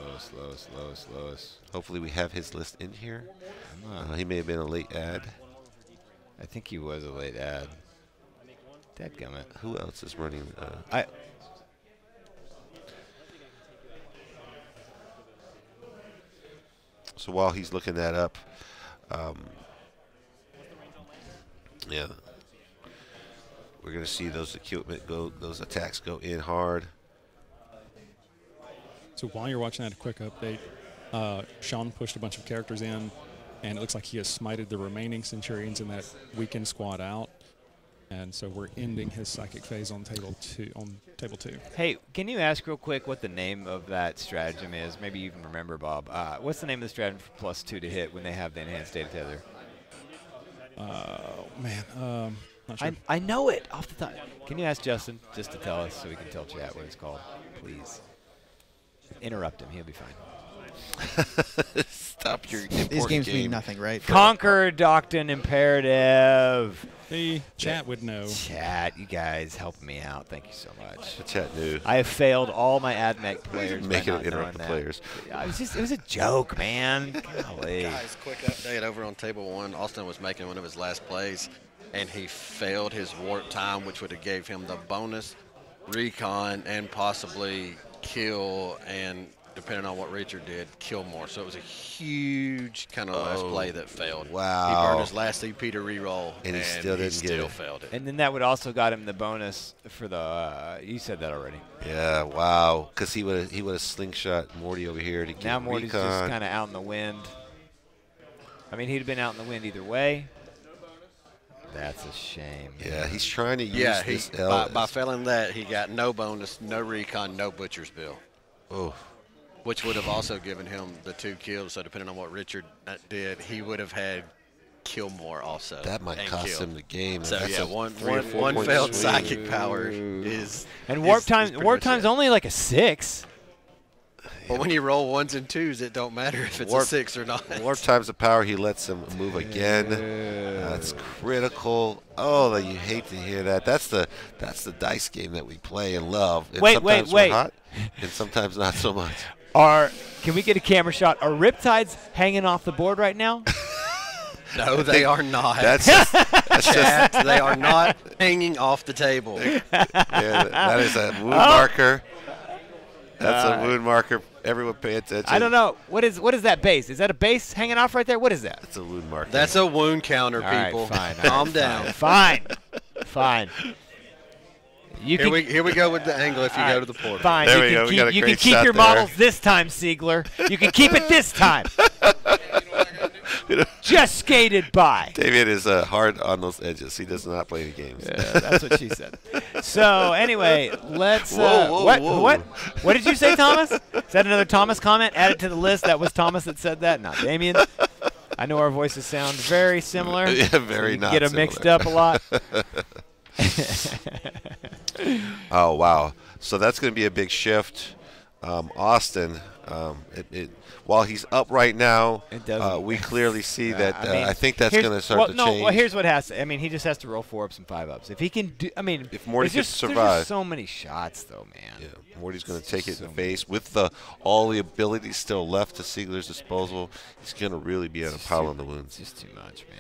Hopefully we have his list in here. He may have been a late ad. I think he was a late ad. Dadgummit. Who else is running? So while he's looking that up, yeah, we're gonna see those those attacks go in hard. So while you're watching that, a quick update. Sean pushed a bunch of characters in, and it looks like he has smited the remaining Centurions in that weekend squad out. And so we're ending his psychic phase on table two. Hey, can you ask real quick what the name of that stratagem is? Maybe you even remember, Bob. What's the name of the stratagem for +2 to hit when they have the enhanced data tether? Not sure. I know it off the top. Can you ask Justin just to tell us so we can tell chat what it's called, please? Interrupt him. He'll be fine. Stop your These games game. mean nothing, right? Conquer Doctrine Imperative. The chat would know. Chat, you guys helping me out. Thank you so much. The chat knew. I have failed all my AdMech players. Make by it not interrupt the knowing players. that. It was a joke, man. Golly. Guys, quick update over on table 1. Austin was making one of his last plays, and he failed his warp time, which would have gave him the bonus recon and possibly kill, and depending on what Richard did, kill more. So it was a huge kind of last play that failed. Wow. He burned his last EP to reroll, And he still didn't get it. failed it. And then that would also got him the bonus for the. You said that already. Yeah, wow. Because he would have slingshot Morty over here to get Now Morty's recon. just kind of out in the wind. I mean, he'd have been out in the wind either way. That's a shame. Yeah, he's trying to use this L. By failing that, he got no bonus, no recon, no butcher's bill. Oh. Which would have also given him the 2 kills. So depending on what Richard did, he would have had kill more also. That might cost him the game. So That's yeah, a one 3 or 4 point failed swing. psychic power is. And warp pretty time's much it. only like a 6. But when you roll 1s and 2s, it don't matter if it's a 6 or not. Warp times the power. He lets him move again. That's critical. Oh, you hate to hear that. That's the dice game that we play and love. And sometimes we're hot, and sometimes not so much. Can we get a camera shot? Are Riptides hanging off the board right now? No, they are not. That's just they are not hanging off the table. Yeah, that is a wound marker. That's a wound marker. Everyone pay attention. I don't know. What is that base? Is that a base hanging off right there? What is that? It's a wound marker. That's a wound counter, people. Fine. Calm down. Fine. Here we go with the angle if you go to the portal. Fine. There we go. We got a You can great keep shot your there. models this time, Siegler. You can keep it this time. Just skated by. David is hard on those edges. He does not play the games. Yeah, that's what she said. So anyway, let's. Whoa. What did you say, Thomas? Is that another Thomas comment added to the list? That was Thomas that said that, not Damien. I know our voices sound very similar. Yeah, very so not get them similar. mixed up a lot. Oh, wow. So that's going to be a big shift. Austin, while he's up right now, we clearly see that I think that's going to start to change. Well, here's what has to. I mean, he just has to roll 4-ups and 5-ups. If he can do, I mean, if Morty can survive, there's just so many shots, though, man. Yeah, Morty's going to take it in the face with all the abilities still left to Siegler's disposal. He's going to really be able to pile on the wounds. It's just too much, man.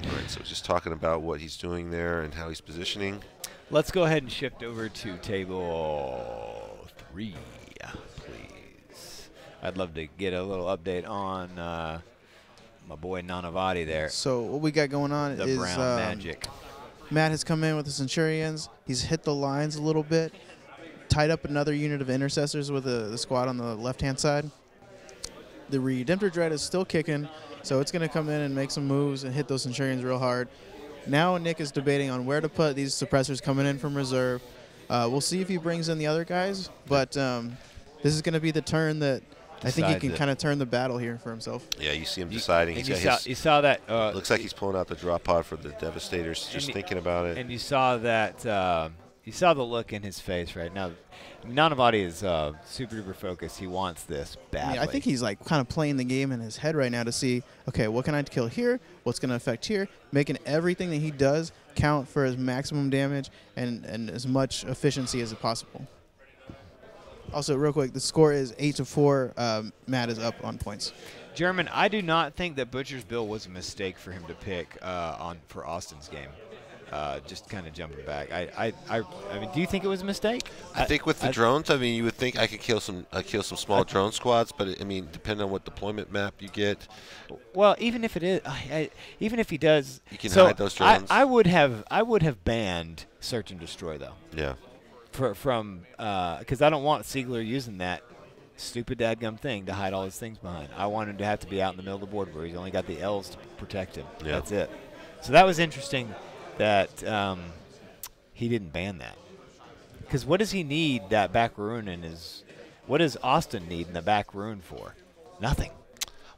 All right, so just talking about what he's doing there and how he's positioning. Let's go ahead and shift over to table 3, please. I'd love to get a little update on my boy Nanavati there. So what we got going on The is brown magic. Matt has come in with the Centurions. He's hit the lines a little bit, tied up another unit of intercessors with the squad on the left-hand side. The Redemptor Dread is still kicking, so it's going to come in and make some moves and hit those Centurions real hard. Now Nick is debating on where to put these suppressors coming in from reserve. We'll see if he brings in the other guys, but this is going to be the turn that I think he can kind of turn the battle here for himself. Yeah, you see him deciding. You saw that. Looks like he's pulling out the drop pod for the Devastators, just thinking about it. And you saw that. You saw the look in his face right now. Nanavati is super duper focused. He wants this badly. Yeah, I think he's like kind of playing the game in his head right now to see, okay, what can I kill here? What's going to affect here? Making everything that he does count for his maximum damage and as much efficiency as possible. Also, real quick, the score is 8-4. Matt is up on points. German, I do not think that Butcher's Bill was a mistake for him to pick for Austin's game. Just kind of jumping back. I mean, do you think it was a mistake? I think with the drones, I mean, you would think I could kill some small drone squads, but I mean, depending on what deployment map you get. Well, even if it is, even if he does, you can hide those drones. I would have banned search and destroy though. Yeah. Because I don't want Siegler using that stupid dadgum thing to hide all his things behind. I want him to have to be out in the middle of the board where he's only got the L's to protect him. Yeah. That's it. So that was interesting that he didn't ban that. Because what does he need that back rune in his? What does Austin need in the back rune for? Nothing.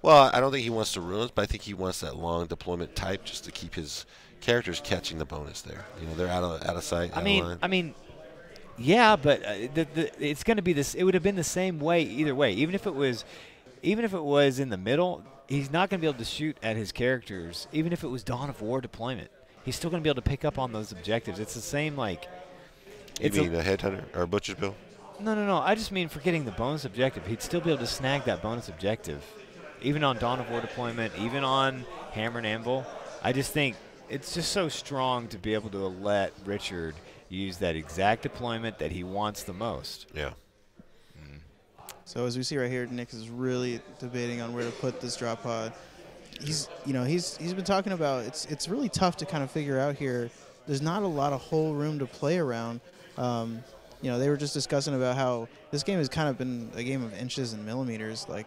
Well, I don't think he wants to ruins, but I think he wants that long deployment type just to keep his characters catching the bonus there. You know, they're out of sight. I mean, yeah, but it's going to be this. It would have been the same way either way. Even if it was in the middle, he's not going to be able to shoot at his characters. Even if it was Dawn of War deployment, he's still going to be able to pick up on those objectives. It's the same like. You mean the Headhunter or Butcher's Bill? No. I just mean for getting the bonus objective. He'd still be able to snag that bonus objective, even on Dawn of War deployment, even on Hammer and Anvil. I just think it's just so strong to be able to let Richard use that exact deployment that he wants the most. Yeah. So as we see right here, Nick is really debating on where to put this drop pod. He's been talking about it's really tough to kind of figure out here. There's not a lot of whole room to play around. They were just discussing about how this game has kind of been a game of inches and millimeters, like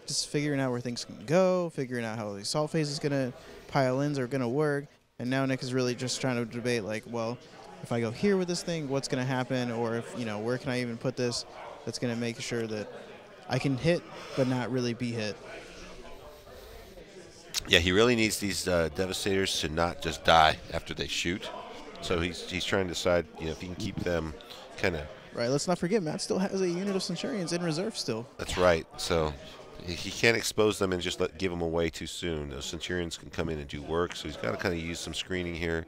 just figuring out where things can go, figuring out how the assault phase is gonna pile-ins are gonna work. And now Nick is really just trying to debate, like, well, if I go here with this thing, what's gonna happen, or if where can I even put this that's gonna make sure that I can hit but not really be hit. Yeah, he really needs these Devastators to not just die after they shoot. So he's trying to decide, if he can keep them kind of. Right. Let's not forget, Matt still has a unit of Centurions in reserve still. That's right. So he can't expose them and just give them away too soon. Those Centurions can come in and do work. So he's got to kind of use some screening here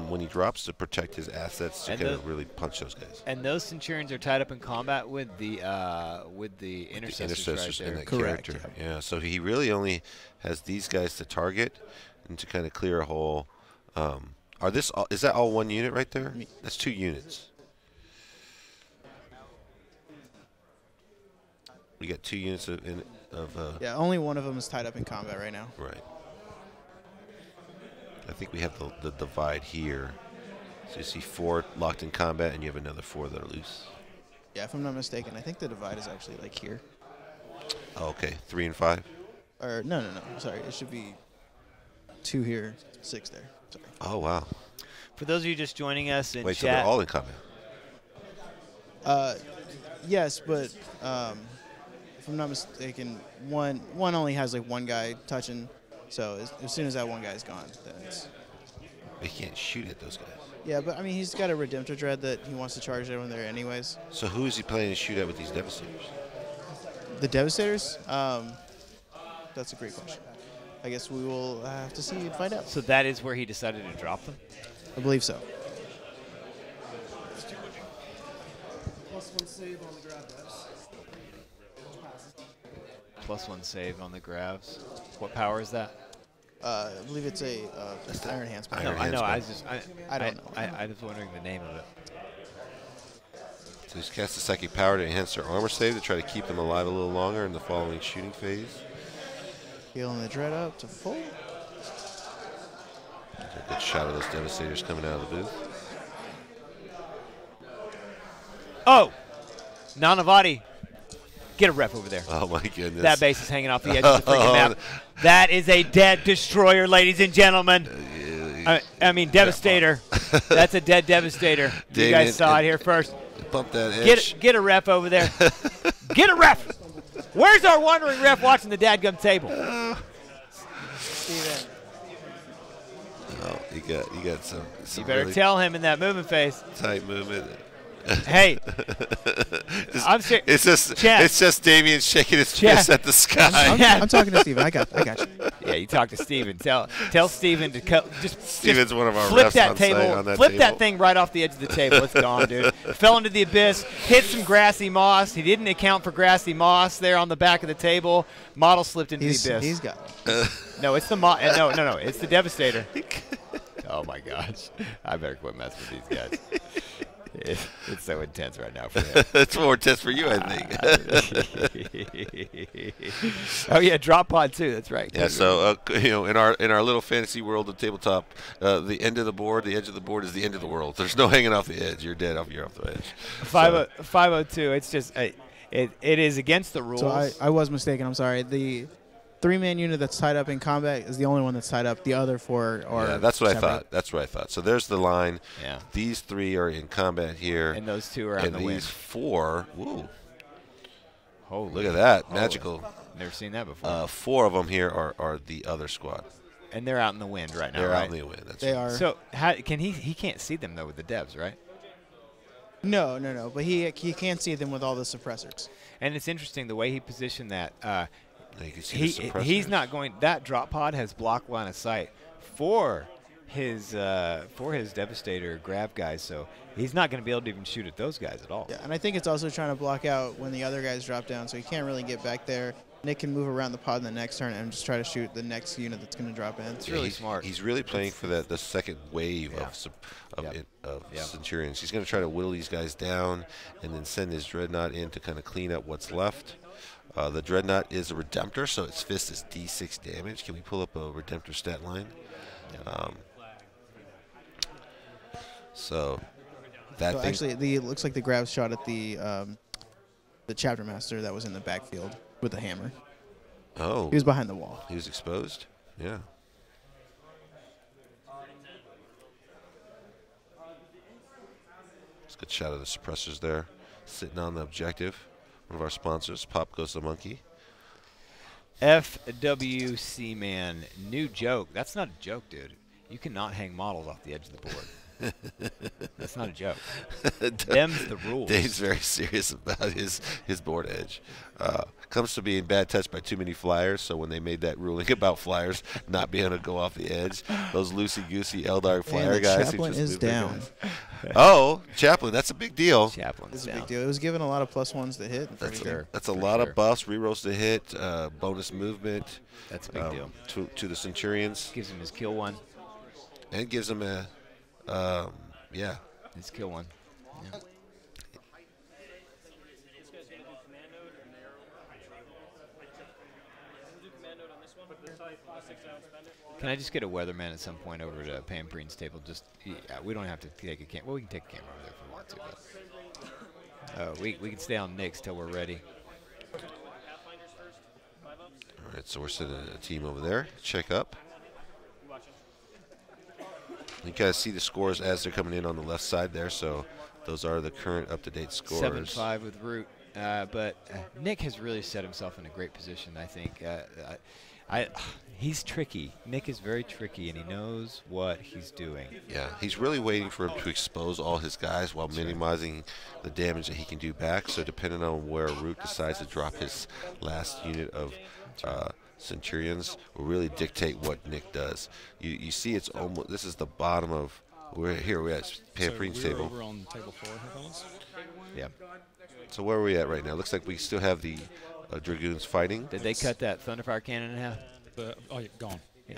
when he drops to protect his assets to kind of really punch those guys. And those Centurions are tied up in combat with the intercessors right in there. that character. Yeah. So he really only has these guys to target and to kind of clear a hole. Is that all one unit right there? That's 2 units. We got 2 units of. Yeah, only one of them is tied up in combat right now. Right. I think we have the divide here. So you see 4 locked in combat, and you have another 4 that are loose. Yeah, if I'm not mistaken, I think the divide is actually like here. Oh, okay, 3 and 5. Or no. Sorry, it should be 2 here, 6 there. Sorry. Oh wow. For those of you just joining us in Wait, chat. so they're all in combat? Yes, but if I'm not mistaken, one only has like 1 guy touching. So as soon as that 1 guy is gone, then it's. He can't shoot at those guys. Yeah, but I mean, he's got a Redemptor Dread that he wants to charge everyone there anyways. So who is he planning to shoot at with these Devastators? The Devastators? That's a great question. I guess we will have to see and find out. So that is where he decided to drop them? I believe so. +1 save on the grab dice. +1 save on the grabs. What power is that? I believe it's a Iron Hands. Iron No, I Hands know. guy. I don't know. I was wondering the name of it. So he's cast a psychic power to enhance their armor save to try to keep them alive a little longer in the following shooting phase. Healing the Dread up to full. A good shot of those Devastators coming out of the booth. Oh! Nanavati. Get a ref over there. Oh my goodness. That base is hanging off the edge of the freaking map. That is a dead destroyer, ladies and gentlemen. I mean, Devastator. That's a dead Devastator. You guys saw it here first. Bump that edge. Get a ref over there. Get a ref. Where's our wandering ref watching the dadgum table? Steven. Oh, you got some You better really tell him in that movement face. tight movement. Hey, I'm serious. It's just Damien shaking his fist at the sky. I'm talking to Steven. I got you. Yeah, you talk to Steven. Tell Steven to Steven's one of our flip refs that on table. site on that Flip table. that thing right off the edge of the table. It's gone, dude. Fell into the abyss. Hit some grassy moss. He didn't account for grassy moss there on the back of the table. Model slipped into the abyss. He's got it. No, it's the no. It's the Devastator. Oh my gosh! I better quit messing with these guys. It's so intense right now for him. It's more intense for you, I think. Oh yeah, drop pod too. That's right. Yeah. So in our little fantasy world of tabletop, the end of the board, the edge of the board is the end of the world. There's no hanging off the edge. You're dead. You're off the edge. 502. It's just it is against the rules. So I was mistaken. I'm sorry. The 3-man unit that's tied up in combat is the only one that's tied up. The other 4 are. Yeah, that's what separate. I thought. That's what I thought. So there's the line. Yeah. These 3 are in combat here. And those 2 are on the And win. these 4. Woo. Holy. Look at that. Holy. Magical. Never seen that before. 4 of them here are the other squad. And they're out in the wind right now. They're right? out in the wind. That's They right. are. So how can he can't see them though with the devs, right? No. But he can't see them with all the suppressors. And it's interesting the way he positioned that. You can see the suppressors. He's not going. That drop pod has block line of sight for his Devastator grab guys, so he's not going to be able to even shoot at those guys at all. Yeah, and I think it's also trying to block out when the other guys drop down, so he can't really get back there Nick can move around the pod in the next turn and just try to shoot the next unit that's going to drop in. It's really smart. He's really playing for the second wave of Centurions. He's going to try to whittle these guys down and then send his Dreadnought in to kind of clean up what's left. The Dreadnought is a Redemptor, so its fist is D6 damage. Can we pull up a Redemptor stat line? So that thing. Actually, it looks like the grab shot at the chapter master that was in the backfield with the hammer. Oh. He was behind the wall. He was exposed? Yeah. It's a good shot of the suppressors there. Sitting on the objective. One of our sponsors, Pop Goes the Monkey. FWC Man, new joke. That's not a joke, dude. You cannot hang models off the edge of the board. That's not a joke. Them's the rules. Dave's very serious about his board edge. Comes to being bad touched by too many flyers, so when they made that ruling about flyers not being able to go off the edge, those loosey-goosey Eldar flyer guys who Chaplain just is moved their down. guys. Oh, Chaplain, that's a big deal. Chaplain's It's a down. big deal. It was given a lot of +1s to hit. That's a lot of buffs, rerolls to hit, bonus movement. That's a big deal. To the Centurions. Gives him his kill one. And gives him a, His kill one. Yeah. Can I just get a weatherman at some point over to Pam Preen's table? Just we don't have to take a camera. Well, we can take a camera over there if we want to. But we can stay on Nick's till we're ready. All right, so we're sending a team over there. Check up. You guys see the scores as they're coming in on the left side there, so those are the current up-to-date scores. 7-5 with Root, but Nick has really set himself in a great position, I think. He's tricky. Nick is very tricky, and he knows what he's doing. Yeah, he's really waiting for him to expose all his guys while minimizing the damage that he can do back. So depending on where Root decides to drop his last unit of Centurions will really dictate what Nick does. You see, it's almost, this is the bottom of, we're at Pam Preen's table. Over on table 4 here, fellas. Yeah. So where are we at right now? Looks like we still have the Dragoons fighting. Did they cut that Thunderfire cannon in half? Oh, yeah, gone. Yeah.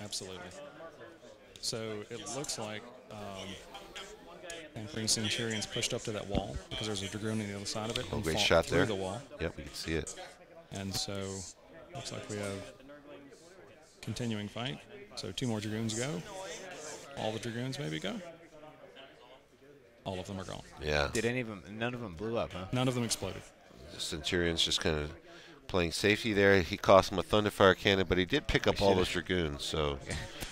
Absolutely. So it looks like Pam Preen's Centurions pushed up to that wall because there's a Dragoon on the other side of it. Oh, and great fought shot through there. the wall. Yep, we can see it. And so looks like we have continuing fight. So 2 more Dragoons go. All the Dragoons maybe go. All of them are gone. Yeah. Did any of them? None of them blew up, huh? None of them exploded. The Centurions just kind of playing safety there. He cost him a Thunderfire cannon, but he did pick up all those Dragoons. So,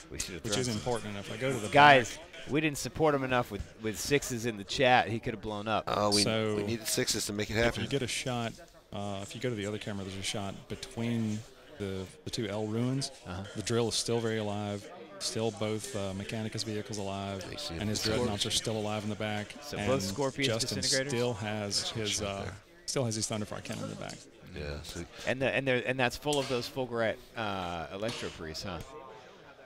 which is important. If I go to the guys, we didn't support him enough with 6s in the chat. He could have blown up. Oh, we needed 6s to make it happen. If you get a shot, if you go to the other camera, there's a shot between the 2 L ruins. The drill is still very alive. Still both Mechanicus vehicles alive, and his dreadnoughts are still alive in the back. So and both Scorpions Justin disintegrators? still has his Thunderfire cannon in the back. Yeah. So and that's full of those Fulgurite Electro Priests, huh?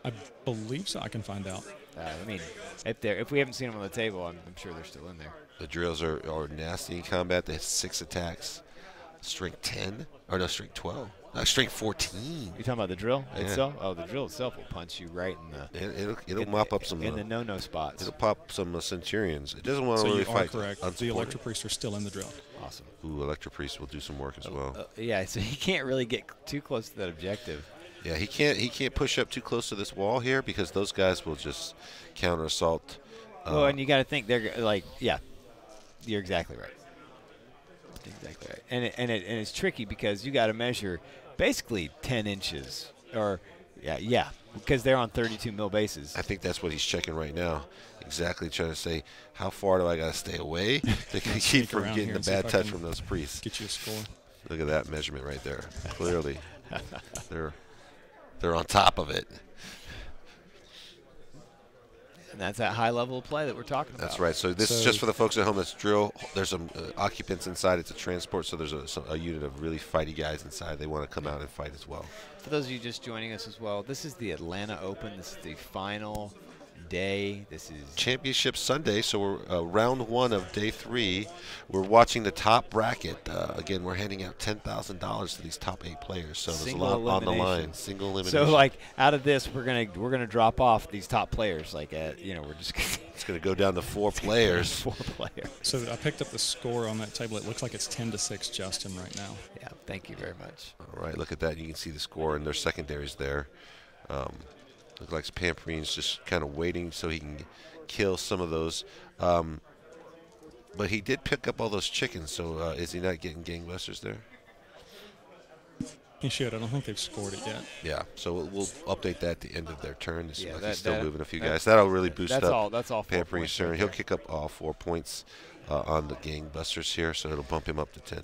I believe so. I can find out. I mean, if we haven't seen them on the table, I'm sure they're still in there. The drills are nasty in combat. They have 6 attacks, strength 10, or no, strength 12. Strength 14. You talking about the drill itself? Oh, the drill itself will punch you right in the. It'll mop up some in the no spots. It'll pop some Centurions. It doesn't want to really fight. So you are correct. The Electro Priests are still in the drill. Awesome. Ooh, Electro Priest will do some work as well. Yeah, so he can't really get too close to that objective. Yeah, he can't push up too close to this wall here because those guys will just counter assault. Well, and you got to think they're like, yeah, you're exactly right. Exactly right. And it's tricky because you got to measure basically 10 inches or yeah, because they're on 32 mil bases. I think that's what he's checking right now. Exactly, trying to say how far do I got to stay away to keep from getting the bad touch from those priests. Get you a score. Look at that measurement right there. Clearly, they're on top of it. And that's that high level of play that we're talking about. That's right. So this is just for the folks at home. That's drill. There's some occupants inside. It's a transport, so there's a unit of really fighty guys inside. They want to come out and fight as well. For those of you just joining us as well, this is the Atlanta Open. This is the final day. This is Championship Sunday, so we're round 1 of day 3. We're watching the top bracket. Again, we're handing out $10,000 to these top 8 players. So there's a lot on the line. Single elimination. So like out of this, we're gonna drop off these top players. Like we're just it's gonna go down to 4 players. 4 players. So I picked up the score on that table. It looks like it's 10-6 Justin right now. Yeah, thank you very much. All right, look at that. You can see the score, and their secondaries there. Looks like Pamperine's just kind of waiting so he can kill some of those. But he did pick up all those chickens, so is he not getting gangbusters there? He should. I don't think they've scored it yet. Yeah, so we'll update that at the end of their turn. This Yeah, he's still moving a few guys. That'll really boost up that's all 4 Pamperine's points turn. right He'll there. kick up all 4 points on the gangbusters here, so it'll bump him up to 10.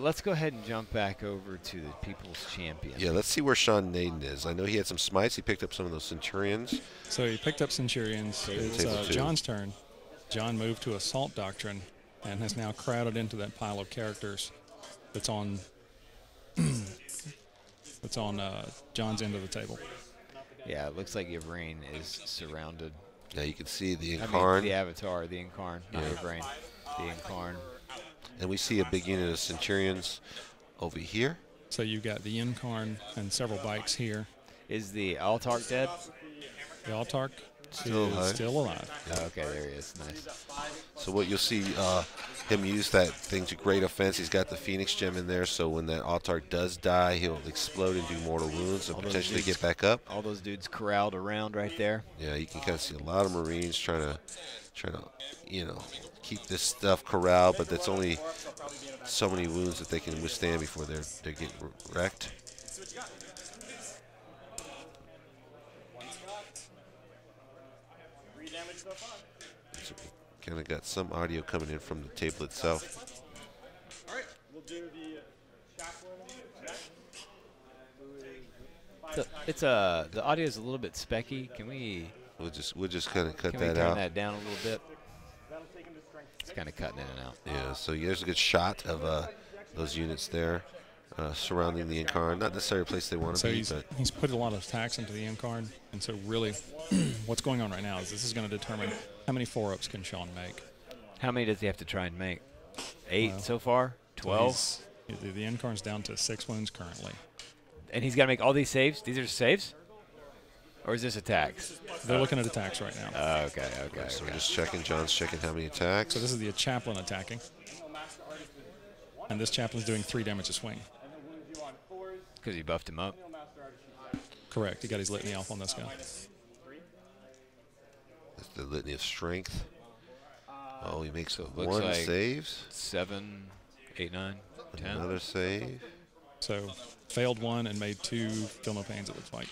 Let's go ahead and jump back over to the People's Champion. Yeah, let's see where Sean Naden is. I know he had some smites. He picked up some of those Centurions. So he picked up Centurions. It's Table 2. John's turn. John moved to Assault Doctrine and has now crowded into that pile of characters that's on John's end of the table. Yeah, it looks like Yvrain is surrounded. Yeah, you can see the I Incarn. mean, the Avatar, the Incarn, not Yvrain. The Incarn. And we see a big unit of Centurions over here. So you got the Incarn and several bikes here. Is the Altark dead? The Altark Still is alive. still alive. Oh, okay, there he is. Nice. So what you'll see him use that thing to great offense. He's got the Phoenix Gem in there, so when that Altark does die, he'll explode and do mortal wounds and All those potentially dudes- get back up. All those dudes corralled around right there. Yeah, you can kind of see a lot of Marines trying to, keep this stuff corralled, but that's only so many wounds that they can withstand before they get wrecked. So we kind of got some audio coming in from the table itself. All right, we'll do the chaplain next. The audio is a little bit specky. Can we We'll just kind of cut can we that turn out. that down a little bit? That'll take him to strength. It's kind of cutting in and out. Yeah, so there's a good shot of those units there surrounding the Incarn. Not necessarily a place they want to So be, he's but put a lot of attacks into the Incarn, and so really, what's going on right now is this is going to determine how many 4-ups can Sean make. How many does he have to try and make? 8 Well, so far? 12? So the Incarn's down to 6 wounds currently. And he's got to make all these saves? These are saves? Or is this attacks? They're looking at attacks right now. Okay. so we're just checking. John's checking how many attacks. So this is the chaplain attacking, and this chaplain's doing 3 damage a swing. Because he buffed him up. Correct. He got his litany off on this guy. That's the litany of strength. Oh, he makes it looks 1 like saves. 7, 8, 9, 10. Another save. So failed 1 and made 2 feel no pains, it looks like.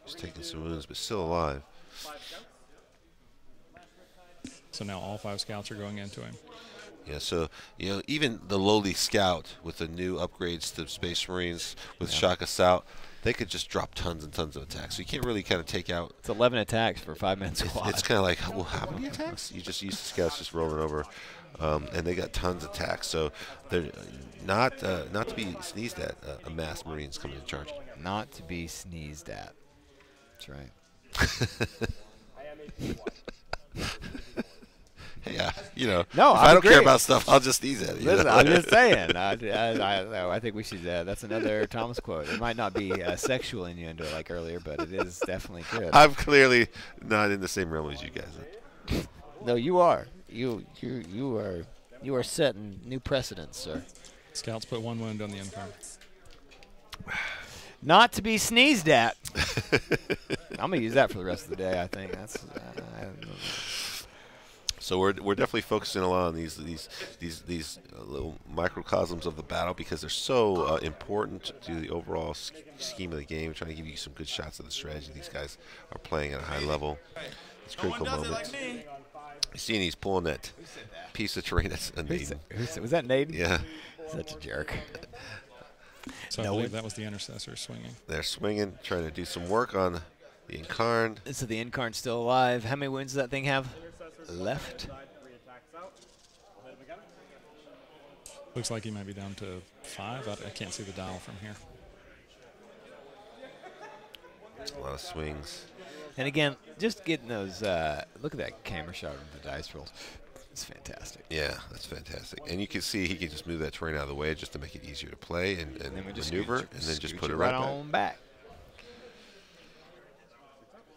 He's taking some wounds, but still alive. So now all 5 scouts are going into him. Yeah, so, even the lowly scout with the new upgrades to Space Marines with Shock Assault, they could just drop tons and tons of attacks. So you can't really kind of take out. It's 11 attacks for a 5-man squad. It's kind of like, well, how many attacks? You just use the scouts just rolling over, and they got tons of attacks. So they're not to be sneezed at. A mass Marines coming in charge. Not to be sneezed at. That's right. Yeah, No, if I don't care agree. about stuff, I'll just sneeze at it. Listen, I'm just saying. I think we should. That's another Thomas quote. It might not be sexual innuendo like earlier, but it is definitely good. I'm clearly not in the same realm as you guys. No, you are. You are setting new precedents, sir. Scouts put 1 wound on the Incarn. Not to be sneezed at. I'm gonna use that for the rest of the day. I think that's. So we're definitely focusing a lot on these little microcosms of the battle because they're so important to the overall scheme of the game. Trying to give you some good shots of the strategy these guys are playing at a high level. It's critical moments. You see, he's pulling that piece of terrain that's a Naden. Was that Naden? Yeah. Such a jerk. So I believe that was the intercessor swinging. They're swinging, trying to do some work on the Incarn. So the Incarn's still alive. How many wounds does that thing have left? Looks like he might be down to 5. I can't see the dial from here. A lot of swings. And again, just getting those. Look at that camera shot of the dice rolls. It's fantastic. Yeah, that's fantastic. And you can see he can just move that terrain out of the way just to make it easier to play and then we just maneuver, and then just put it right back. on back.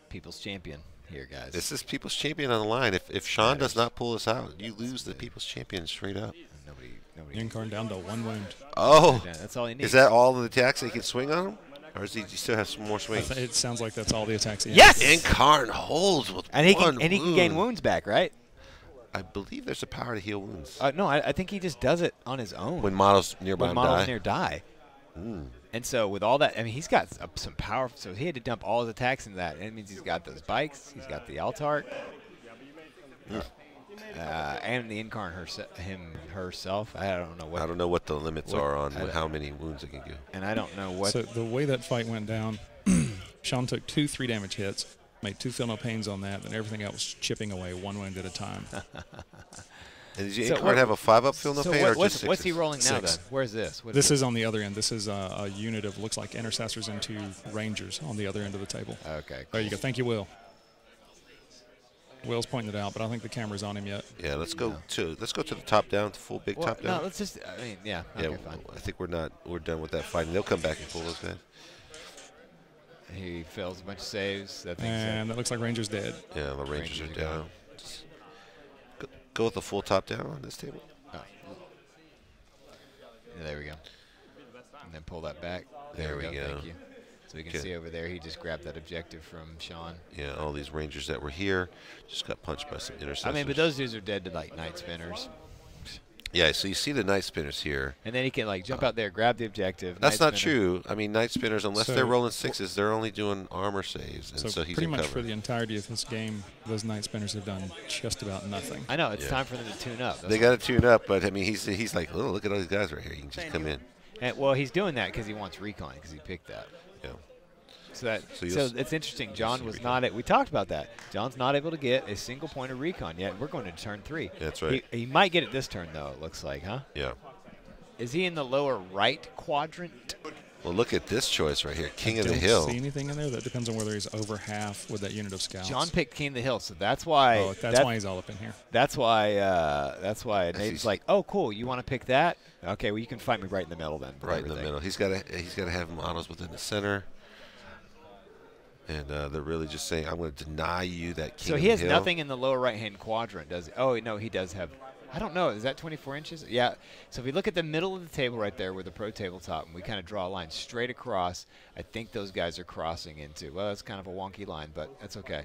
People's champion here, guys. This is People's Champion on the line. If Sean does not pull this out, you lose the People's Champion straight up. Nobody. Incarn down to 1 wound. Oh, Yeah, that's all he needs. is that all the attacks that he can swing on him? Or does he still have some more swings? It sounds like that's all the attacks he Yes! has. Incarn holds with And he one can wound. gain wounds back, right? I believe there's a power to heal wounds. No, I think he just does it on his own. When models nearby when him models die. near die. Mm. And so with all that, I mean, he's got some power. So he had to dump all his attacks into that. And it means he's got those bikes. He's got the Altark. And the Incarn herself. I don't know what. I don't know what the limits are on how many wounds it can do. And I don't know what. So the way that fight went down, Sean took 2 3-damage hits, made 2 feel no pains on that, and everything else chipping away 1 wound at a time. And does your So Incarn what- have a 5-up feel no So pain or just what's he 6s? rolling now 6. then? Where's this? What This is on the other end. This is a unit of, looks like intercessors and 2 rangers on the other end of the table. Okay. There you go. Thank you, Will. Will's pointing it out, but I don't think the camera's on him yet. Yeah, let's go to the top down, the full big Well, top down. no, let's just. I mean, yeah. Yeah, Okay, fine. I think we're done with that fight. And they'll come back and pull those guys. He fails a bunch of saves. That thing's And that looks like Ranger's dead. Yeah, the Rangers are Rangers are down. gone. Just go with the full top down on this table. Oh. Yeah, there we go. And then pull that back. There we go. Thank you. So we can Good. see over there, he just grabbed that objective from Sean. Yeah, all these Rangers that were here just got punched by some intercessors. I mean, but those dudes are dead to like night spinners. Yeah, so you see the night spinners here. And then he can like jump out there, grab the objective. That's night not spinner. true. I mean, night spinners, unless So- they're rolling 6s, they're only doing armor saves, and so he's pretty in much cover. for the entirety of this game, those night spinners have done just about nothing. I know, it's Yeah. time for them to tune up. They got to tune up, but I mean, he's like, oh, look at all these guys right here. You can just come in. And, well, he's doing that because he wants recon, because he picked that. Yeah. So So it's interesting. John see was recon. not. We talked about that. John's not able to get a single point of recon yet. We're going to turn 3. That's right. He might get it this turn though. It looks like, huh? Yeah. Is he in the lower right quadrant? Well, look at this choice right here, King of the Don't Hill. see anything in there. That depends on whether he's over half with that unit of scouts. John picked King of the Hill, so that's why. Oh, that's why he's all up in here. That's why. That's why Nate's he's- like, oh, cool. You want to pick that? Okay, well, you can fight me right in the middle then. for Right in the everything." middle. He's got to have models within the center. And they're really just saying, I'm going to deny you that King So of he the has Hill. nothing in the lower right-hand quadrant, does he? Oh, no, he does have. I don't know. Is that 24 inches? Yeah. So if we look at the middle of the table right there with the pro tabletop, and we kind of draw a line straight across, I think those guys are crossing into. Well, that's kind of a wonky line, but that's okay.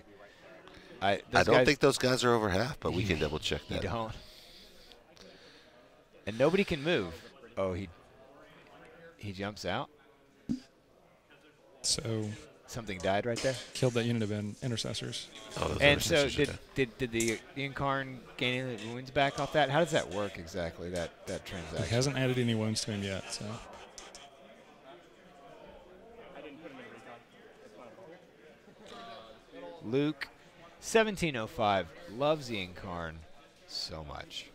I Those don't guys- think those guys are over half, but we can double check You that. don't. And nobody can move. Oh, he jumps out. So Something died right there. killed that unit of intercessors. Oh, those And so intercessors are did the Incarn gain any wounds back off that? How does that work exactly? That He transaction. hasn't added any wounds to him yet. So Luke, 1705, loves the Incarn so much.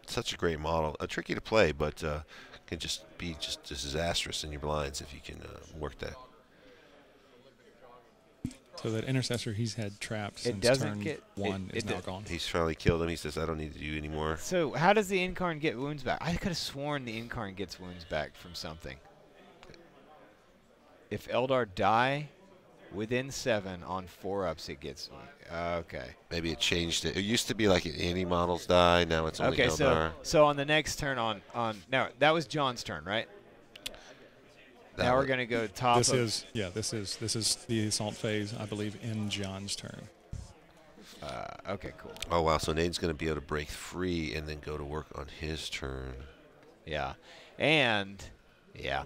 such a great model. Tricky to play, but can just be just disastrous in your blinds if you can work that. So that intercessor he's had trapped It since doesn't turn get- 1 it is now do- gone. He's finally killed him. He says, I don't need you anymore. So how does the Incarn get wounds back? I could have sworn the Incarn gets wounds back from something. If Eldar die within 7 on 4-ups, it gets. Okay. Maybe it changed it. It used to be like any models die. Now it's only Okay. Eldar. So on the next turn on now that was John's turn, right? That Now we're one- gonna go top. This of, is the assault phase, I believe, in John's turn. Okay, cool. Oh, wow. So Nate's going to be able to break free and then go to work on his turn. Yeah, and yeah.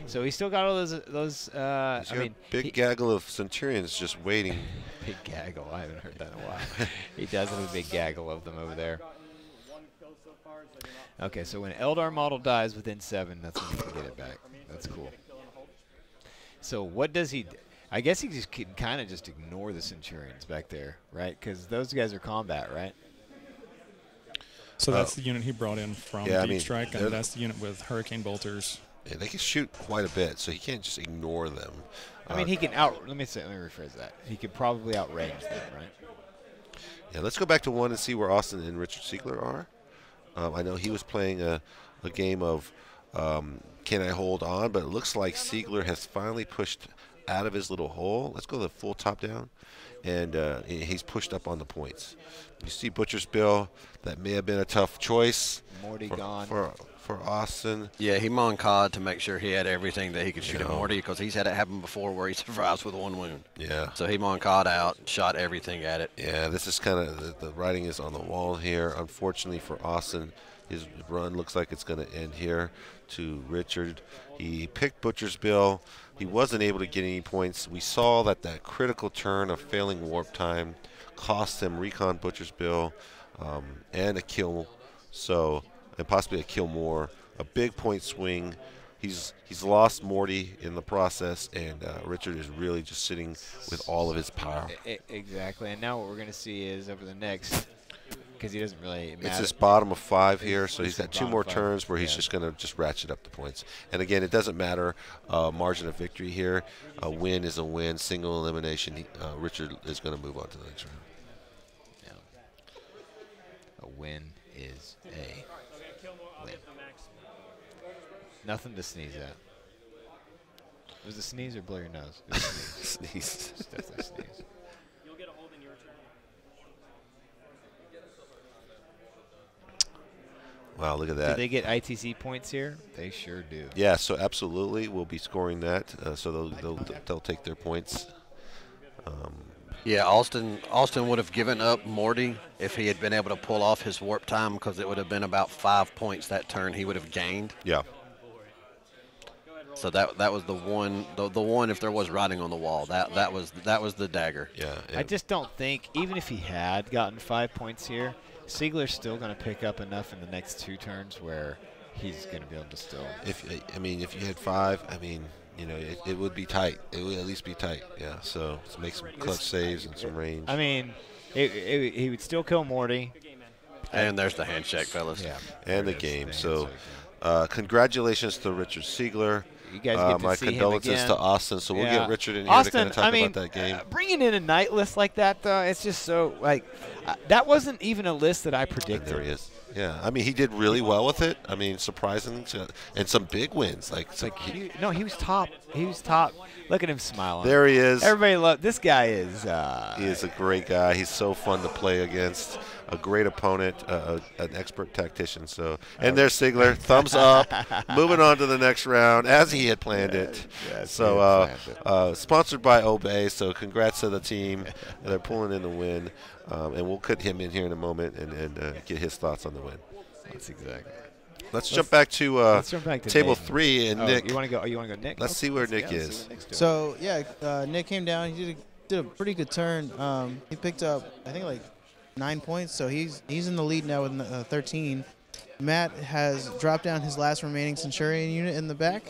So he still got all those. He's I got mean, a big he- gaggle of Centurions just waiting. big gaggle. I haven't heard that in a while. He does have a big gaggle of them over there. Okay, so when Eldar model dies within 7, that's when you can get it back. That's cool. So what does he? I guess he just can kind of just ignore the Centurions back there, right? Because those guys are combat, right? So that's the unit he brought in from Yeah, I Deep mean, Strike, they're- and that's the unit with Hurricane Bolters. And they can shoot quite a bit, so he can't just ignore them. I mean, he can let me rephrase that. He could probably outrange them, right? Yeah, let's go back to 1 and see where Austin and Richard Siegler are. I know he was playing a game of can I hold on, but it looks like Siegler has finally pushed out of his little hole. Let's go to the full top down, and he's pushed up on the points. You see Butcher's Bill. That may have been a tough choice gone. For Austin. Yeah, he moncawed to make sure he had everything that he could shoot at Morty, because he's had it happen before where he survives with 1 wound. Yeah. So he moncawed out, shot everything at it. Yeah, this is kind of the writing is on the wall here. Unfortunately for Austin, his run looks like it's going to end here to Richard. He picked Butcher's Bill. He wasn't able to get any points. We saw that critical turn of failing warp time cost him recon Butcher's Bill and a kill. And possibly a kill more. A big point swing. He's lost Morty in the process, and Richard is really just sitting with all of his power. Exactly. And now what we're going to see is over the next, because he doesn't really matter. It's his bottom of 5 here, so he's got 2 more turns where he's just going to just ratchet up the points. And again, it doesn't matter margin of victory here. A win is a win. Single elimination. Richard is going to move on to the next round. Yeah. A win is a win. Nothing to sneeze at. Was it sneeze or blow your nose? It was sneeze. Sneeze. It's definitely sneeze. You'll get a hold in your turn. Wow, look at that. Do they get ITC points here? They sure do. Yeah, so absolutely, we'll be scoring that. So they'll take their points. Yeah, Austin would have given up Morty if he had been able to pull off his warp time, because it would have been about 5 points that turn he would have gained. Yeah. So that was the one if there was writing on the wall. That was the dagger. Yeah. I just don't think, even if he had gotten 5 points here, Siegler's still going to pick up enough in the next 2 turns where he's going to be able to still. If you had 5, it would be tight. It would at least be tight. Yeah. So let's make some clutch saves and some range. I mean, he would still kill Morty. And there's the handshake, fellas. Yeah. And the game. So congratulations to Richard Siegler. You guys get to my see him condolences again. to Austin. So we'll get Richard in here Austin, to kind of talk about that game. Bringing in a night list like that, though, it's just so, that wasn't even a list that I predicted. And there he is. Yeah, I mean, he did really well with it. I mean, surprising, and some big wins. He was top. He was top. Look at him smiling. There he is. Everybody love this guy. Is he is a great guy. He's so fun to play against. A great opponent, an expert tactician. So, and there's Siegler, thumbs up. Moving on to the next round as he had planned it. Yes, so, sponsored by Obey. So, congrats to the team. They're pulling in the win, and we'll put him in here in a moment and get his thoughts on the win. That's exactly. Let's jump back to table 3 and Nick. You want to go? You want to go, Nick? Let's see where Nick is. So yeah, Nick came down. He did a pretty good turn. He picked up, I think, 9 points. So he's in the lead now with 13. Matt has dropped down his last remaining Centurion unit in the back.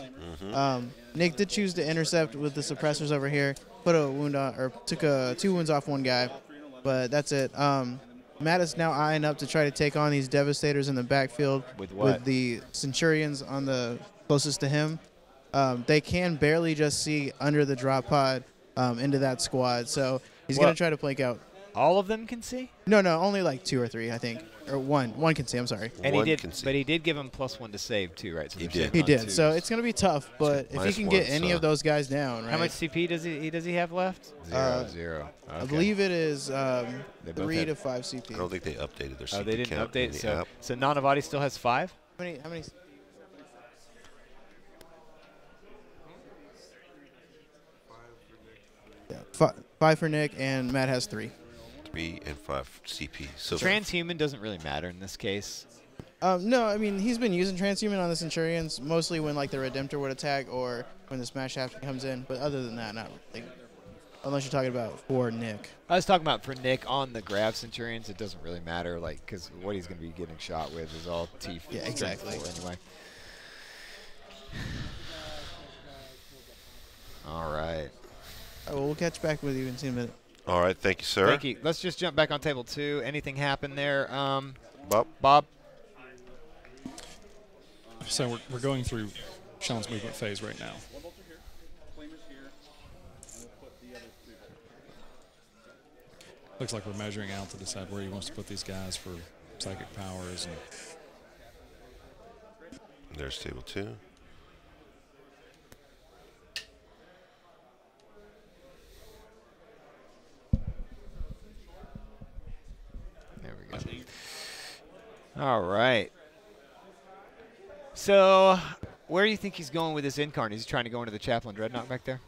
Nick did choose to intercept with the suppressors over here. Put a wound on, or took 2 wounds off one guy, but that's it. Matt is now eyeing up to try to take on these Devastators in the backfield with the Centurions on the closest to him. They can barely just see under the drop pod into that squad, so he's going to try to plank out. All of them can see? No, only 2 or 3, I think. Or one can see, I'm sorry. And but he did give him +1 to save too, right? So he did. He did. So it's going to be tough, but if he can get any of those guys down, right? How much CP does he have left? Zero. Okay. I believe it is 3 to 5 CP. I don't think they updated their CP they didn't count update in the so app. so Nanavati still has 5? How many? Yeah, 5 for Nick, and Matt has 3. 3 and 5 CP. So Transhuman doesn't really matter in this case. No, I mean, he's been using Transhuman on the Centurions, mostly when, the Redemptor would attack or when the Smash Shaft comes in. But other than that, not really. Unless you're talking about for Nick. I was talking about for Nick on the grab Centurions. It doesn't really matter, because what he's going to be getting shot with is all T4. Yeah, exactly. Anyway. All right. Well, we'll catch back with you in a minute. all right, thank you, sir. Thank you. Let's just jump back on table 2. Anything happen there? Bob? Bob? So we're going through Sean's movement phase right now. One bolter here, flamers here, and we'll put the other 3 bolters. Looks like we're measuring out to decide where he wants to put these guys for psychic powers. And There's table 2. There we go. All right. So, where do you think he's going with this incarn? Is he trying to go into the Chaplain Dreadnought back there?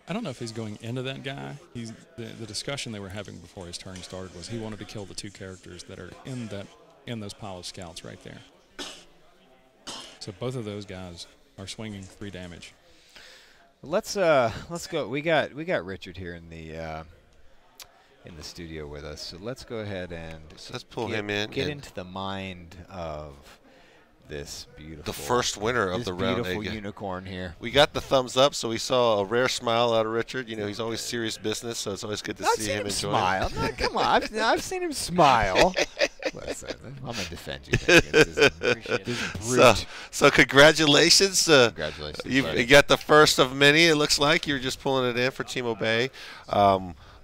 I don't know if he's going into that guy. The discussion they were having before his turn started was he wanted to kill the 2 characters that are in those pile of scouts right there. So both of those guys are swinging 3 damage. Let's go. We got Richard here in the studio with us. So let's go ahead and Let's pull him in. Get and into the mind of this beautiful. the first winner of the round. Beautiful unicorn here. We got the thumbs up, so we saw a rare smile out of Richard. You know, he's always serious business, so it's always good to see him enjoy. Smile. No, come on, I've seen him smile. Listen, I'm gonna defend you. So congratulations. Congratulations. You got the first of many. It looks like you're just pulling it in for Team Obey.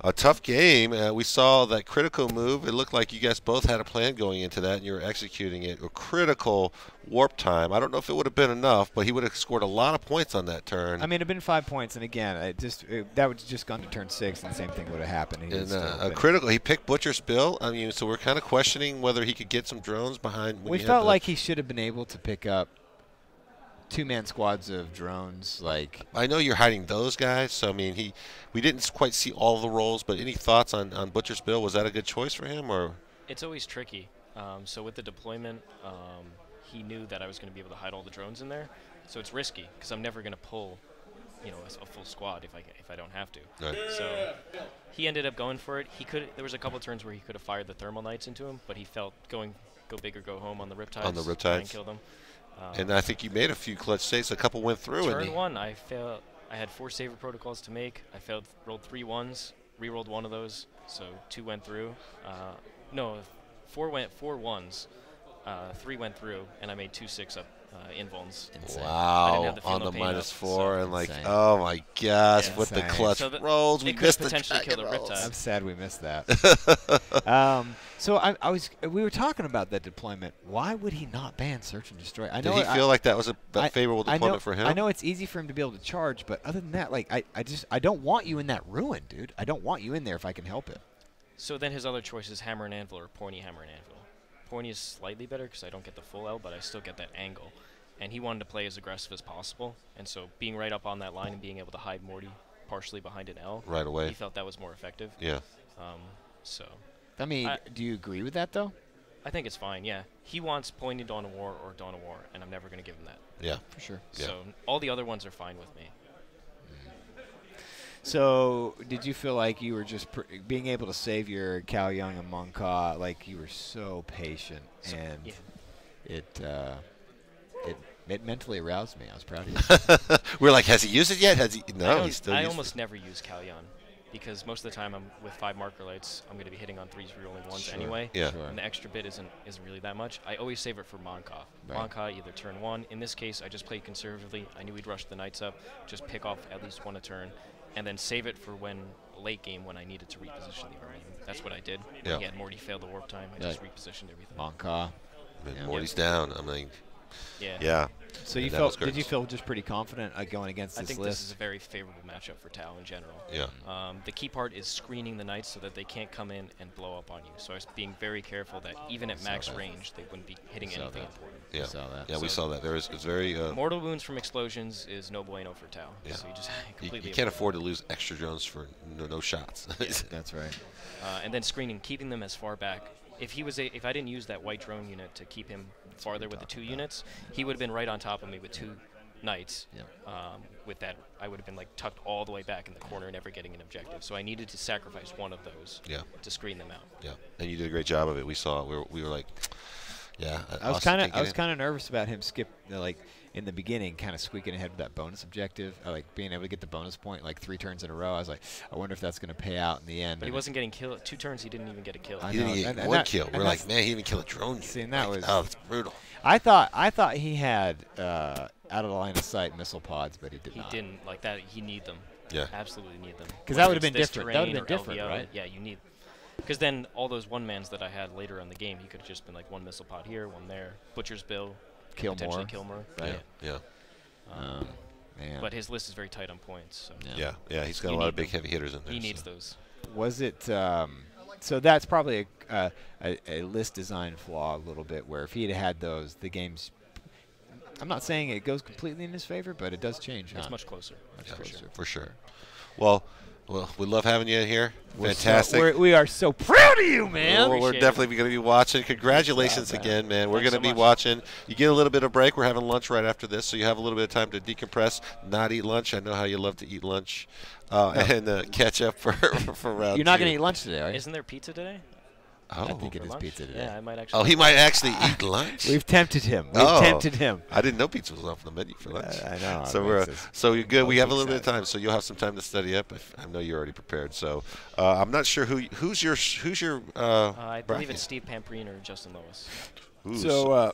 A tough game. We saw that critical move. It looked like you guys both had a plan going into that, and you were executing it. A critical warp time. I don't know if it would have been enough, but he would have scored a lot of points on that turn. I mean, it'd been 5 points, and again, that would just gone to turn 6, and the same thing would have happened. And a critical. He picked Butcher's Bill. I mean, so we're kind of questioning whether he could get some drones behind. We felt like he should have been able to pick up 2-man squads of drones. Like, I know you're hiding those guys, so I mean, we didn't quite see all the roles, but any thoughts on Butcher's Bill? Was that a good choice for him, or? It's always tricky. So with the deployment, he knew that I was going to be able to hide all the drones in there, so it's risky because I'm never going to pull, a full squad if I don't have to. Right. So he ended up going for it. There was a couple turns where he could have fired the Thermal Knights into him, but he felt go big or go home on the Riptides. On the Riptides. Try and kill them. And I think you made a few clutch saves. A couple went through. Turn 1, I failed. I had 4 saver protocols to make. I rolled 3 1s, re-rolled 1 of those, so 2 went through. No, 4 1s, 3 went through, and I made 2 6-up invulns. Wow, on the -4, and like, oh my gosh, with the clutch rolls, we missed the kill the Riptide. I'm sad we missed that. So we were talking about that deployment. Why would he not ban Search and Destroy? Did he feel like that was a favorable deployment for him? I know it's easy for him to be able to charge, but other than that, like I don't want you in that ruin, dude. I don't want you in there if I can help it. So then his other choice is Hammer and Anvil or Pointy Hammer and Anvil. Pointy is slightly better because I don't get the full L, but I still get that angle. And he wanted to play as aggressive as possible, and so being right up on that line and being able to hide Morty partially behind an L right away, he felt that was more effective. Yeah. So. I mean, do you agree with that though? I think it's fine. Yeah. He wants Pointy Dawn of War or Dawn of War, and I'm never going to give him that. Yeah. For sure. So all the other ones are fine with me. So, did you feel like you were just being able to save your Cao Young and Monka? Like you were so patient, and it mentally aroused me. I was proud of you. We're like, has he used it yet? Has he? No, he's still. I almost never use Cao Young because most of the time I'm with 5 marker lights. I'm going to be hitting on 3s, rerolling 1s anyway. Yeah. And the extra bit isn't really that much. I always save it for Monka. Right. Monka either turn 1. In this case, I just played conservatively. I knew he'd rush the Knights up, just pick off at least 1 a turn, and then save it for when late game when I needed to reposition the army. That's what I did. Yeah. When he had Morty fail the warp time, I just repositioned everything. Monka. Morty's down. I'm like, yeah. So you did you feel just pretty confident going against this list? I think this is a very favorable matchup for Tau in general. Yeah. The key part is screening the Knights so that they can't come in and blow up on you. So I was being very careful that even at max range, they wouldn't be hitting anything important. Yeah. Saw that. Yeah, we saw that. It's very mortal wounds from explosions is no bueno for Tau. Yeah. So you just completely you can't afford to lose extra drones for no shots. Yeah. That's right. And then screening, keeping them as far back. If I didn't use that white drone unit to keep him farther with the 2 units, he would have been right on top of me with 2 Knights. Yeah. With that, I would have been like tucked all the way back in the corner, never getting an objective. So I needed to sacrifice one of those. To screen them out. Yeah, and you did a great job of it. We saw it. We were like, yeah. I was kind of nervous about him like in the beginning, kind of squeaking ahead with that bonus objective, like being able to get the bonus point like 3 turns in a row. I was like, I wonder if that's going to pay out in the end. But he wasn't getting killed. 2 turns, he didn't even get a kill. He didn't get one kill. We're like, man, he didn't kill a drone. See, and that was oh, it's brutal. I thought he had out of the line of sight missile pods, but he did not. He didn't like that. He need them. Yeah. Absolutely need them. Because that Whether would have been it's this different. That would terrain have been or different, LVO, right? Yeah, you need. Because then all those one-mans that I had later in the game, he could have just been like one missile pod here, one there, Butcher's Bill, potentially kill more. Right. Yeah. Man. But his list is very tight on points. So Yeah. He's got a lot of big heavy hitters in there. He needs those. Was it? So that's probably a list design flaw a little bit. Where if he'd had those, the game's. I'm not saying it goes completely in his favor, but it does change. It's much closer. Much closer. For sure. Well, we love having you in here. Fantastic. We are so proud of you, man. Well, we're definitely going to be watching. Congratulations again, man. We're going to be watching. You get a little bit of break. We're having lunch right after this, so you have a little bit of time to decompress, not eat lunch. I know how you love to eat lunch, and catch up for round You're not 2. going to eat lunch today, are you? Isn't there pizza today? I think it is pizza today. Yeah, I might actually. Oh, he might actually eat lunch. We've tempted him. We've tempted him. I didn't know pizza was off the menu for lunch. I know. So you're good. We have a little bit of time, so you'll have some time to study up. I know you're already prepared. So I'm not sure who's your. I believe it's Steve Pamprine or Justin Lois. So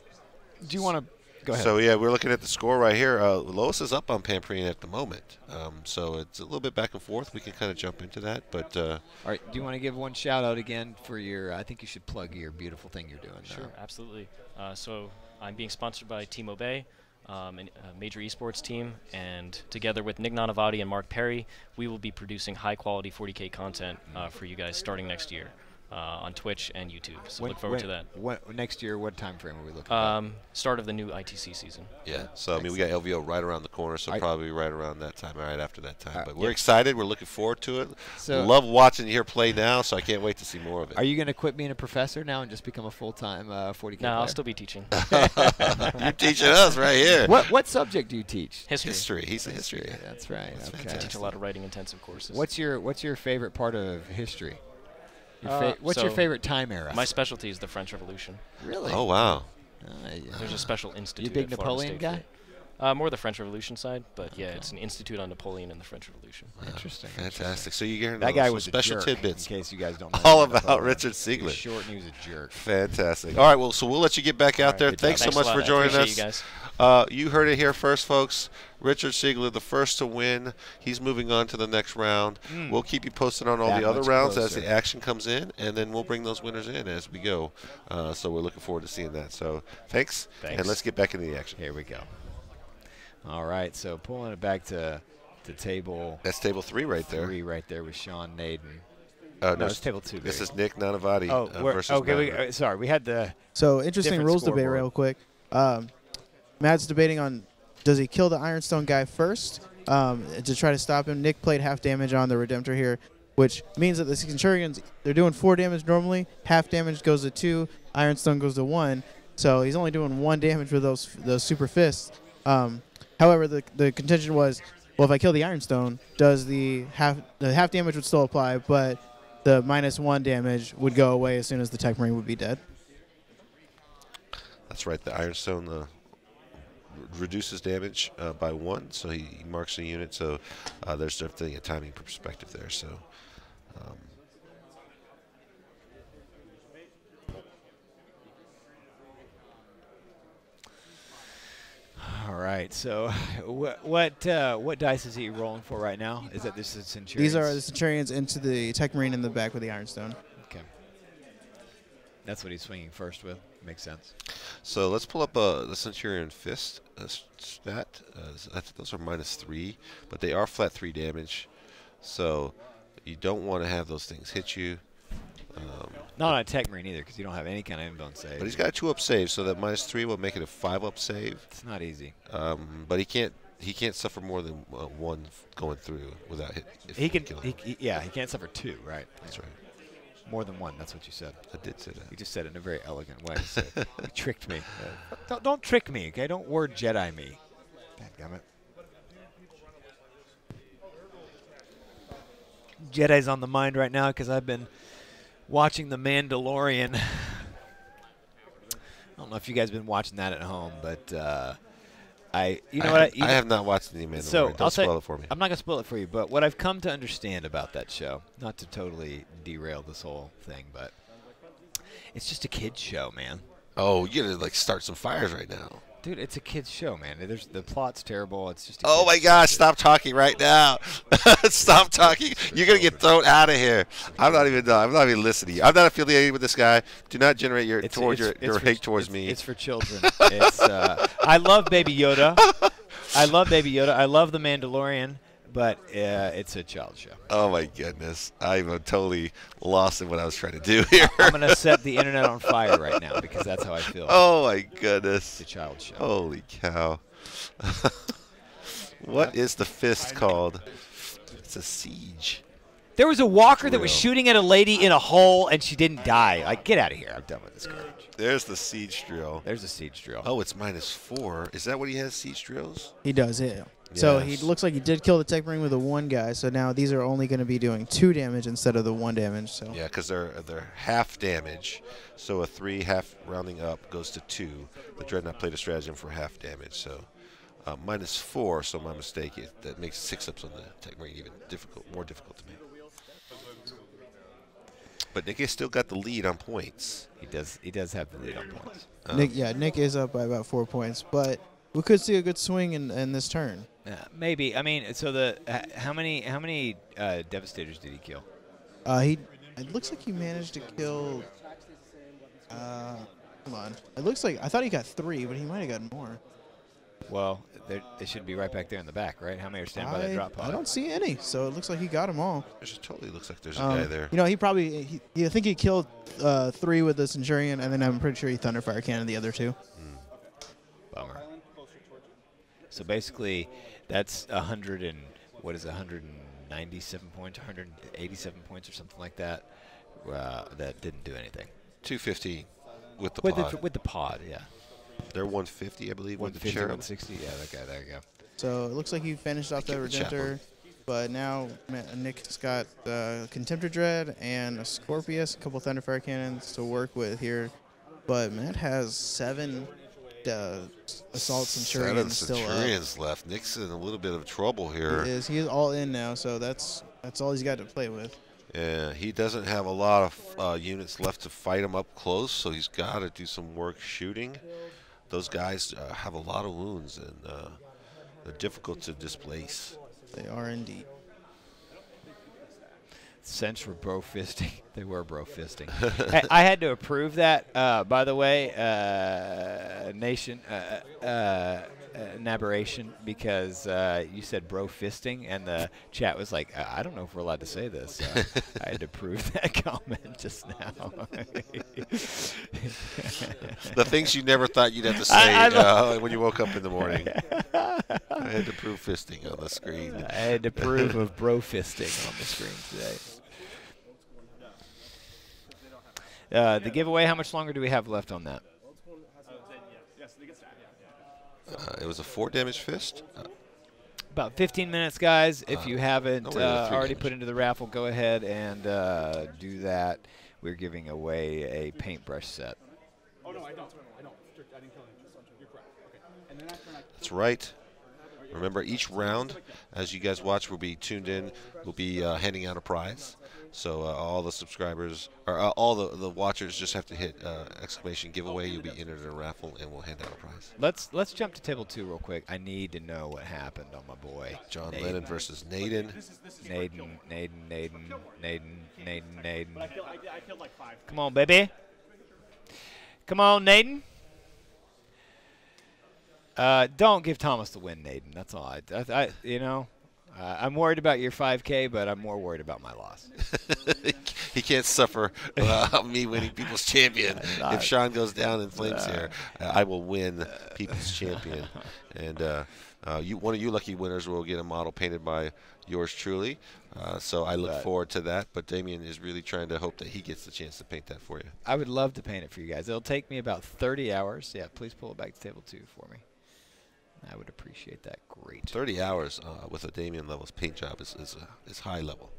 do you want to go ahead? So yeah, we're looking at the score right here. Lois is up on Pamprine at the moment. So it's a little bit back and forth. We can kind of jump into that, but. All right. Do you want to give one shout out again for your? I think you should plug your beautiful thing you're doing. Sure, absolutely. So I'm being sponsored by Team Obey, a major esports team, and together with Nick Nanavati and Mark Perry, we will be producing high-quality 40K content for you guys starting next year on Twitch and YouTube. So look forward to that. Next year, what time frame are we looking at? Start of the new ITC season. Yeah, so I mean, we got LVO right around the corner, so probably right around that time, right after that time. But we're excited. We're looking forward to it. So love watching you here play now, so I can't wait to see more of it. Are you going to quit being a professor now and just become a full-time 40K player? No, I'll still be teaching. You're teaching us right here. What subject do you teach? History. He's a history guy. That's right. I teach a lot of writing-intensive courses. What's your favorite part of history? What's your favorite time era? My specialty is the French Revolution. Really? Oh, wow. There's a special institute. You a big at Florida Napoleon State guy? More the French Revolution side, but yeah, it's an institute on Napoleon and the French Revolution. Interesting. Fantastic. So you're getting that guy was special a jerk, tidbits. In case you guys don't know. All about Richard Siegler. He was short and he was a jerk. Fantastic. All right, well, so we'll let you get back out there. Thanks so much for joining us. You guys. You heard it here first, folks. Richard Siegler, the first to win. He's moving on to the next round. We'll keep you posted on all the other rounds as the action comes in, and then we'll bring those winners in as we go. So we're looking forward to seeing that. So thanks. And let's get back into the action. Here we go. All right, so pulling it back to table. That's table 3 right there. 3 right there with Sean Naden. No, it's table 2. This is Nick Nanavati versus okay. Sorry, we had the. So interesting rules debate real quick. Matt's debating on does he kill the Ironstone guy first to try to stop him. Nick played half damage on the Redemptor here, which means that the Centurions, they're doing 4 damage normally. Half damage goes to 2. Ironstone goes to 1. So he's only doing 1 damage with those super fists. However, the contention was, well, if I kill the Ironstone, does the half damage would still apply, but the -1 damage would go away as soon as the Tech Marine would be dead. That's right. The Ironstone reduces damage by 1, so he marks a unit. So there's definitely a timing perspective there. So. All right. So, what dice is he rolling for right now? Is that this is Centurions? These are the Centurions into the Tech Marine in the back with the Ironstone. Okay. That's what he's swinging first with. Makes sense. So let's pull up the Centurion Fist stat. Those are -3, but they are flat 3 damage. So you don't want to have those things hit you. Not on a Tech Marine either, because you don't have any kind of inbound save. But he's got a 2-up save, so that -3 will make it a 5-up save. It's not easy. But he can't suffer more than 1 going through without hit. He can't suffer 2, right? That's right. More than 1. That's what you said. I did say that. You just said it in a very elegant way. So you tricked me. Don't trick me, okay? Don't word Jedi me. Dadgummit. Jedi's on the mind right now because I've been watching The Mandalorian. I don't know if you guys have been watching that at home, but I have not watched any Mandalorian. So Don't spoil it for me. I'm not going to spoil it for you, but what I've come to understand about that show, not to totally derail this whole thing, but it's just a kid's show, man. Oh, you're going to start some fires right now. Dude, it's a kid's show, man. The plot's terrible. It's just. Oh my gosh! Stop talking right now. Stop talking. You're gonna get thrown out of here. I'm not even listening. I'm not affiliated with this guy. Do not generate your hate towards me. It's for children. I love Baby Yoda. I love the Mandalorian, but it's a child show. Oh my goodness! I'm totally lost in what I was trying to do here. I'm gonna set the internet on fire right now because that's how I feel. Oh my goodness! It's a child show. Holy cow! What is the fist called? It's a siege. There was a walker that was shooting at a lady in a hole and she didn't die. Like, get out of here! I'm done with this garbage. There's the siege drill. There's a siege drill. Oh, it's -4. Is that what he has? Siege drills? He does, yeah. So he looks like he did kill the tech marine with a 1 guy. So now these are only going to be doing 2 damage instead of the 1 damage. So yeah, because they're half damage. So a 3 half rounding up goes to 2. The Dreadnought played a stratagem for half damage. So -4. So my mistake. That makes 6-ups on the tech marine even more difficult to make. But Nick has still got the lead on points. He does have the lead on points. Nick is up by about 4 points, but we could see a good swing in this turn. Maybe. I mean, so how many Devastators did he kill? It looks like he managed to kill. Come on. It looks like I thought he got 3, but he might have gotten more. Well, they should be right back there in the back, right? How many are standing by that drop pod? I don't see any, so it looks like he got them all. It totally looks like there's a guy there. You know, he probably I think he killed 3 with the Centurion, and then I'm pretty sure he Thunderfire Cannon the other 2. Bummer. So basically, that's 197 points, 187 points, or something like that. That didn't do anything. 250 with the pod. With the pod, yeah. They're 150, I believe. 150, 160. Yeah, okay, there you go. So it looks like he finished off that Redemptor, but now Nick's got Contemptor Dread and a Scorpius, a couple Thunderfire Cannons to work with here. But Matt has 7 Assault Centurions still up. 7 Centurions left. Nick's in a little bit of trouble here. He is all in now, so that's all he's got to play with. Yeah, he doesn't have a lot of units left to fight him up close, so he's got to do some work shooting. Those guys have a lot of wounds, and they're difficult to displace. They are indeed. Sense were bro fisting. They were bro fisting. I had to approve that, by the way, an aberration, because you said bro fisting, and the chat was like, I don't know if we're allowed to say this. I had to approve that comment just now. The things you never thought you'd have to say when you woke up in the morning. I had to prove fisting on the screen. I had to prove of bro fisting on the screen today. The giveaway, how much longer do we have left on that? It was a 4 damage fist. About 15 minutes, guys. If you haven't already put into the raffle, go ahead and do that. We're giving away a paintbrush set. Oh, no, I don't. I didn't kill him. You're correct. Okay. That's right. Remember, each round, as you guys watch, we'll be tuned in. We'll be handing out a prize. So all the subscribers, or all the watchers, just have to hit exclamation giveaway. You'll be entered in a raffle, and we'll hand out a prize. Let's jump to table 2 real quick. I need to know what happened on my boy. John Lennon versus Naden. Naden. I killed like 5. Come on, baby. Come on, Naden. Don't give Thomas the win, Naden. That's all. I'm worried about your 5K, but I'm more worried about my loss. He can't suffer me winning People's Champion. If Sean goes down in flames here, I will win People's Champion. And one of you lucky winners will get a model painted by yours truly. So I look forward to that. But Damien is really trying to hope that he gets the chance to paint that for you. I would love to paint it for you guys. It'll take me about 30 hours. Yeah, please pull it back to table 2 for me. I would appreciate that. Great. 30 hours with a Damien Levels paint job is high level.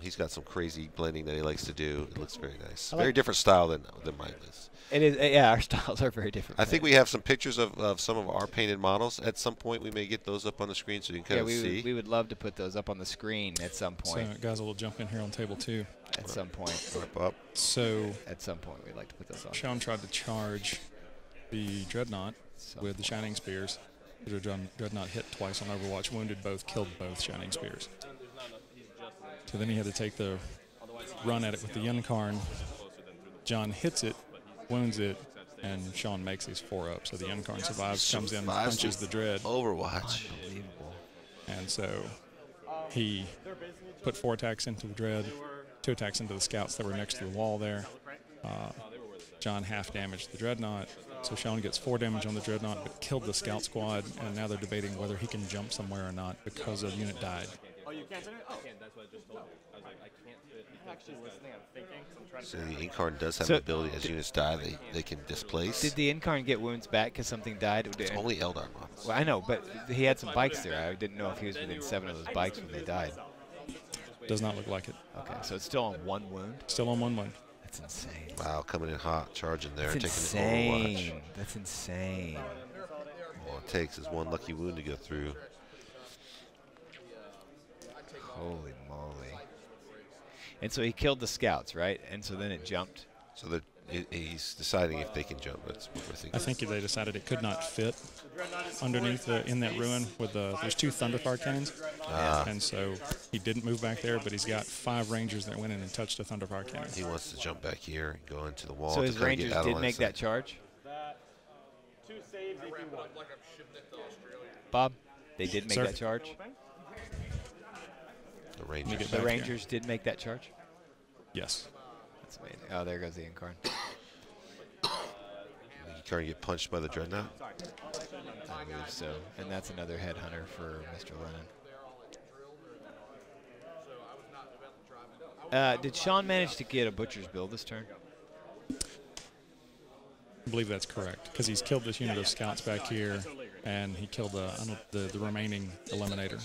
He's got some crazy blending that he likes to do. It looks very nice. Very different style than mine is. It is. Yeah, our styles are very different. I think we have some pictures of some of our painted models. At some point, we may get those up on the screen so you can kind of see. We would love to put those up on the screen at some point. So, guys, we'll jump in here on table 2. At some point. Up. So, at some point, we'd like to put those on. Sean tried to charge the Dreadnought with the Shining Spears. The Dreadnought hit twice on Overwatch, wounded both, killed both Shining Spears. So then he had to take the run at it with the Yunkarn. John hits it, wounds it, and Sean makes his 4-up. So the Yunkarn survives, comes in, punches the Dread. Overwatch. Unbelievable. And so he put 4 attacks into the Dread, 2 attacks into the Scouts that were next to the wall there. John half damaged the Dreadnought. So Sean gets 4 damage on the Dreadnought, but killed the Scout Squad, and now they're debating whether he can jump somewhere or not because a unit died. Oh, you can't do it? Oh, that's what I just told you. I was like, I can't do it. I'm actually listening, I'm thinking, so I'm trying to. So the Incarn does have So an ability as units die, they can displace. Did the Incarn get wounds back because something died? It's only Eldar models. Well, I know, but he had some bikes there. I didn't know if he was within 7 of those bikes when they died. Does not look like it. Okay, so it's still on 1 wound? Still on 1 wound. That's insane. Wow, coming in hot, charging there, That's taking insane. Overwatch. That's insane. All it takes is 1 lucky wound to go through. Holy moly. And so he killed the Scouts, right? And so then it jumped. So that he's deciding if they can jump. That's what we're thinking. I think they decided it could not fit underneath in that ruin with there's 2 Thunderfire cannons, and so he didn't move back there. But he's got 5 Rangers that went in and touched a Thunderfire cannon. He wants to jump back here and go into the wall. So to his kinda get Rangers out of did line make of sight. that charge? 2 saves if you want. Bob, they did make Sir? that charge? The Let me Rangers. get The back Rangers did make that charge? Yes. That's amazing. Oh, there goes the Incarn. You can't get punched by the Dreadnought. I believe so. And that's another headhunter for Mr. Lennon. Did Sean manage to get a Butcher's Bill this turn? I believe that's correct because he's killed this unit of Scouts back here, and he killed the remaining Eliminator.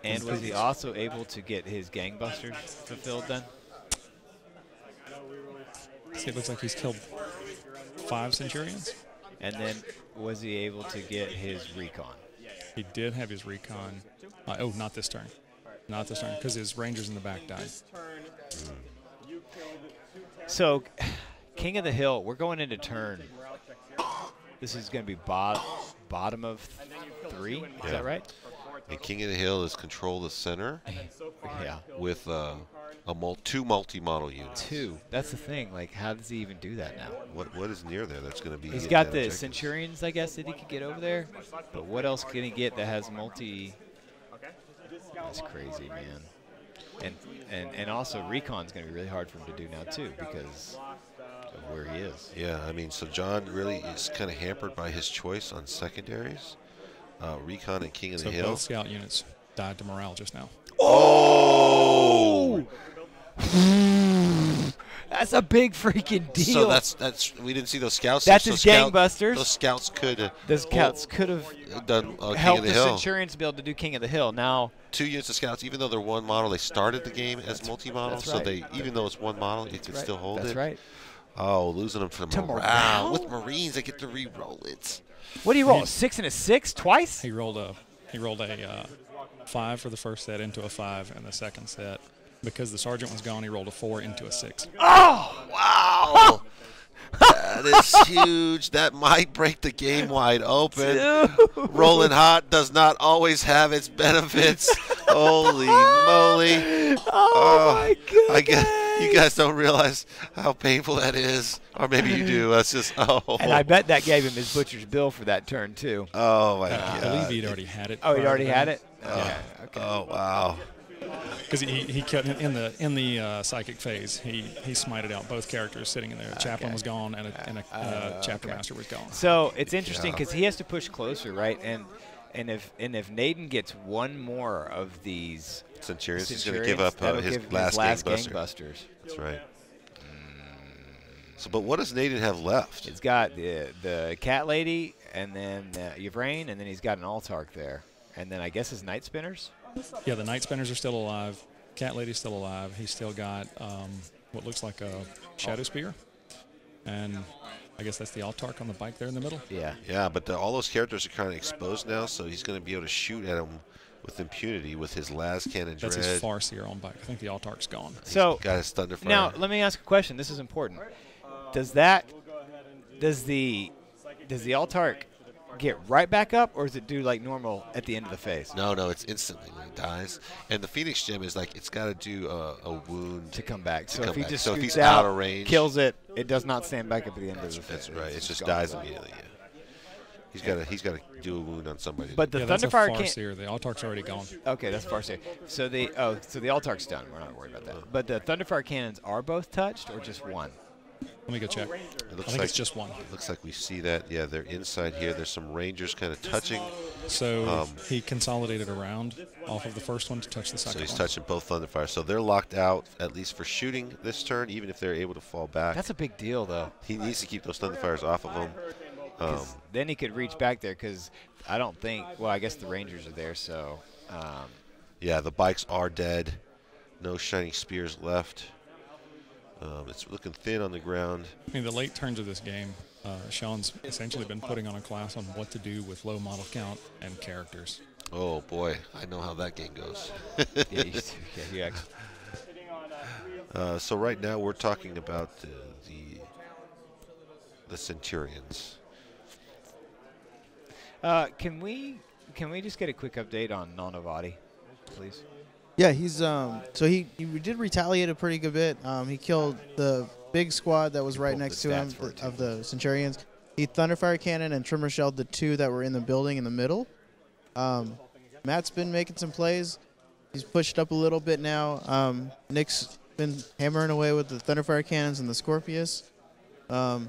And was he also able to get his gangbusters fulfilled then? See, it looks like he's killed 5 Centurions. And then was he able to get his recon? He did have his recon. Oh, not this turn. Not this turn, because his Rangers in the back died. So, King of the Hill, we're going into turn. This is going to be bottom of 3, is Yeah. that right? And King of the Hill is control the center Yeah. with 2 multi-model units. 2. That's the thing. Like, how does he even do that now? What is near there that's going to be? He's getting got that the objective? Centurions, I guess, that he could get over there. But what else can he get that has multi? That's crazy, man. And also Recon's going to be really hard for him to do now too because of where he is. Yeah, I mean, so John really is kind of hampered by his choice on secondaries. Recon and King of the So Hill. both Scout units died to morale just now. Oh! That's a big freaking deal. So that's we didn't see those scouts. That's so his gangbusters. Those scouts could the Scouts could have done King helped of the the Hill. Centurions be able to do King of the Hill. Now 2 units of scouts, even though they're 1 model, they started the game as multi-model. that's So right. they, even though it's 1 model, it could still hold That's it. right. Oh, losing them for To morale. morale? With Marines, they get to re-roll it. What do you roll? A 6 and a 6 twice? He rolled a 5 for the first set into a 5, and the second set, because the sergeant was gone, he rolled a 4 into a 6. Oh! Wow. That is huge. That might break the game wide open. Dude. Rolling hot does not always have its benefits. Holy moly. Oh my goodness. I guess you guys don't realize how painful that is. Or maybe you do. That's just, oh. And I bet that gave him his Butcher's Bill for that turn, too. Oh, my I God. believe he'd already had it. Oh, he prior already to had that. it? Okay. Okay. Oh, wow. Because he kept in the psychic phase. He smited out both characters sitting in there. The chaplain was gone, and a chapter master was gone. So it's interesting because he has to push closer, right? And if Naden gets 1 more of these Centurions, he's going to give up that'll his give him last gangbusters. gangbusters. That's right. So, but what does Naden have left? He's got the cat lady, and then Yvrain, and then he's got an Altark there, and then I guess his Night Spinners. Yeah, the Night Spinners are still alive. Cat Lady's still alive. He's still got what looks like a Shadow Spear. And I guess that's the Altark on the bike there in the middle. Yeah. Yeah, but all those characters are kind of exposed now, so he's going to be able to shoot at them with impunity with his las cannon dread. That's his Farseer on bike. I think the Altark's gone. So got his Thunderfire. now let me ask a question. This is important. Does the does the Altark get right back up, or does it do like normal at the end of the phase No, it's instantly when it dies. And the Phoenix Gem is like it's got to do a wound to come back? to So come if he back. just So if scoots he's out out, of range, kills it, it does not stand back up at the end of the phase. That's right. It just gone. dies immediately. Yeah. He's got to do a wound on somebody. But the Yeah, that's a Thunderfire can't. Farseer. The Altark's already gone. Okay, that's Farseer. So the Altark's done. We're not worried about that. But the Thunderfire cannons are both touched, or just one? Let me go check. It I looks think like it's just one. It looks like we see that. Yeah, they're inside here. There's some Rangers kind of touching. So he consolidated around off of the first one to touch the second So he's one. touching both Thunderfire. So they're locked out, at least for shooting this turn, even if they're able to fall back. That's a big deal, though. He needs to keep those Thunderfires off of him. 'Cause then he could reach back there, because I don't think. Well, I guess the Rangers are there, so. Yeah, the bikes are dead. No shining spears left. It's looking thin on the ground. I mean, the late turns of this game, Sean's essentially been putting on a class on what to do with low model count and characters. Oh boy, I know how that game goes. Yeah, you actually. So right now we're talking about the Centurions. Can we just get a quick update on Nonavati, please? Yeah, he's so he did retaliate a pretty good bit. He killed the big squad that was right pulled next the to him stats for it, too. of the Centurions. He Thunderfire Cannon and Trimmer shelled the 2 that were in the building in the middle. Matt's been making some plays. He's pushed up a little bit now. Nick's been hammering away with the Thunderfire Cannons and the Scorpius. But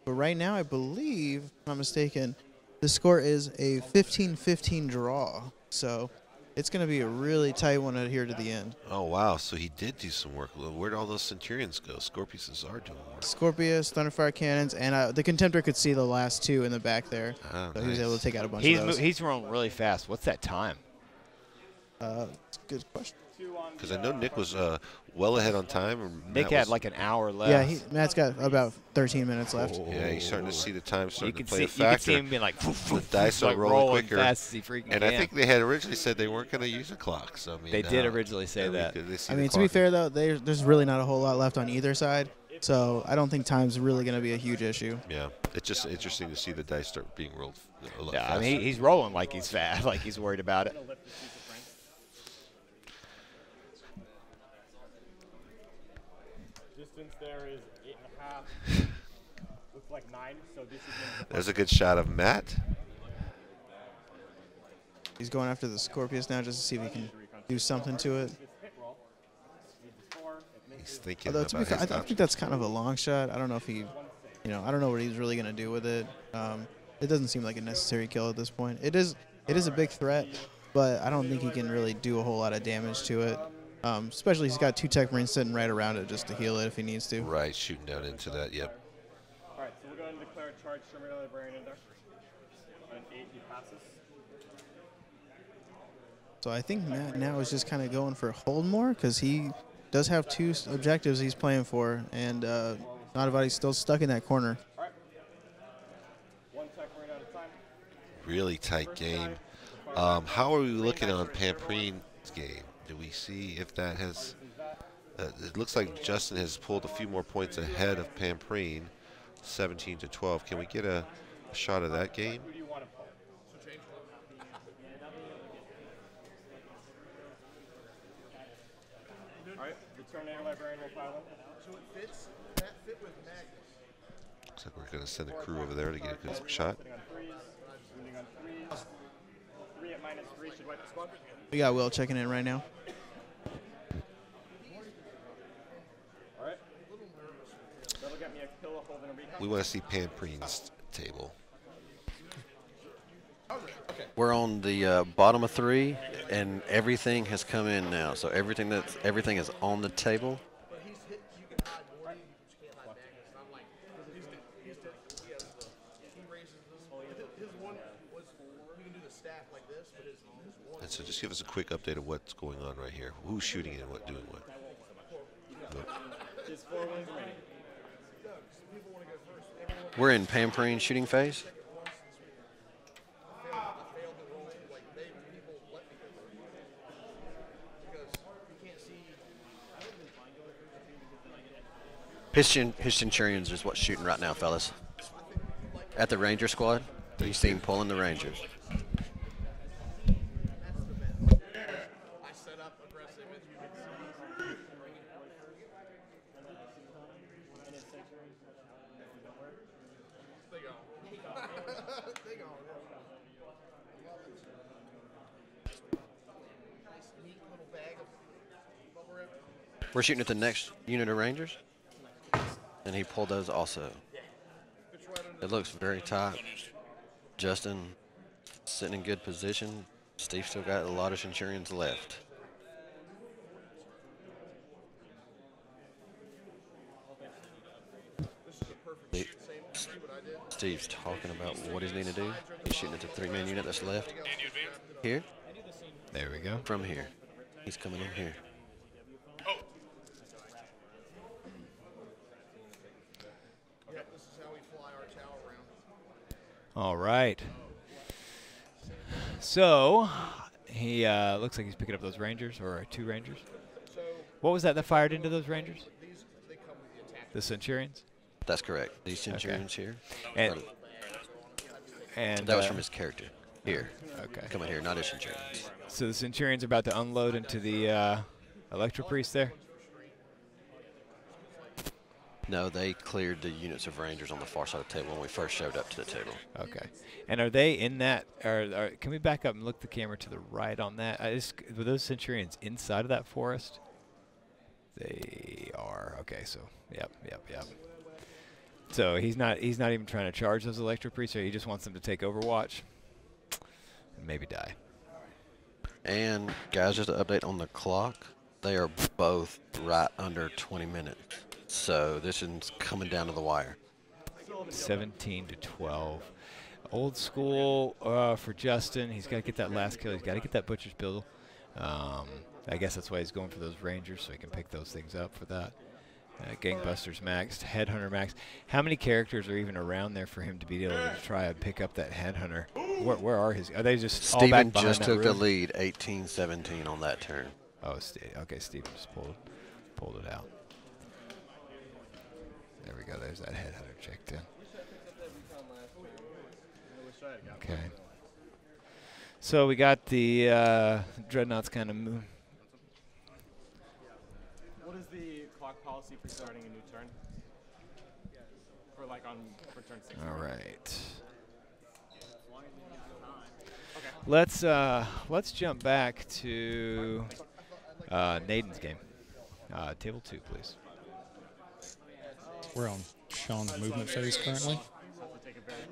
right now, I believe, if I'm not mistaken, the score is a 15-15 draw. So it's going to be a really tight one here to the end. Oh wow, so he did do some work. Where'd all those Centurions go? Scorpiuses are doing work. Scorpius, Thunderfire Cannons, and the Contemptor could see the last 2 in the back there. Oh, So he was able to take out a bunch He's of those. he's rolling really fast. What's that time? It's a good question. Because I know Nick was well ahead on time. Or Nick Matt had was- like an hour left. Yeah, Matt's got about 13 minutes left. Yeah, he's starting to see the time you starting can to play see a factor. him being like, The dice are like rolling quicker. fast as he freaking And can. I think they had originally said they weren't going to use a clock. So I mean, They did originally say that. I mean, to be fair, though, there's really not a whole lot left on either side. So I don't think time's really going to be a huge issue. Yeah, it's just interesting to see the dice start being rolled a lot Yeah, faster. I mean, he's rolling like he's fast, like he's worried about it. Distance there is 8.5. Looks like 9. So this is going to There's a good shot of Matt. He's going after the Scorpius now just to see if he can do something to it. He's thinking Although, about to be fair, his I think that's kind of a long shot. I don't know if he, I don't know what he's really going to do with it. It doesn't seem like a necessary kill at this point. It is a big threat, but I don't think he can really do a whole lot of damage to it. Especially he's got 2 Tech Marines sitting right around it just to heal it if he needs to. Right, shooting down into that, yep. All right, so we're going to declare a charge. Terminal Librarian in there. On an 8, he passes. So I think Matt now is just kind of going for hold more because he does have 2 objectives he's playing for, and Nonavati's still stuck in that corner. All right. 1 Tech Marine at a time. Really tight game. How are we looking on Pamprine's game? Do we see if that has... it looks like Justin has pulled a few more points ahead of Pamprine, 17-12. Can we get a shot of that game? Who do you want to pull? All right, the Terminator Librarian will pile in. So it fits. That fit with Magnus. Looks like we're going to send a crew over there to get a good shot. Sitting on 3s, wounding on 3s. 3 at -3 should wipe the squad. We got Will checking in right now. All right. That'll get me a kill, a hold, and a recap. We want to see Pamprine's table. We're on the bottom of 3, and everything has come in now. So everything is on the table. And so just give us a quick update of what's going on right here. Who's shooting and what doing what. There's 4 wounds remaining. We're in Pamprine shooting phase. His Centurions is what's shooting right now, fellas. at the Ranger squad. You see him pulling the Rangers. We're shooting at the next unit of Rangers, and he pulled those also. It looks very tight. Justin sitting in good position. Steve still got a lot of Centurions left. Steve's talking about what he's needing to do. He's shooting at the 3-man unit that's left. Here. There we go. From here. He's coming in here. All right. So he looks like he's picking up those Rangers, or 2 Rangers. What was that fired into those Rangers? The Centurions? That's correct. These Centurions here. And that was from his character. Here. Okay. Coming here, not his Centurions. So the Centurions are about to unload into the Electro Priest there? No, they cleared the units of Rangers on the far side of the table when we first showed up to the table. Okay. And are they in that, or can we back up and look the camera to the right on that? Were those Centurions inside of that forest? They are. Okay, so yep. So he's not even trying to charge those Electro Priests, or he just wants them to take Overwatch and maybe die. And guys, just an update on the clock. They are both right under 20 minutes. So this is coming down to the wire. 17 to 12. Old school for Justin. He's got to get that last kill. He's got to get that Butcher's Bill. I guess that's why he's going for those Rangers, so he can pick those things up for that. Gangbusters maxed, Headhunter maxed. How many characters are even around there for him to be able to try and pick up that Headhunter? Where are his? Are they just all back Steven behind just that took the room? lead, 18-17 on that turn. Oh, okay. Steven just pulled it out. There we go. There's that Headhunter checked in. Okay. So we got the Dreadnoughts kind of move. What is the clock policy for starting a new turn? For like for turn 6. All right. Let's jump back to Naden's game. Table 2, please. We're on Sean's movement phase currently.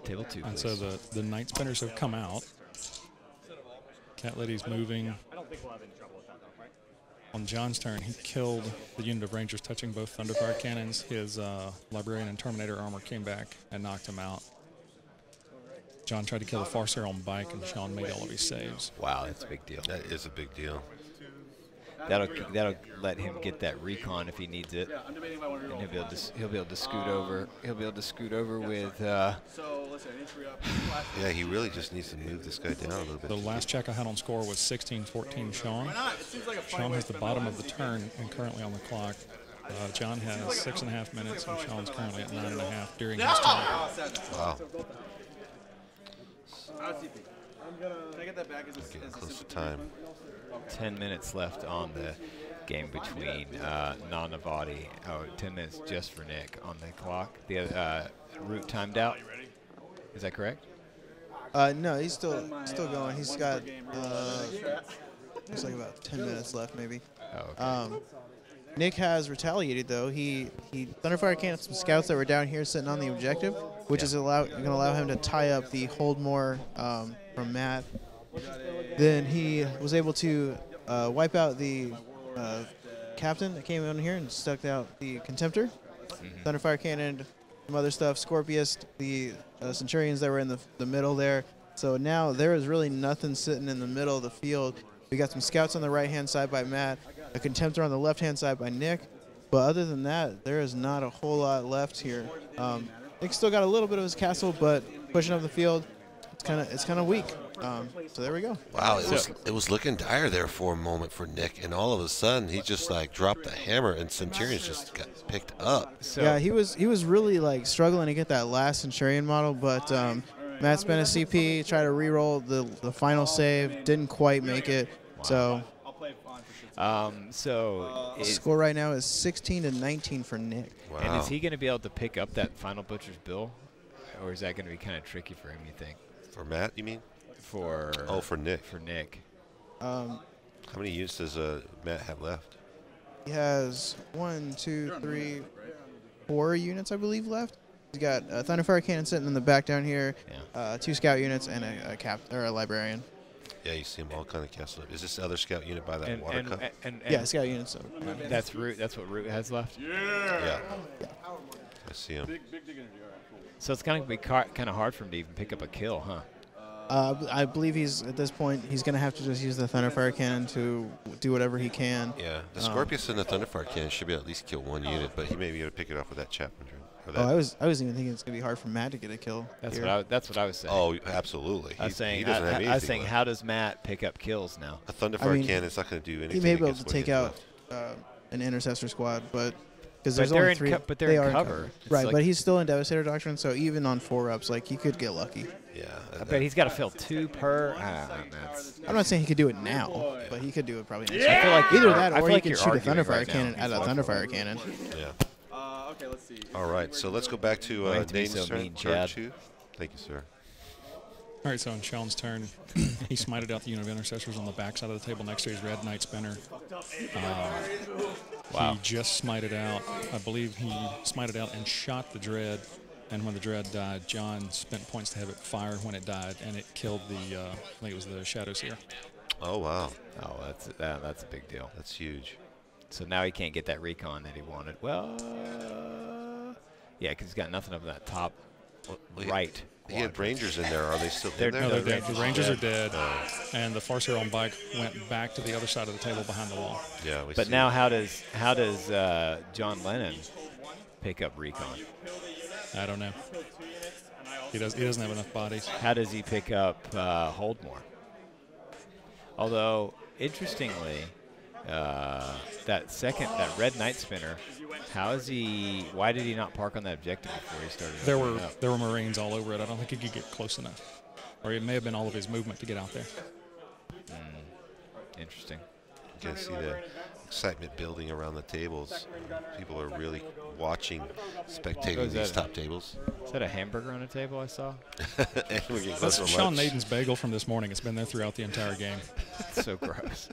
Table 2, and please. so the Night Spinners have come out. Cat Lady's moving. I don't think we'll have any trouble with that though, right? On John's turn, he killed the unit of Rangers touching both Thunderfire cannons. His Librarian and Terminator armor came back and knocked him out. John tried to kill the Farseer on bike, and Sean made all of his saves. Wow, that's a big deal. That is a big deal. That'll let him get that recon if he needs it, and he'll be able to scoot over. He'll be able to scoot over with. Yeah, he really just needs to move this guy down a little bit. The last check I had on score was 16-14 Sean. Sean has the bottom of the turn and currently on the clock. John has 6.5 minutes, and Sean's currently at 9.5 during his turn. Wow. Can I get that back as a Getting close to time. 10 minutes left on the game between Non-Navati. 10 minutes just for Nick on the clock. The route timed out. Is that correct? No, he's still going. He's got looks like about 10 minutes left, maybe. Oh, okay. Nick has retaliated though. He Thunderfire canned some scouts that were down here sitting on the objective, which is going to allow him to tie up the Holdmore from Matt. Then he was able to wipe out the captain that came in here and stuck out the Contemptor. Thunderfire cannon, some other stuff, Scorpius, the Centurions that were in the middle there. So now there is really nothing sitting in the middle of the field. We got some scouts on the right-hand side by Matt, a Contemptor on the left-hand side by Nick. But other than that, there is not a whole lot left here. Nick's still got a little bit of his castle, but pushing up the field, it's kind of weak. So there we go. Wow, it was looking dire there for a moment for Nick, and all of a sudden he just like dropped the hammer, and Centurions just got picked up. So Yeah, he was really like struggling to get that last Centurion model, but Matt spent a CP, tried to re-roll the final save, didn't quite make it. So score right now is 16-19 for Nick. Wow. And is he going to be able to pick up that final Butcher's Bill, or is that going to be kind of tricky for him? You think? For Matt, you mean? For Nick. For Nick. How many units does Matt have left? He has 1, 2, 3, 4 units, I believe, left. He's got a Thunderfire Cannon sitting in the back down here, 2 scout units, and a librarian. Yeah, you see them all kind of castled up. Is this the other scout unit by that water cup? Yeah, scout units. So. That's Root. That's what Root has left. Yeah. I see him. Big dig energy. All right, cool. So it's going to be kind of hard for him to even pick up a kill, huh? I believe at this point, he's going to have to just use the Thunderfire Cannon to do whatever he can. Yeah, the Scorpius and the Thunderfire Cannon should be able to at least kill 1 unit, but he may be able to pick it up with that Chapman. I was even thinking it's going to be hard for Matt to get a kill. That's what I was saying. Oh, absolutely. I was saying, he doesn't have anything I was saying, left. how does Matt pick up kills now? A Thunderfire Cannon's not going to do anything. He may be able against to what he take has out left. an Intercessor squad, but because But there's they're only in 3, but they're they in are cover. It's Right, like- but he's still in Devastator Doctrine, so even on 4-ups, like he could get lucky. Yeah. I bet he's got to fill 2 per. I'm not saying he could do it now, but he could do it probably next I feel like either you're- that I or feel he like could you're shoot a arguing Thunderfire right now. Cannon at a Thunderfire Cannon. Yeah. Okay, let's see. All right, so let's go back to Why to be Nate's so turn. mean, Turn Chad? 2. Thank you, sir. All right, so on Sean's turn, he smited out the unit of intercessors on the back side of the table next to his red knight spinner. Wow. He just smited out. I believe he smited out and shot the dread. And when the dread died, John spent points to have it fire when it died, and it killed the, I think it was the Shadow Seer. Oh, wow. Oh, that's a big deal. That's huge. So now he can't get that recon that he wanted. Well, yeah, because he's got nothing up in that top right. He had Rangers in there. Are they still in there? No, they're dead. The Rangers are dead, and the Farseer on bike went back to the other side of the table behind the wall. Yeah, we But see now it. how does John Lennon pick up recon? I don't know. He doesn't have enough bodies. How does he pick up Holdmore? Although, interestingly, that red knight spinner, why did he not park on that objective before he started? There were Marines all over it. I don't think he could get close enough. Or it may have been all of his movement to get out there. Interesting. You can see the excitement building around the tables. People are really watching, spectating these top tables. Is that a hamburger on a table I saw? And we're getting close That's to Sean lunch. Naden's bagel from this morning. It's been there throughout the entire game. It's so gross.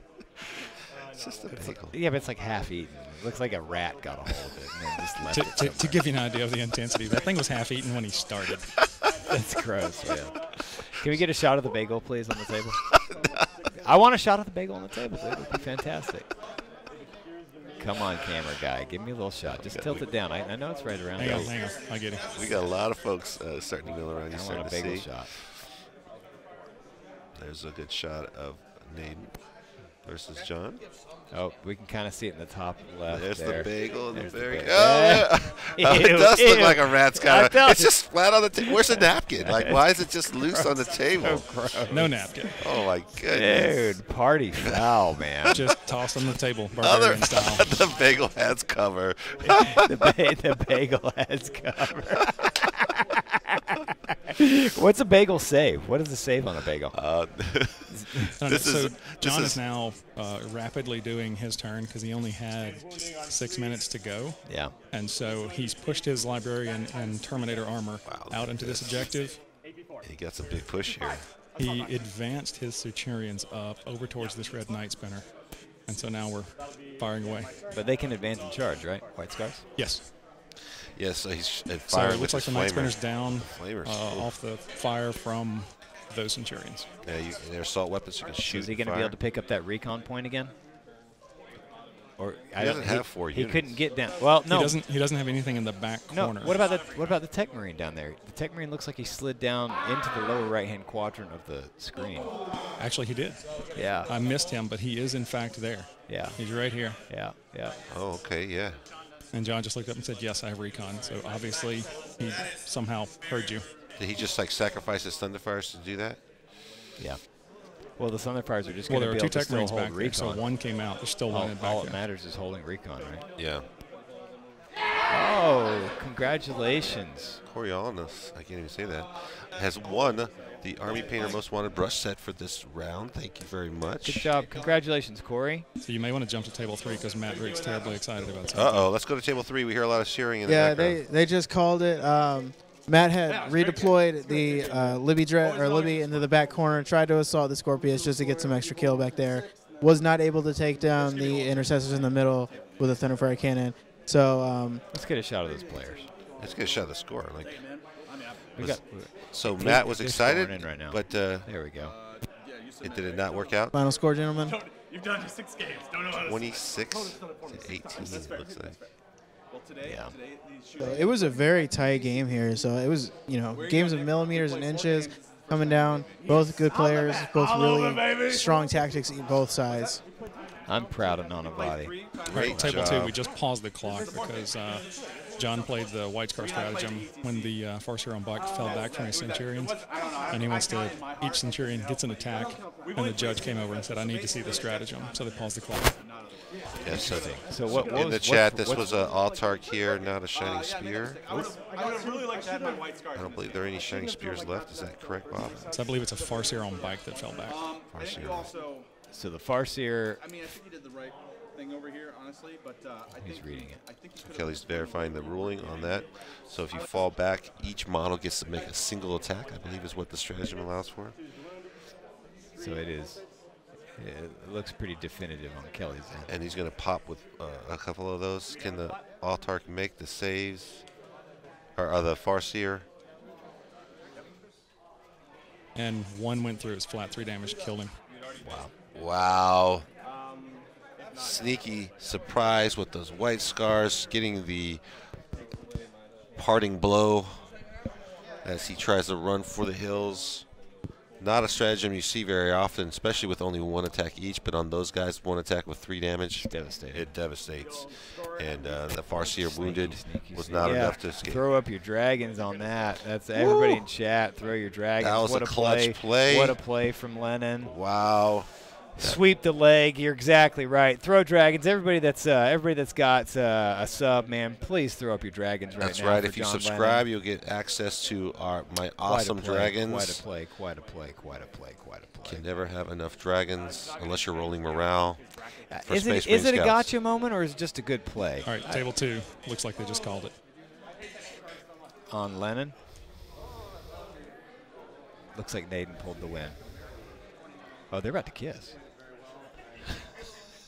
It's just a bagel. Yeah, but it's like half eaten. It looks like a rat got a hold of it and then just left it To somewhere. give you an idea of the intensity, that thing was half eaten when he started. That's gross, man. Can we get a shot of the bagel, please, on the table? I want a shot of the bagel on the table, dude. It would be fantastic. Come on, camera guy. Give me a little shot. Just tilt it down. I know it's right around Hang there. on. I get it. We got a lot of folks starting to mill around. You're I starting want a to bagel see. shot. There's a good shot of Naden versus John. Oh, we can kind of see it in the top left. There's there. the bagel and There's the the very. bagel. Oh, yeah. It does look Ew. like a rat's I kind of. felt It's just flat on the table. Where's the napkin? Like, why is it just loose on the table? No napkin. Oh my goodness! Dude, party foul, man. Just tossed on the table, Other barbarian style. the bagel has cover. the bagel has cover. What's a bagel save? What is the save on a bagel? So John is now rapidly doing his turn because he only had 6 minutes to go. Yeah. And so he's pushed his librarian and Terminator armor out into this objective. He got some big push here. He advanced his Centurions up over towards this red knight spinner. And so now we're firing away. But they can advance and charge, right? White Scars? Yes. Yes, so he's So firing it with looks like his the knight flamers. spinner's down Flamers. off the fire from those Centurions. Yeah, they're assault weapons. You can shoot. Is he and going to be fire. able to pick up that recon point again? Or He doesn't have 4 He units. couldn't get down. Well, no. He doesn't have anything in the back No. corner. What about the Tech Marine down there? The Tech Marine looks like he slid down into the lower right-hand quadrant of the screen. Actually, he did. Yeah. I missed him, but he is in fact there. Yeah. He's right here. Yeah. Yeah. Oh, okay, yeah. And John just looked up and said, yes, I have recon. So obviously he somehow heard you. Did he just like sacrifice his Thunderfires to do that? Yeah. Well, the Thunderfires are just Well, going there to are be two able to Tech still Marines hold back there, recon. so one came out. They're still one back All there. that matters is holding recon, right? Yeah. Oh, congratulations. Coriolanus, I can't even say that, has won the Army Painter Most Wanted brush set for this round. Thank you very much. Good job. Congratulations, Corey. So you may want to jump to table 3 because Matt Drake's terribly excited about something. Uh-oh, let's go to table 3. We hear a lot of cheering in the Yeah, background. they just called it. Matt had redeployed the Libby into the back corner, tried to assault the Scorpius just to get some extra kill back there. Was not able to take down the intercessors in the middle with a Thunderfire cannon. So let's get a shot of those players. Let's get a shot of the score. Like, so They're Matt was scoring excited, in right now. but there we go. Did it not work out? final score, gentlemen. You've done just 6 games. Don't know how to 26 to 18, it looks like. Well, today, Yeah. So it was a very tight game here. So it was, games of millimeters and inches coming down. Both good players, both really strong tactics on both sides. I'm proud of Nanavati. All Great right, table job. 2, we just paused the clock because John played the White Scar stratagem when the Farseer on Bike fell back from his Centurions. And he wants to, each Centurion gets an attack, and the judge came over and said, I need to see the stratagem. So they paused the clock. Yes, So what in the chat, this was an Altark here, not a Shining Spear. I would have really liked to have my white scar. I don't believe there are any Shining Spears left. Is that correct, Bob? So I believe it's a Farseer on Bike that fell back. I think you also, So the Farseer. I mean, I think you did the right thing over here, honestly, but I think He's reading it. I think you could've- Kelly's verifying the ruling on that. So if you fall back, each model gets to make a single attack, I believe is what the stratagem allows for. So it is. It looks pretty definitive on Kelly's end. And he's going to pop with a couple of those. Can the Altark make the saves? Or the Farseer? And one went through. It was flat 3 damage, killed him. Wow. Sneaky surprise with those white scars, getting the parting blow as he tries to run for the hills. Not a stratagem you see very often, especially with only one attack each, but on those guys, one attack with 3 damage, it devastates. And the Farseer wounded was not enough to escape. Throw up your dragons on that. That's everybody in chat. Throw your dragons. That was what a clutch play. What a play from Lennon. Wow. Sweep the leg. You're exactly right. Throw dragons. Everybody that's got a sub, man, please throw up your dragons right now. That's right. for If you John subscribe, Lennon. you'll get access to my Quite a awesome play, dragons. Quite a play. Quite a play. Quite a play. Quite a play. Can never have enough dragons unless you're rolling morale. For Is Space it a Marine Scouts. gotcha moment or is it just a good play? All right, table 2. Looks like they just called it. On Lennon. Looks like Naden pulled the win. Oh, they're about to kiss.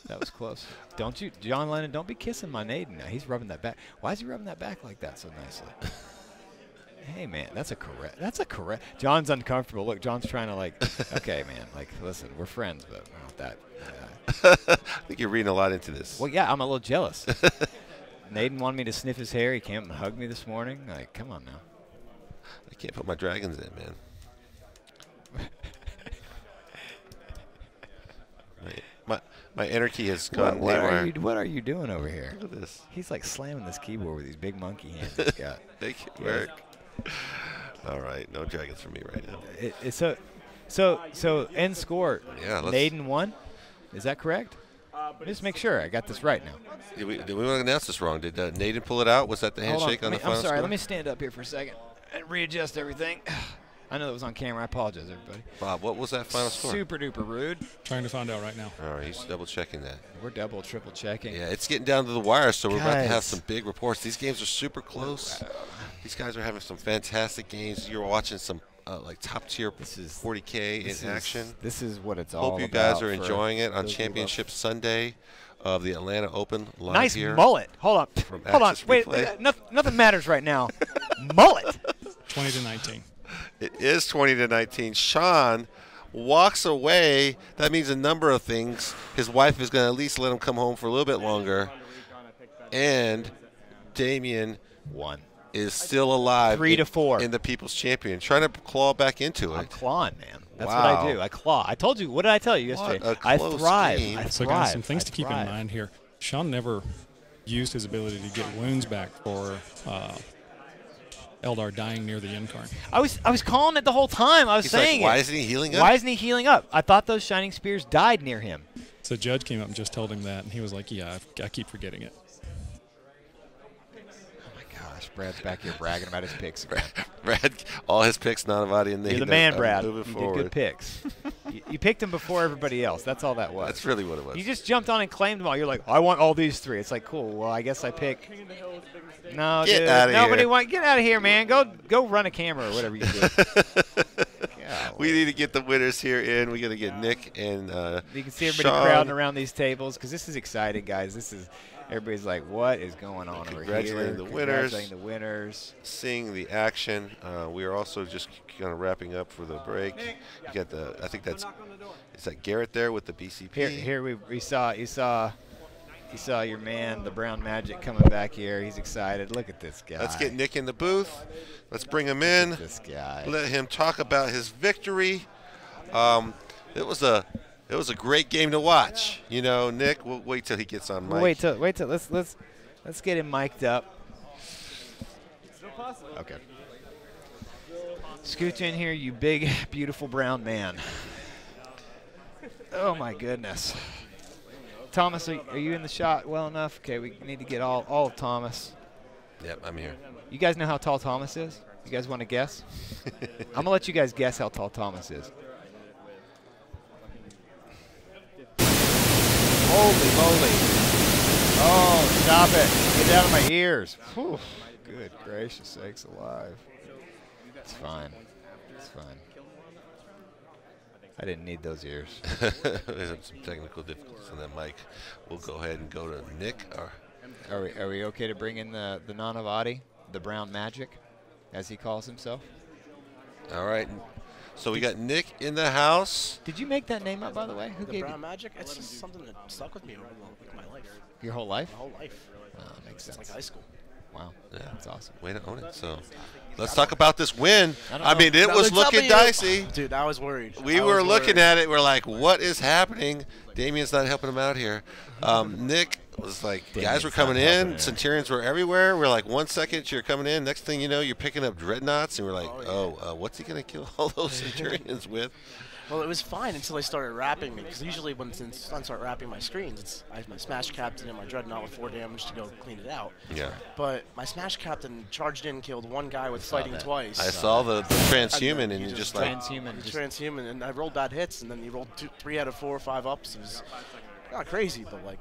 That was close. Don't you, John Lennon, don't be kissing my Naden now. He's rubbing that back. Why is he rubbing that back like that so nicely? Hey, man, that's a correct. John's uncomfortable. Look, John's trying to okay, man, listen, we're friends, but not that. I think you're reading a lot into this. Well, yeah, I'm a little jealous. Naden wanted me to sniff his hair. He came and hugged me this morning. Like, come on now. I can't put my dragons in, man. My energy has gone haywire. What are you doing over here? Look at this. He's like slamming this keyboard with these big monkey hands he's got. Thank you, Eric. All right, no dragons for me right now. So end score. Yeah, Naden won. Is that correct? Just make sure I got this right now. Did we want to announce this wrong? Did Naden pull it out? Was that the handshake on the final I'm sorry. score? Let me stand up here for a second and readjust everything. I know that was on camera. I apologize, everybody. Bob, what was that final score? Super duper rude. Trying to find out right now. All right, he's double checking that. We're double, triple checking. Yeah, it's getting down to the wire, so we're about to have Guys. some big reports. These games are super close. These guys are having some fantastic games. You're watching some top tier 40K in action. This is what it's all Hope you about. guys are for enjoying it on those who Championship love- Sunday of the Atlanta Open live Nice here. mullet. Hold on. From Hold on. Access Wait. Replay. Nothing matters right now. Mullet. 20 to 19. It is 20 to 19. Sean walks away. That means a number of things. His wife is going to at least let him come home for a little bit longer. And Damien is still alive. 3-4 in the People's Champion, trying to claw back into it. I'm clawing, man. That's Wow. what I do. I claw. I told you. What did I tell you yesterday? What a I close thrive. game. I So, thrive. guys, some things I to keep in thrive. mind here. Sean never used his ability to get wounds back for Eldar dying near the end card. I was calling it the whole time. I was He's saying like, why it. isn't he healing up? Why isn't he healing up? I thought those shining spears died near him. So Judge came up and just told him that, and he was like, yeah, I keep forgetting it. Oh my gosh, Brad's back here bragging about his picks. Brad, all his picks, Nanavati, and You're the man, Brad. Moving You forward. did good picks. you picked them before everybody else. That's all that was. That's really what it was. You just jumped on and claimed them all. You're like, I want all these 3. It's like, cool. Well, I guess I pick. No, Get dude. outta Nobody here. Get out of here, man. Go run a camera or whatever you do. We need to get the winners here in. We got to get Nick and You can see everybody Sean. crowding around these tables because this is exciting, guys. This is everybody's like, what is going on over here? Congratulating the winners. Congratulating the winners. Seeing the action. We are also just kind of wrapping up for the break. You got the. I think that's. Is that Garrett there with the BCP? Here you saw your man, the Brown Magic, coming back here. He's excited. Look at this guy. Let's get Nick in the booth. Let's bring him in. Look at this guy. Let him talk about his victory. It was a great game to watch. You know, Nick. We'll wait till he gets on mic. Wait till let's get him mic'd up. Okay. Scooch in here, you big, beautiful brown man. Oh my goodness. Thomas, are you in the shot well enough? Okay, we need to get all of Thomas. Yep, I'm here. You guys know how tall Thomas is? You guys want to guess? I'm going to let you guys guess how tall Thomas is. Holy moly. Oh, stop it. Get out of my ears. Whew. Good gracious sakes alive. It's fine. It's fine. I didn't need those ears. We have some technical difficulties on that mic. We'll go ahead and go to Nick. Are we okay to bring in the Nanavati, the Brown Magic, as he calls himself? All right. So we got Nick in the house. Did you make that name up, by the way? Who The gave Brown you? Magic? It's just something that stuck with me my life. Your whole life? My whole life. Oh, that makes It's sense. like high school. Wow. Yeah, That's awesome. way to own it. So let's talk about this win. I mean, it No, was it's looking W. dicey. Dude, I was worried. We were looking at it. We're like, what is happening? Damien's not helping him out here. Nick was like, guys were coming in. Centurions were everywhere. We're like, 1 second you're coming in. Next thing you know, you're picking up dreadnoughts. And we're like, what's he going to kill all those Centurions with? Well, it was fine until they started wrapping me. Because usually when I start wrapping my screens, I have my Smash Captain and my Dreadnought with 4 damage to go clean it out. Yeah. But my Smash Captain charged in, killed one guy with fighting twice. I saw the transhuman, and you just like, Transhuman, and I rolled bad hits, and then he rolled 3 out of 4 or 5 ups. It was not crazy, but like,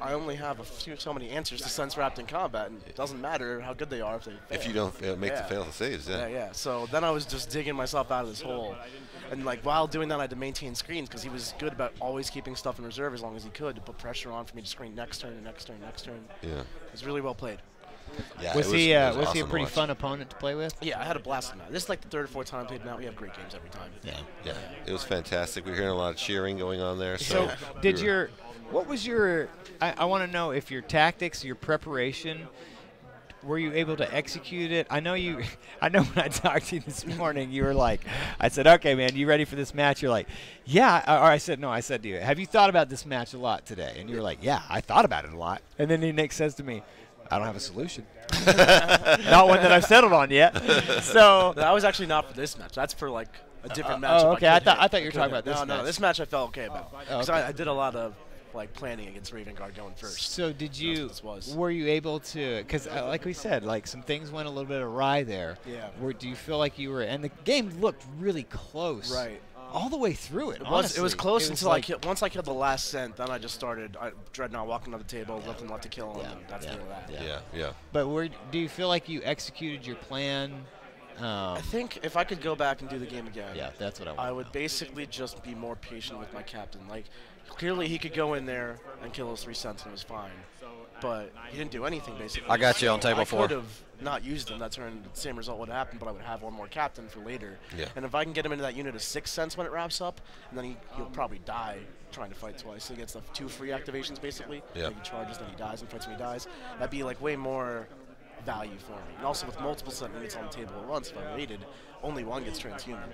I only have so many answers to sense wrapped in combat, and it doesn't matter how good they are if they fail. if you don't make the fail saves, Yeah. So then I was just digging myself out of this hole. And like while doing that, I had to maintain screens because he was good about always keeping stuff in reserve as long as he could to put pressure on for me to screen next turn and next turn, next turn. Yeah. It was really well played. Yeah, Was he a awesome pretty to watch. fun opponent to play with? Yeah, I had a blast in that. This is like the 3rd or 4th time I played now. We have great games every time. Yeah, it was fantastic. We were hearing a lot of cheering going on there. So, what was your? I want to know if your tactics, your preparation, were you able to execute it? I know you. I know when I talked to you this morning, you were like, I said, okay, man, you ready for this match? You're like, yeah. Or I said, no. I said to you, have you thought about this match a lot today? And you were like, yeah, I thought about it a lot. And then Nick says to me, I don't have a solution. Not one that I've settled on yet. So that was actually not for this match. That's for like a different match. Oh, okay. I thought you were talking about this match. No, this match I felt okay about. Because okay. I did a lot of like planning against Raven Guard going first. So were you able to, because like we said, like some things went a little bit awry there. Yeah. Do you feel like you were, and the game looked really close. Right. All the way through it. It was close until once I killed the last cent, then I just started Dreadnought walking up the table, nothing left to kill him, and that's the end of that. Yeah. But do you feel like you executed your plan? I think if I could go back and do the game again, that's what I would basically just be more patient with my captain. Like, clearly he could go in there and kill those 3 cents and it was fine. But he didn't do anything, basically. I got you on table 4. I could have not used him. That turn, the same result would happen, but I would have one more captain for later. Yeah. And if I can get him into that unit of 6 cents when it wraps up, and then he'll probably die trying to fight twice. So he gets the 2 free activations, basically. Yeah. Like he charges, then he dies, and fights when he dies. That'd be like way more value for me. And also with multiple set units on the table at once, if I rated, only one gets transhuman.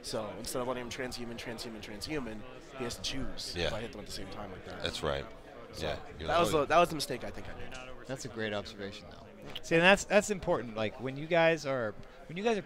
So instead of letting him transhuman, he has to choose if I hit them at the same time like that. That's right. So that was the mistake I think I made. That's a great observation, though. See, and that's important. Like when you guys are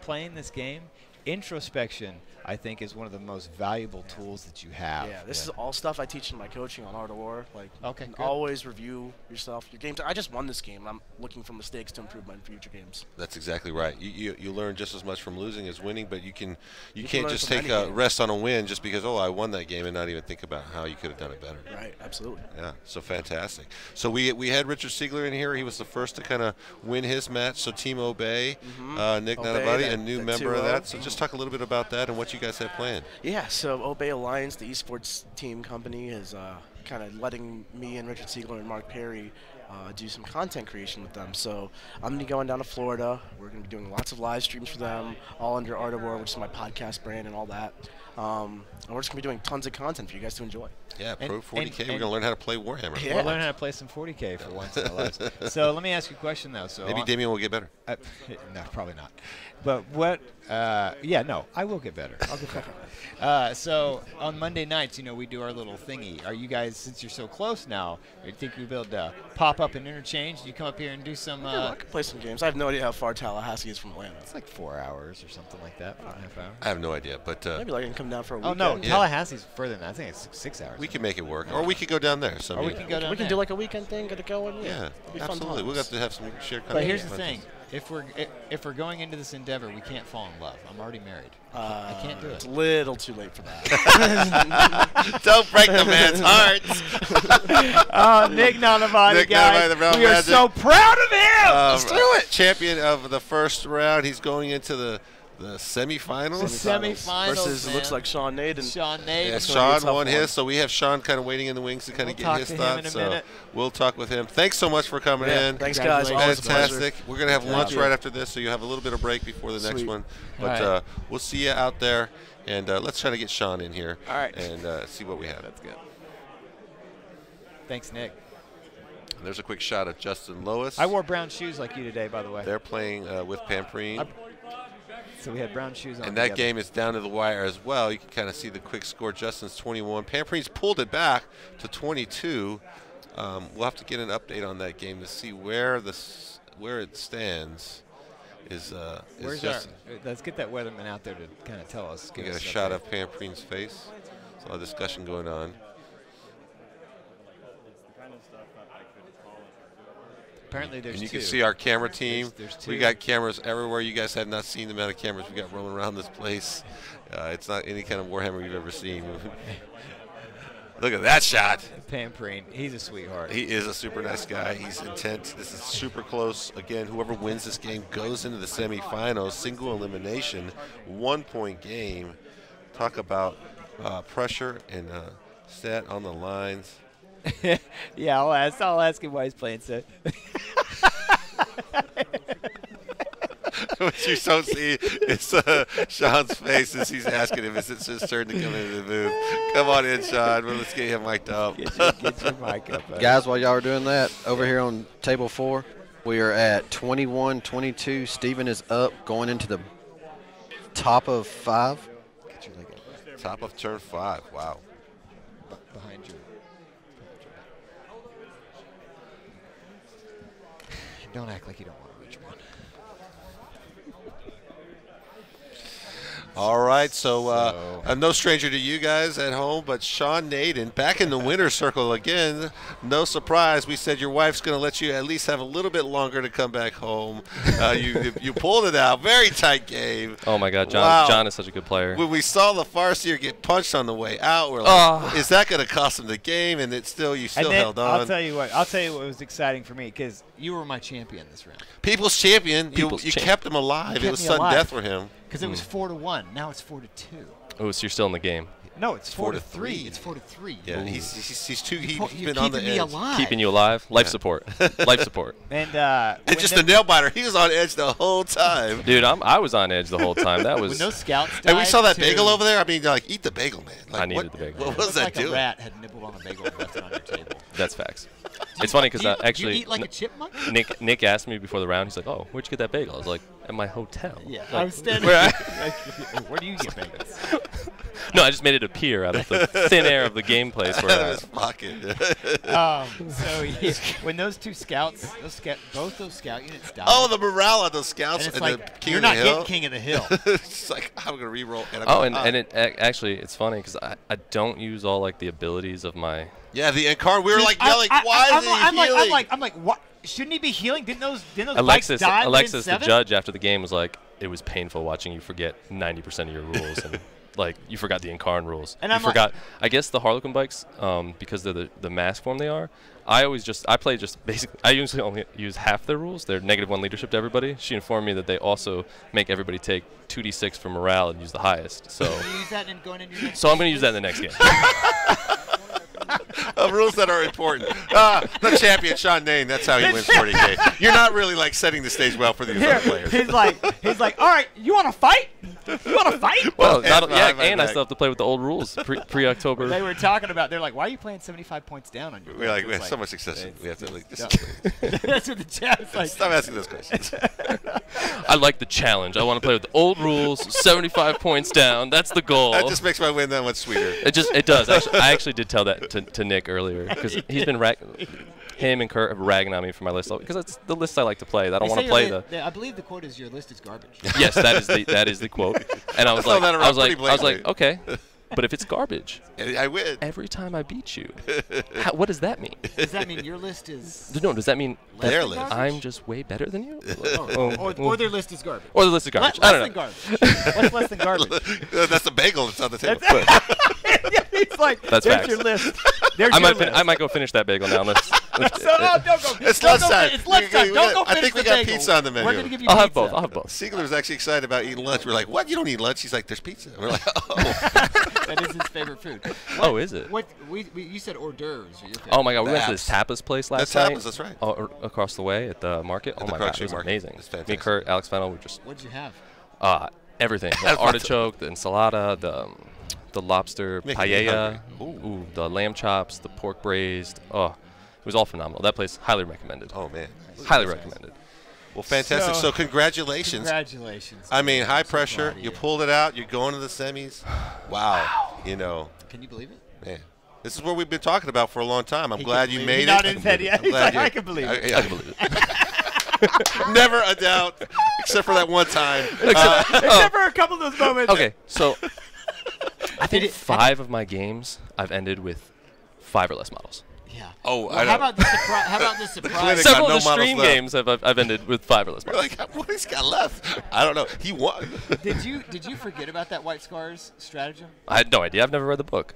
playing this game, introspection, I think, is one of the most valuable tools that you have. Yeah, this is all stuff I teach in my coaching on Art of War. Like, Okay, good. always review yourself, your games. I just won this game. I'm looking for mistakes to improve my future games. That's exactly right. You learn just as much from losing as winning, but you can't can learn just from take any a game. rest on a win just because I won that game and not even think about how you could have done it better. Right, absolutely. Yeah, so fantastic. So we had Richard Siegler in here. He was the first to kind of win his match. So Team Obey, Nick Obey, Nanavati, a new that member of 2-0. that. So just talk a little bit about that and what you guys have planned. Yeah, so Obey Alliance, the esports team company, is kind of letting me and Richard Siegler and Mark Perry do some content creation with them. So I'm going to be going down to Florida. We're going to be doing lots of live streams for them, all under Art of War, which is my podcast brand and all that. And we're just going to be doing tons of content for you guys to enjoy. Yeah, And- Pro 40K. and- We're going to learn how to play Warhammer. Yeah. We'll learn how to play some 40K for once in our lives. So let me ask you a question, though. So Maybe Damien will get better. no, probably not. But what? Yeah, no, I will get better. I'll get better. So on Monday nights, we do our little thingy. Are you guys, since you're so close now, do you think you'll be able to pop up and interchange? Do you come up here and do some? I could play some games. I have no idea how far Tallahassee is from Atlanta. It's like 4 hours or something like that. 4.5 hours. I have no idea, but Maybe like I can come down for a Oh weekend. no, Yeah. Tallahassee's further than that. I think it's 6 hours. we can make it work. Or we could go down there. So Or we can go down We can there. do like a weekend thing, get it going. Yeah, It'll be fun absolutely. We'll times. have to have some shared content. But here's the thing: if we're going into this endeavor, we can't fall in love. I'm already married. I can't do It's it. a little too late for that. Don't break the man's heart. Oh, Nick Nanavati, Nick guys, Nanavati, the Brown we are Magic. so proud of him. Let's do it. Champion of the first round. He's going into the semifinals. The semifinals, Versus, man. it looks like Sean Naden. Sean Naden. Yeah, It's gonna be a Sean tough won one. his, so we have Sean kind of waiting in the wings to kind We'll of get talk his to him in thoughts. a So minute. we'll talk with him. Thanks so much for coming Yeah, in. thanks, guys. Always a pleasure. Fantastic. We're going to have lunch you. right after this, so you have a little bit of break before the next Sweet. one. But All right. we'll see you out there, and let's try to get Sean in here. All right. And see what we have. That's good. Thanks, Nick. And there's a quick shot of Justin Lois. I wore brown shoes like you today, by the way. They're playing with Pamprine. So we had brown shoes on. And that together. game is down to the wire as well. You can kind of see the quick score. Justin's 21. Pamprine's pulled it back to 22. We'll have to get an update on that game to see where it stands. Is Where's Justin. let's get that weatherman out there to kind of tell us. We give got a us an shot update. of Pamprine's face. There's a lot of discussion going on. Apparently there's And you two. can see our camera team. There's two. We got cameras everywhere. You guys have not seen the amount of cameras we got rolling around this place. It's not any kind of Warhammer you've ever seen. Look at that shot. Pamprine. He's a sweetheart. He is a super nice guy. He's intent. This is super close. Again, whoever wins this game goes into the semifinals. Single elimination, 1 point game. Talk about pressure and stat on the lines. Yeah, I'll ask him why he's playing so. What you don't see is Sean's face as he's asking him, is it his turn to come into the booth? Come on in, Sean. Well, let's get him mic'd up. Get your mic up. buddy. Guys, while y'all are doing that, over here on table 4, we are at 21-22. Steven is up, going into the top of 5. Get your leg up. Top of turn 5. Wow. Behind you. Don't act like you don't want to reach one. All right, so I'm no stranger to you guys at home, but Sean Naden back in the winner's circle again. No surprise. We said your wife's going to let you at least have a little bit longer to come back home. You pulled it out. Very tight game. Oh my God, John! Wow. John is such a good player. When we saw the Farseer get punched on the way out, we're like, is that going to cost him the game? And you still And then, held on. I'll tell you what was exciting for me, because you were my champion this round. People's champion. You People's champ. kept him alive. You It was kept me sudden alive. death for him. Because it was 4-1. Now it's 4-2. Oh, so you're still in the game. No, it's 4-3. 4-3. It's 4-3. Yeah, he's too. He's You're been on the keeping me edge. alive. Keeping you alive. Life support. Life support. And And just the nail biter. He was on edge the whole time. Dude, I was on edge the whole time. That when was. those scouts died, And we saw that too, bagel over there. I mean, like, eat the bagel, man. Like, I needed what, the bagel. What was Looked that like doing? a rat had nibbled on a bagel and left it on your table. That's facts. It's funny because Do you actually, eat like a chipmunk? Nick asked me before the round. He's like, "Oh, where'd you get that bagel?" I was like, "At my hotel." Yeah, Like, I was standing. where Where do you get bagels? No, I just made it appear out of the thin air of the gameplay. Out of his pocket. For thin air of the gameplay. Out of his pocket. So when those two scouts, both those scout units died. Oh, the morale of those scouts and it's and like, the King you're of the not Hill. getting King of the Hill. It's like, I'm going to re-roll. Actually, it's funny because I don't use all like the abilities of my. Yeah, the Incarn. We were like yelling, why is he healing? I'm like, what? Shouldn't he be healing? Didn't those Alexis, bikes die Alexis, the within 7? judge after the game was like, it was painful watching you forget 90% of your rules and like you forgot the Incarn rules. And you I'm forgot. I guess the Harlequin bikes, because they're the mask form they are. I usually only use half their rules. They're -1 leadership to everybody. She informed me that they also make everybody take 2d6 for morale and use the highest. So. Use that in going into your next So I'm going to use that in the next game. Rules that are important. The champion, Sean Nain. That's how he wins 40K. You're not really like setting the stage well for these other players. He's like, all right, you want to fight? You want to fight? Well, I still have to play with the old rules pre-October. They were talking about. They're like, why are you playing 75 points down on your? We're like, we have so much success. We have to like. That's what the chat's like. Stop asking those questions. I like the challenge. I want to play with the old rules. 75 points down. That's the goal. That just makes my win that much sweeter. It does. Actually, I actually did tell that to Nick earlier because he's been him and Kurt have ragging on me for my list because it's the list I like to play. I don't want to play I believe the quote is your list is garbage. Yes, that is the quote. And I was like, okay, but if it's garbage, I win every time I beat you. What does that mean? Does that mean your list is? No. Does that mean their list? I'm just way better than you? Or their list is garbage. Or the list is garbage. I don't know. What's less than garbage? That's the bagel that's on the table. It's like that's there's facts. your list. I might go finish that bagel now. Don't go. It's lunchtime. It's lunchtime. Don't go I finish think we the got bagel. pizza on the menu. We're gonna give you I'll pizza. have both. Siegler's actually excited about eating lunch. We're like, what? You don't eat lunch? He's like, there's pizza. And we're like, oh. That is his favorite food. Oh, is it? You said hors d'oeuvres. Are your favorite? Oh my God, we went to this tapas place last night. That's right. Across the way at the market. At oh the my God, it was market. amazing. It's fantastic. Me, Kurt, Alex Fennell, we just. What'd you have? Everything. The artichoke, the ensalada, the lobster paella, the lamb chops, the pork braised. Oh, it was all phenomenal. That place, highly recommended. Oh man, highly recommended. Well, fantastic. So congratulations. Congratulations. I mean, high pressure. You pulled it out. You're going to the semis. Wow. You know. Can you believe it? Man. This is what we've been talking about for a long time. I'm glad you made it. He's nodding his head. Yeah, he's like, I can believe it. I can believe it. Never a doubt, except for that one time. Except for a couple of those moments. Okay, so I think 5 of my games I've ended with 5 or less models. Yeah. Oh, well, how about the surprise? Several of the stream games I've ended with 5 or less models. We're like, what he's got left? I don't know. He won. Did you forget about that White Scars stratagem? I had no idea. I've never read the book.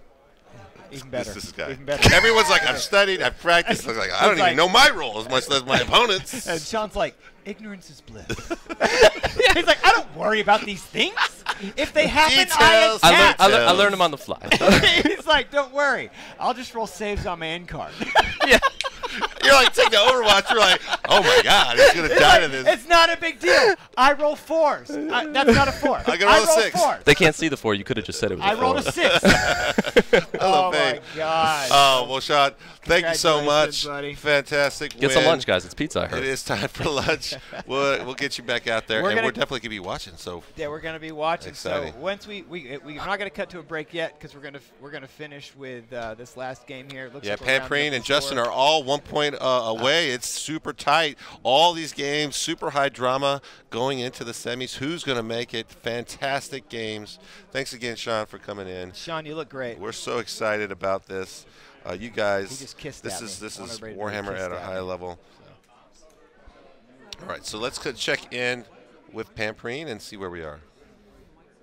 Even better. This guy. Even better. Everyone's like, I've studied, I've practiced. Like, I don't even know my role as much as my opponents. And Sean's like, ignorance is bliss. He's like, I don't worry about these things. If they happen, Details. I learned them on the fly. He's like, don't worry. I'll just roll saves on my end card. Yeah. You're like, take the Overwatch. You're like, oh my God, he's going to die to this. It's not a big deal. I roll 4s. That's not a 4. I can roll a 6. 4s. They can't see the 4. You could have just said it was a 4. I rolled a 6. Oh my God. Oh, well, Sean, thank you so much. Buddy. Fantastic Get win. some lunch, guys. It's pizza, I heard. It is time for lunch. We'll get you back out there, and we're definitely going to be watching. So yeah, we're going to be watching. Exciting. So once we're not going to cut to a break yet because we're going to finish with this last game here. It looks like Pamprine and Justin are all 1 point away. It's super tight. All these games, super high drama going into the semis. Who's going to make it? Fantastic games. Thanks again, Sean, for coming in. Sean, you look great. We're so excited about this. You guys, he just kissed this at is me. Warhammer at a high level. All right, so let's check in with Pamprine and see where we are.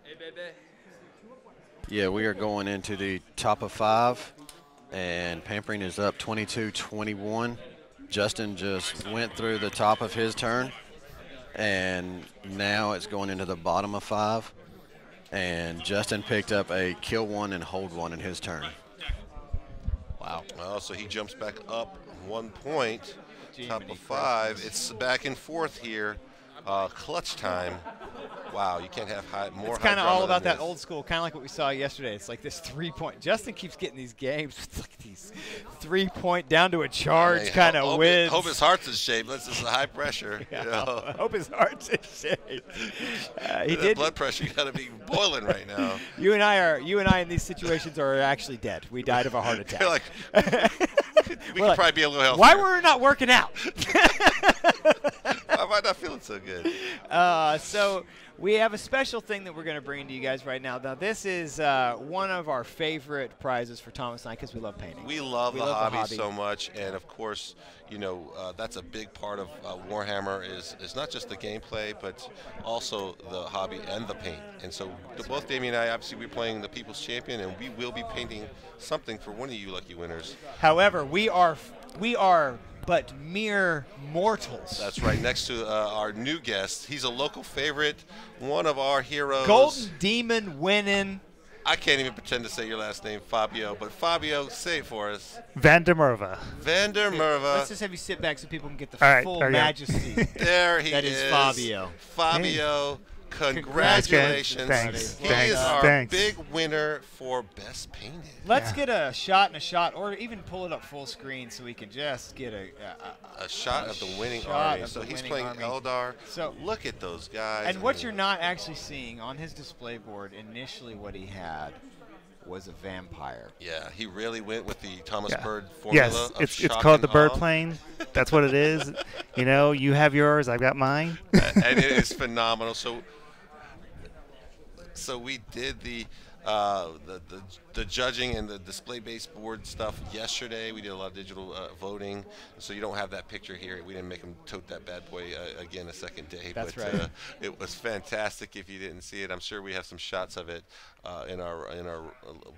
Hey, baby. Yeah, we are going into the top of 5, and Pamprine is up 22-21. Justin just went through the top of his turn, and now it's going into the bottom of 5. And Justin picked up a kill 1 and hold 1 in his turn. Wow. Oh, so he jumps back up 1 point. Top of 5. It's back and forth here. Clutch time. Wow, you can't have more. It's kind of high all drama about than that this. old school, kind of like what we saw yesterday. It's like this 3-point. Justin keeps getting these games with like these 3-point down to a charge kind of wins. Hope his heart's in shape. This is high pressure. Yeah, You know? I hope his heart's in shape. He That did. blood pressure got to be boiling right now. You and I in these situations are actually dead. We died of a heart attack. You're like, we could probably be a little healthier. Why were we not working out? Why am I not feeling so good? So we have a special thing that we're going to bring to you guys right now. Now, this is one of our favorite prizes for Thomas and I because we love painting. We love the hobby so much, and of course, you know, that's a big part of Warhammer is not just the gameplay, but also the hobby and the paint. And so both Damien and I, obviously, we're playing the People's Champion, and we will be painting something for one of you lucky winners. However, we are but mere mortals. That's right, next to our new guest. He's a local favorite, one of our heroes. Golden Demon winning. I can't even pretend to say your last name, Fabio, but Fabio, say it for us. Van der Merwe. Van der Merwe. Let's just have you sit back so people can get the right, full there you go. majesty. There he that is Fabio. Fabio, congratulations. Thanks. He Thanks. is our Thanks. big winner for Best Painted. Let's get a shot and a shot, or even pull it up full screen so we can just get A shot of the winning shot army. of So the he's winning playing army. Eldar. So look at those guys. And what you're not actually seeing on his display board, initially what he had was a vampire. Yeah, he really went with the Thomas Yeah. Bird formula. Yes, of it's shock called and the bird awe. plane. That's what it is. You know, you have yours, I've got mine. And it is phenomenal. So we did the judging and the display-based board stuff yesterday. We did a lot of digital voting, so you don't have that picture here. We didn't make them tote that bad boy again a second day. That's but, right. It was fantastic. If you didn't see it, I'm sure we have some shots of it in our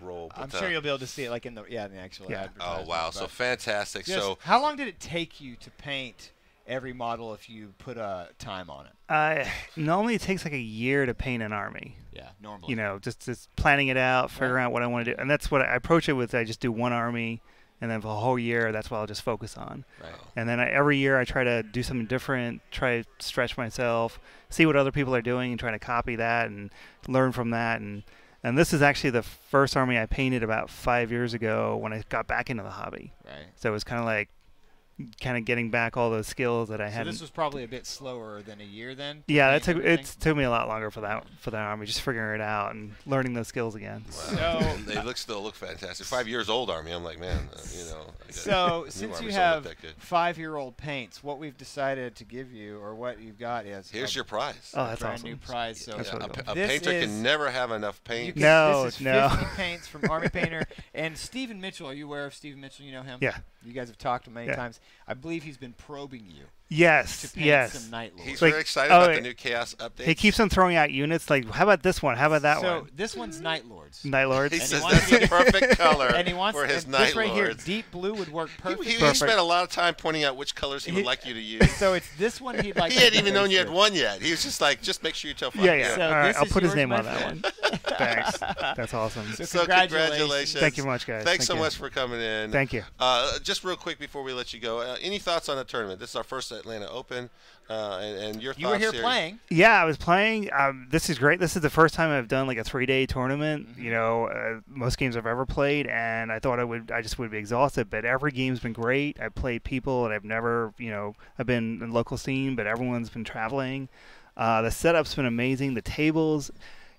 roll. But, I'm sure you'll be able to see it, like in the actual Yeah. advertisement. Oh wow! So fantastic. Just So how long did it take you to paint every model if you put a time on it? Normally it takes like a year to paint an army. Yeah, normally. You know, just planning it out, figuring out what I want to do. And that's what I approach it with. I just do one army, and then for a whole year, that's what I'll just focus on. Right. And then every year I try to do something different, try to stretch myself, see what other people are doing, and try to copy that and learn from that. And this is actually the first army I painted about 5 years ago when I got back into the hobby. Right. So it was kind of getting back all those skills that I So had. this was probably a bit slower than a year then? to Yeah, paint everything? it took me a lot longer for that army, just figuring it out and learning those skills again. wow. They still look fantastic. 5 years old army. I'm like, man, you know. So since you have 5-year-old paints, what we've decided to give you, or what you've got, is here's your prize. Oh, that's brand awesome. new prize. So That's really cool. A this painter is- can never have enough paint. This is 50 paints from Army Painter. And Stephen Mitchell, are you aware of Stephen Mitchell? You know him? Yeah. You guys have talked to him many Yeah. times. I believe he's been probing you. Yes, To paint yes. some Night Lords. He's Like, very excited oh, about the new Chaos updates. He keeps on throwing out units like, how about this one? How about that So one? this one's Night Lords. Night Lords. He And says wants that's to the get- perfect color and he wants for his and Night this right Lords. here, deep blue would work perfect. He spent a lot of time pointing out which colors he would like you to use. So it's this one he'd like. He hadn't even known you had one yet. He was just like, just make sure you tell Fabio. Yeah. So All right, this I'll is put his yours, name my on that one. friend. Thanks. That's awesome. So congratulations. Thank you much, guys. Thanks Thank so you. much for coming in. Thank you. Just real quick before we let you go, any thoughts on the tournament? This is our first Atlanta Open, and your thoughts You were here here. playing. Yeah, I was playing. This is great. This is the first time I've done like a 3-day tournament. Mm-hmm. You know, most games I've ever played, and I thought I just would be exhausted. But every game's been great. I played people that I've never, I've been in the local scene, but everyone's been traveling. The setup's been amazing. The tables,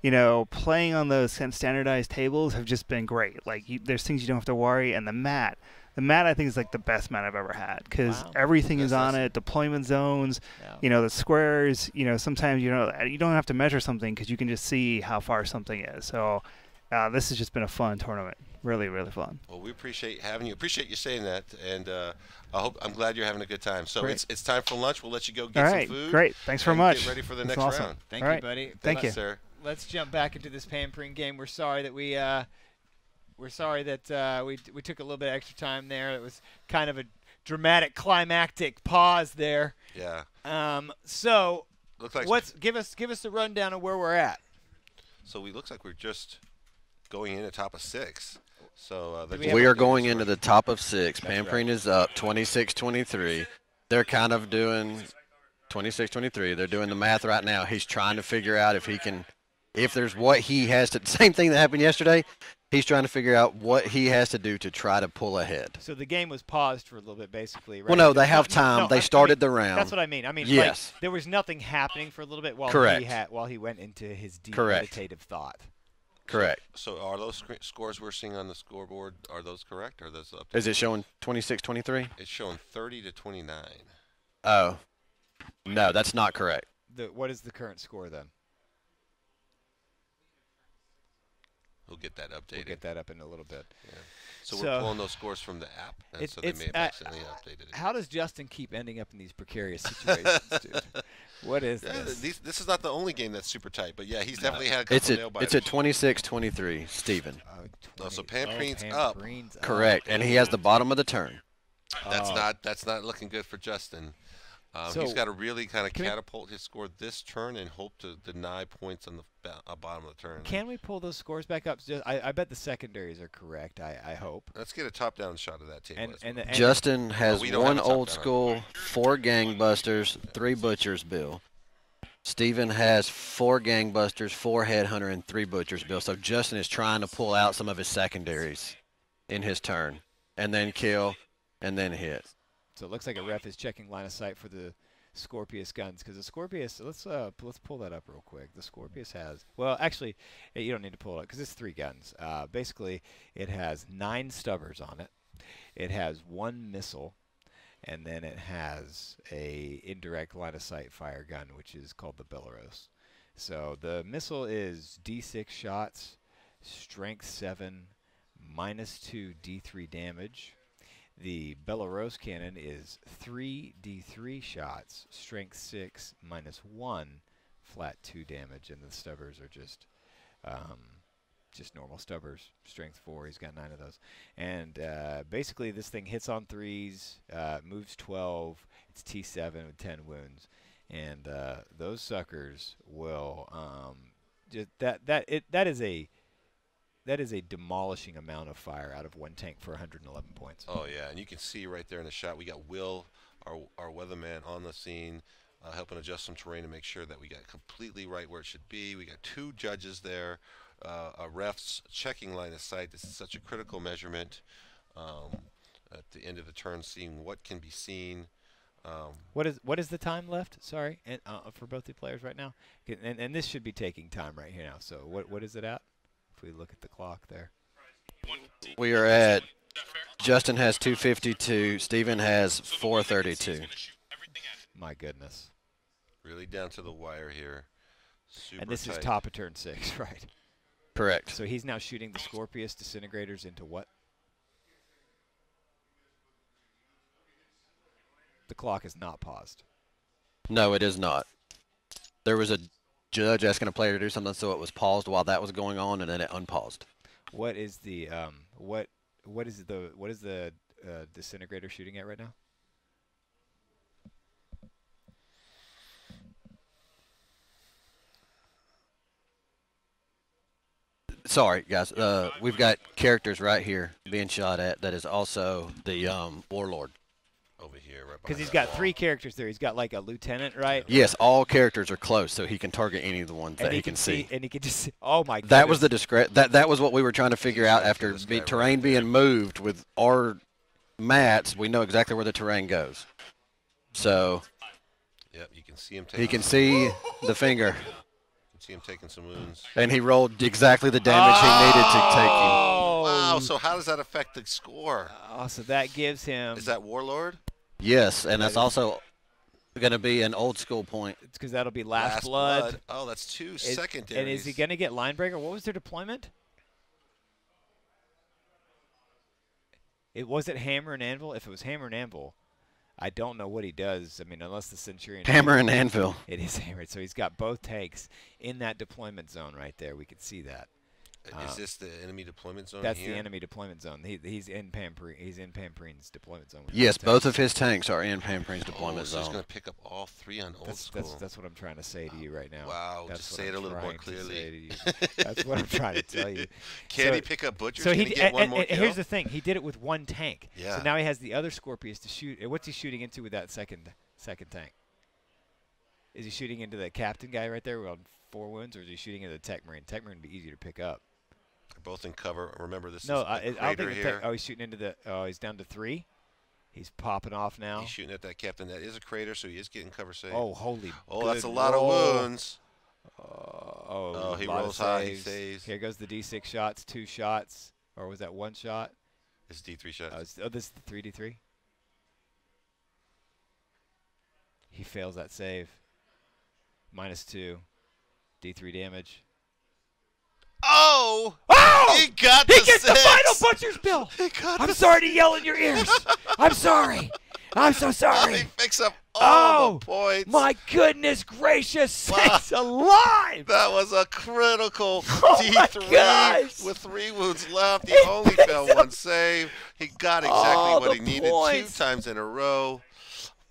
playing on those standardized tables have just been great. Like there's things you don't have to worry, and the mat. The mat, I think, is like the best mat I've ever had because everything is on it. Deployment zones, the squares. Sometimes you don't have to measure something because you can just see how far something is. So this has just been a fun tournament. Really, really fun. Well, we appreciate having you. Appreciate you saying that, and I'm glad you're having a good time. So Great. it's time for lunch. We'll let you go get All right, some food. great. Thanks very and much. Get ready for the That's next awesome. round. Thank All you, right. buddy. Thank you, sir. Let's jump back into this pampering game. We're sorry that we're sorry that we took a little bit of extra time there. It was kind of a dramatic, climactic pause there. Yeah. So, Looks like give us the rundown of where we're at. So looks like we're just going in at top of 6. So we are going into the top of 6. That's Pampering is up 26-23. They're kind of doing 26-23. They're doing the math right now. He's trying to figure out if he can, if there's what he has to, same thing that happened yesterday, he's trying to figure out what he has to do to try to pull ahead. So the game was paused for a little bit, basically, right? Well, no, they have time. No, They I started mean, the round. That's what I mean. I mean, yes. like, there was nothing happening for a little bit while Correct. while he went into his deep Correct. meditative thought. Correct. So are those scores we're seeing on the scoreboard, are those correct? Or are those up? Is it showing 26-23? It's showing 30-29. Oh. No, that's not correct. What is the current score then? We'll get that updated. We'll get that up in a little bit. Yeah. So we're pulling those scores from the app, and so they may have accidentally updated it. How does Justin keep ending up in these precarious situations, dude? What is this? This is not the only game that's super tight, but yeah, he's definitely had a couple nail biters. It's at 26-23, Steven. Oh, so Pampreen's up. Correct, and he has the bottom of the turn. That's not looking good for Justin. He's got to really kind of catapult his score this turn and hope to deny points on the bottom of the turn. Can we pull those scores back up? I bet the secondaries are correct. I hope. Let's get a top-down shot of that table. Justin has one old school, 4 gangbusters, 3 butchers bill. Steven has 4 gangbusters, 4 headhunter, and 3 butchers bill. So Justin is trying to pull out some of his secondaries in his turn, and then kill, and then hit. So it looks like a ref is checking line of sight for the Scorpius guns, because the Scorpius, let's pull that up real quick. The Scorpius has, well, actually, you don't need to pull it because it's 3 guns. Basically, it has 9 stubbers on it. It has 1 missile, and then it has a indirect line of sight fire gun, which is called the Belarus. So the missile is D6 shots, strength 7, -2 D3 damage. The Belarus cannon is 3 D3 shots, strength 6, -1, flat 2 damage, and the stubbers are just normal stubbers, strength 4. He's got 9 of those, and basically this thing hits on 3s, moves 12. It's T7 with 10 wounds, and those suckers will that is a demolishing amount of fire out of 1 tank for 111 points. Oh, yeah, and you can see right there in the shot, we got Will, our weatherman, on the scene, helping adjust some terrain to make sure that we got completely right where it should be. We got 2 judges there, refs checking line of sight. This is such a critical measurement at the end of the turn, seeing what can be seen. What is the time left? Sorry, and for both the players right now, and this should be taking time right here now. So what is it at? If we look at the clock there. We are at, Justin has 2:52, Steven has 4:32. My goodness. Really down to the wire here. Super and this tight. is top of turn 6, right? Correct. So he's now shooting the Scorpius disintegrators into what? The clock is not paused. No, it is not. There was a judge asking a player to do something, so it was paused while that was going on, and then it unpaused. What is the what is the disintegrator shooting at right now? Sorry, guys. We've got characters right here being shot at. That is also the warlord. Over here, right because he's got 3 characters there. He's got like a lieutenant, right? Yes, all characters are close, so he can target any of the ones that he can see. And he can just, oh my god. That was the that was what we were trying to figure out after terrain being moved with our mats. We know exactly where the terrain goes. So. Yep, you can see him. He can see the finger. You can see him taking some wounds. And he rolled exactly the damage he needed to take him. Wow, so how does that affect the score? Oh, so that gives him. Is that Warlord? Yes, and that's also going to be an old school point. It's because that'll be last blood. Oh, that's 2 secondaries. And is he going to get Linebreaker? What was their deployment? Was it Hammer and Anvil? If it was Hammer and Anvil, I don't know what he does. I mean, unless the Centurion. Hammer and Anvil. It is Hammer. So he's got both tanks in that deployment zone right there. We can see that. Is this the enemy deployment zone? That's here? the enemy deployment zone. He's in Pampreen's deployment zone. Yes, both of his tanks are in Pampreen's deployment so zone. he's going to pick up all 3 on old school. That's what I'm trying to say to you right now. Wow, that's just say it a little more clearly. That's what I'm trying to tell you. Can he pick up Butchers? So Can he get one more kill? Here's the thing. He did it with 1 tank. Yeah. So now he has the other Scorpius to shoot. What's he shooting into with that second tank? Is he shooting into the captain guy right there on 4 wounds, or is he shooting into the tech marine? Tech marine would be easier to pick up. They're both in cover. Remember, this No, is I the don't crater think here. oh, he's shooting into the. Oh, he's down to 3. He's popping off now. He's shooting at that captain. That is a crater, so he is getting cover save. Oh, holy! Oh, that's a good lot roll. of wounds. Oh, he lot of rolls high. He saves. saves. Here goes the D6 shots. 2 shots, or was that 1 shot? It's D3 shots. Oh, this is the 3D3. He fails that save. -2. D3 damage. Oh! Oh! He got He the gets the 6. final butcher's bill. I'm sorry to yell in your ears. I'm sorry. I'm so sorry. He picks up all the points. My goodness gracious sakes alive! That was a critical Oh D3 with 3 wounds left. He only failed 1 save. He got exactly what he needed points. 2 times in a row.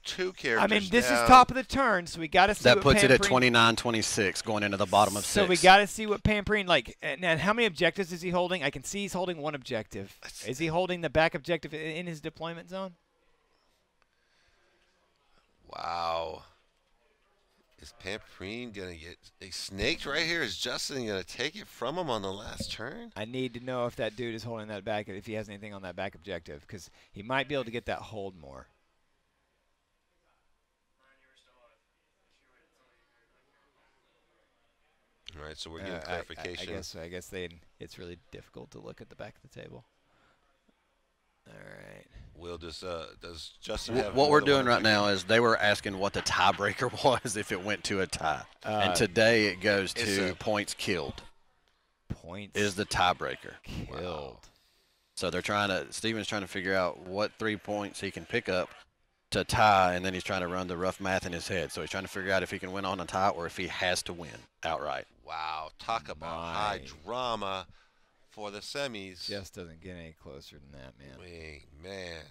2 characters I mean, this down. is top of the turn, so we got to see That what puts it at Pamperine- 29-26 going into the bottom of 6. So we got to see what Pamperine, like, and how many objectives is he holding? I can see he's holding 1 objective. Is he holding the back objective in his deployment zone? Wow. Is Pamperine going to get snaked right here? Is Justin going to take it from him on the last turn? I need to know if that dude is holding that back, if he has anything on that back objective, because he might be able to get that hold more. All right, so we're getting clarification. I guess it's really difficult to look at the back of the table. All right. Will does Justin have what we're another doing one? right now is they were asking what the tiebreaker was if it went to a tie. And today it goes to points killed. Points is the tiebreaker. Killed. Wow. So they're Steven's trying to figure out what 3 points he can pick up to tie, and then he's trying to run the rough math in his head. So he's trying to figure out if he can win on a tie or if he has to win outright. Wow, talk about high drama for the semis. Just doesn't get any closer than that, man. Man.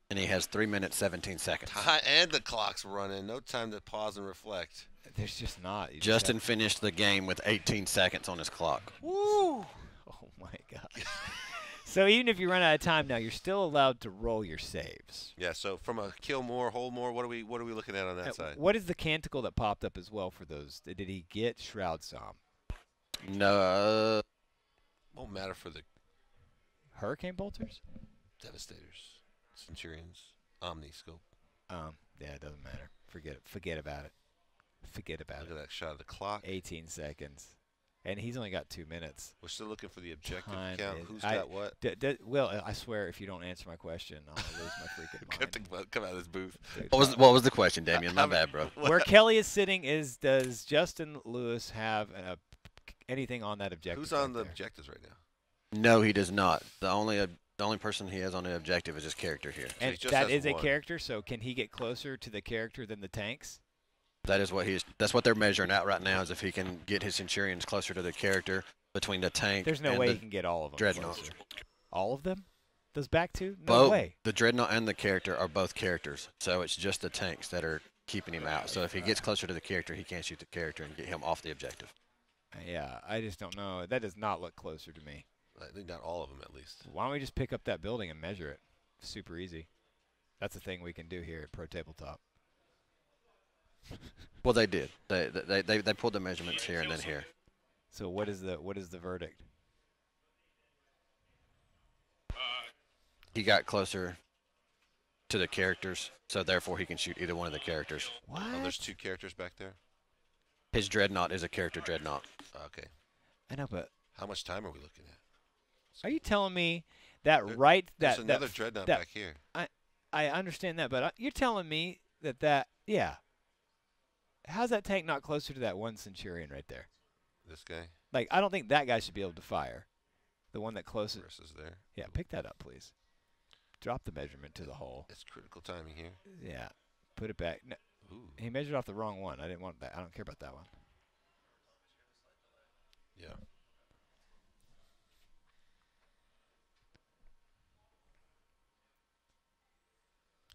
And he has 3 minutes, 17 seconds. And the clock's running. No time to pause and reflect. There's just not. Justin finished the game with 18 seconds on his clock. Woo! Oh, my God. So even if you run out of time now, you're still allowed to roll your saves. Yeah, so from a kill more, hold more, what are we looking at on that side? What is the canticle that popped up as well for those? Did he get Shroud Psalm? No. Won't matter for the Hurricane Bolters? Devastators, Centurions, Omniscope. Yeah, it doesn't matter. Forget it. Forget about it. Forget about it. Look at that shot of the clock. 18 seconds. And he's only got 2 minutes. We're still looking for the objective Time count. is- Who's got what? Will, I swear, if you don't answer my question, I'll lose my freaking mind. Come out of this booth. What was the question, Damien? My bad, bro. Where Kelly is sitting does Justin Lewis have anything on that objective? Who's on the objectives right now? No, he does not. The only person he has on the objective is his character here. And that is a character, so can he get closer to the character than the tanks? That's what they're measuring out right now, is if he can get his Centurions closer to the character between the tank. There's no and way the he can get all of them. Dreadnought. Closer. All of them? Those back two? No Both, way. The Dreadnought and the character are both characters, so it's just the tanks that are keeping him out. So if he gets closer to the character, he can't shoot the character and get him off the objective. Yeah, I just don't know. That does not look closer to me. I think not all of them, at least. Why don't we just pick up that building and measure it? Super easy. That's a thing we can do here at Pro Tabletop. Well, they did. They pulled the measurements here and then here. So what is the verdict? He got closer to the characters, so therefore he can shoot either one of the characters. What? Oh, there's 2 characters back there? His Dreadnought is a character Dreadnought. Okay. I know, but how much time are we looking at? Are you telling me that There's another Dreadnought back here. I understand that, but you're telling me that yeah. How's that tank not closer to that one Centurion right there? This guy? Like, I don't think that guy should be able to fire. The one that closest. Versus there. Yeah, pick that up, please. Drop the measurement to the hole. It's critical timing here. Yeah. Put it back. No, he measured off the wrong one. I didn't want that. I don't care about that one. Yeah.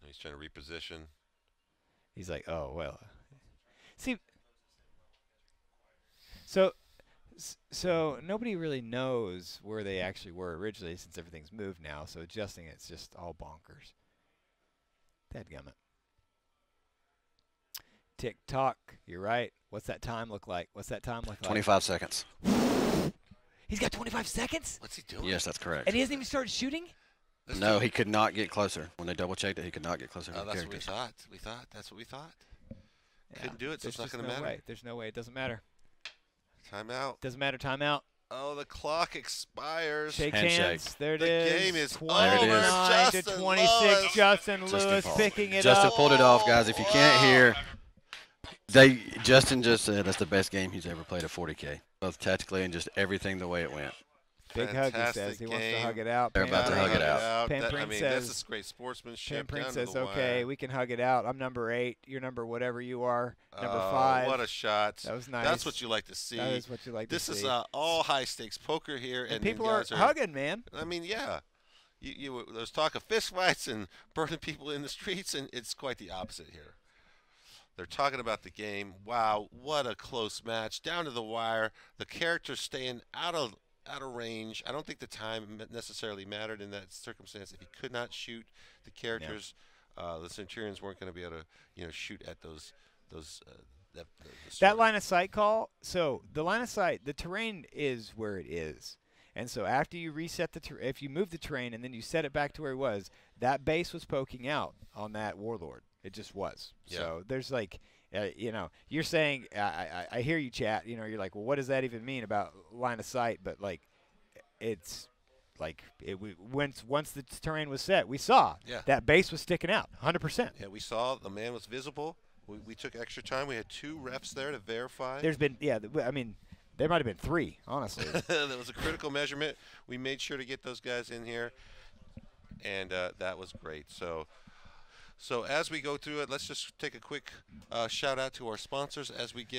He's trying to reposition. He's like, oh, well. See, so nobody really knows where they actually were originally since everything's moved now. So adjusting it's just all bonkers. Dadgummit. Tick tock. You're right. What's that time look like? 25 seconds. He's got 25 seconds? What's he doing? Yes, that's correct. And he hasn't even started shooting? No, he could not get closer. When they double-checked it, he could not get closer to the That's characters. what we thought. That's what we thought. Yeah. Couldn't do it, so it's not going to no matter. Way. There's no way. It doesn't matter. Timeout. Doesn't matter. Timeout. Oh, the clock expires. Shake Handshake. hands. There it The is. game is 29 over. to Justin 26. Lewis. Justin Lewis picking it Justin up. pulled it off, guys. If you can't hear, Justin just said that's the best game he's ever played at 40K, both tactically and just everything the way it went. Big hug, he says. He wants to hug it out. They're about to hug it out. Pam I mean, says, this is great sportsmanship. Pam down to says, the okay, wire. we can hug it out. I'm number 8. You're number whatever you are. Number 5. What a shot. That was nice. That's what you like to see. That is what you like to see. This is all high-stakes poker here. And people are hugging, man. I mean, yeah. There's talk of fist fights and burning people in the streets, and it's quite the opposite here. They're talking about the game. Wow, what a close match. Down to the wire. The characters staying out of range. I don't think the time necessarily mattered in that circumstance. If he could not shoot the characters, the Centurions weren't going to be able to, shoot at those. That line of sight call. So the line of sight, the terrain is where it is, and so after you reset if you move the terrain and then you set it back to where it was, that base was poking out on that warlord. It just was. Yeah. So there's like. You're saying, I hear you, chat. You're like, well, what does that even mean about line of sight? But like, it's like once the terrain was set, we saw that base was sticking out, 100%. Yeah, we saw the man was visible. We took extra time. We had 2 refs there to verify. There's been, I mean, there might have been 3, honestly. That was a critical measurement. We made sure to get those guys in here, and that was great. So as we go through it, let's just take a quick shout out to our sponsors as we get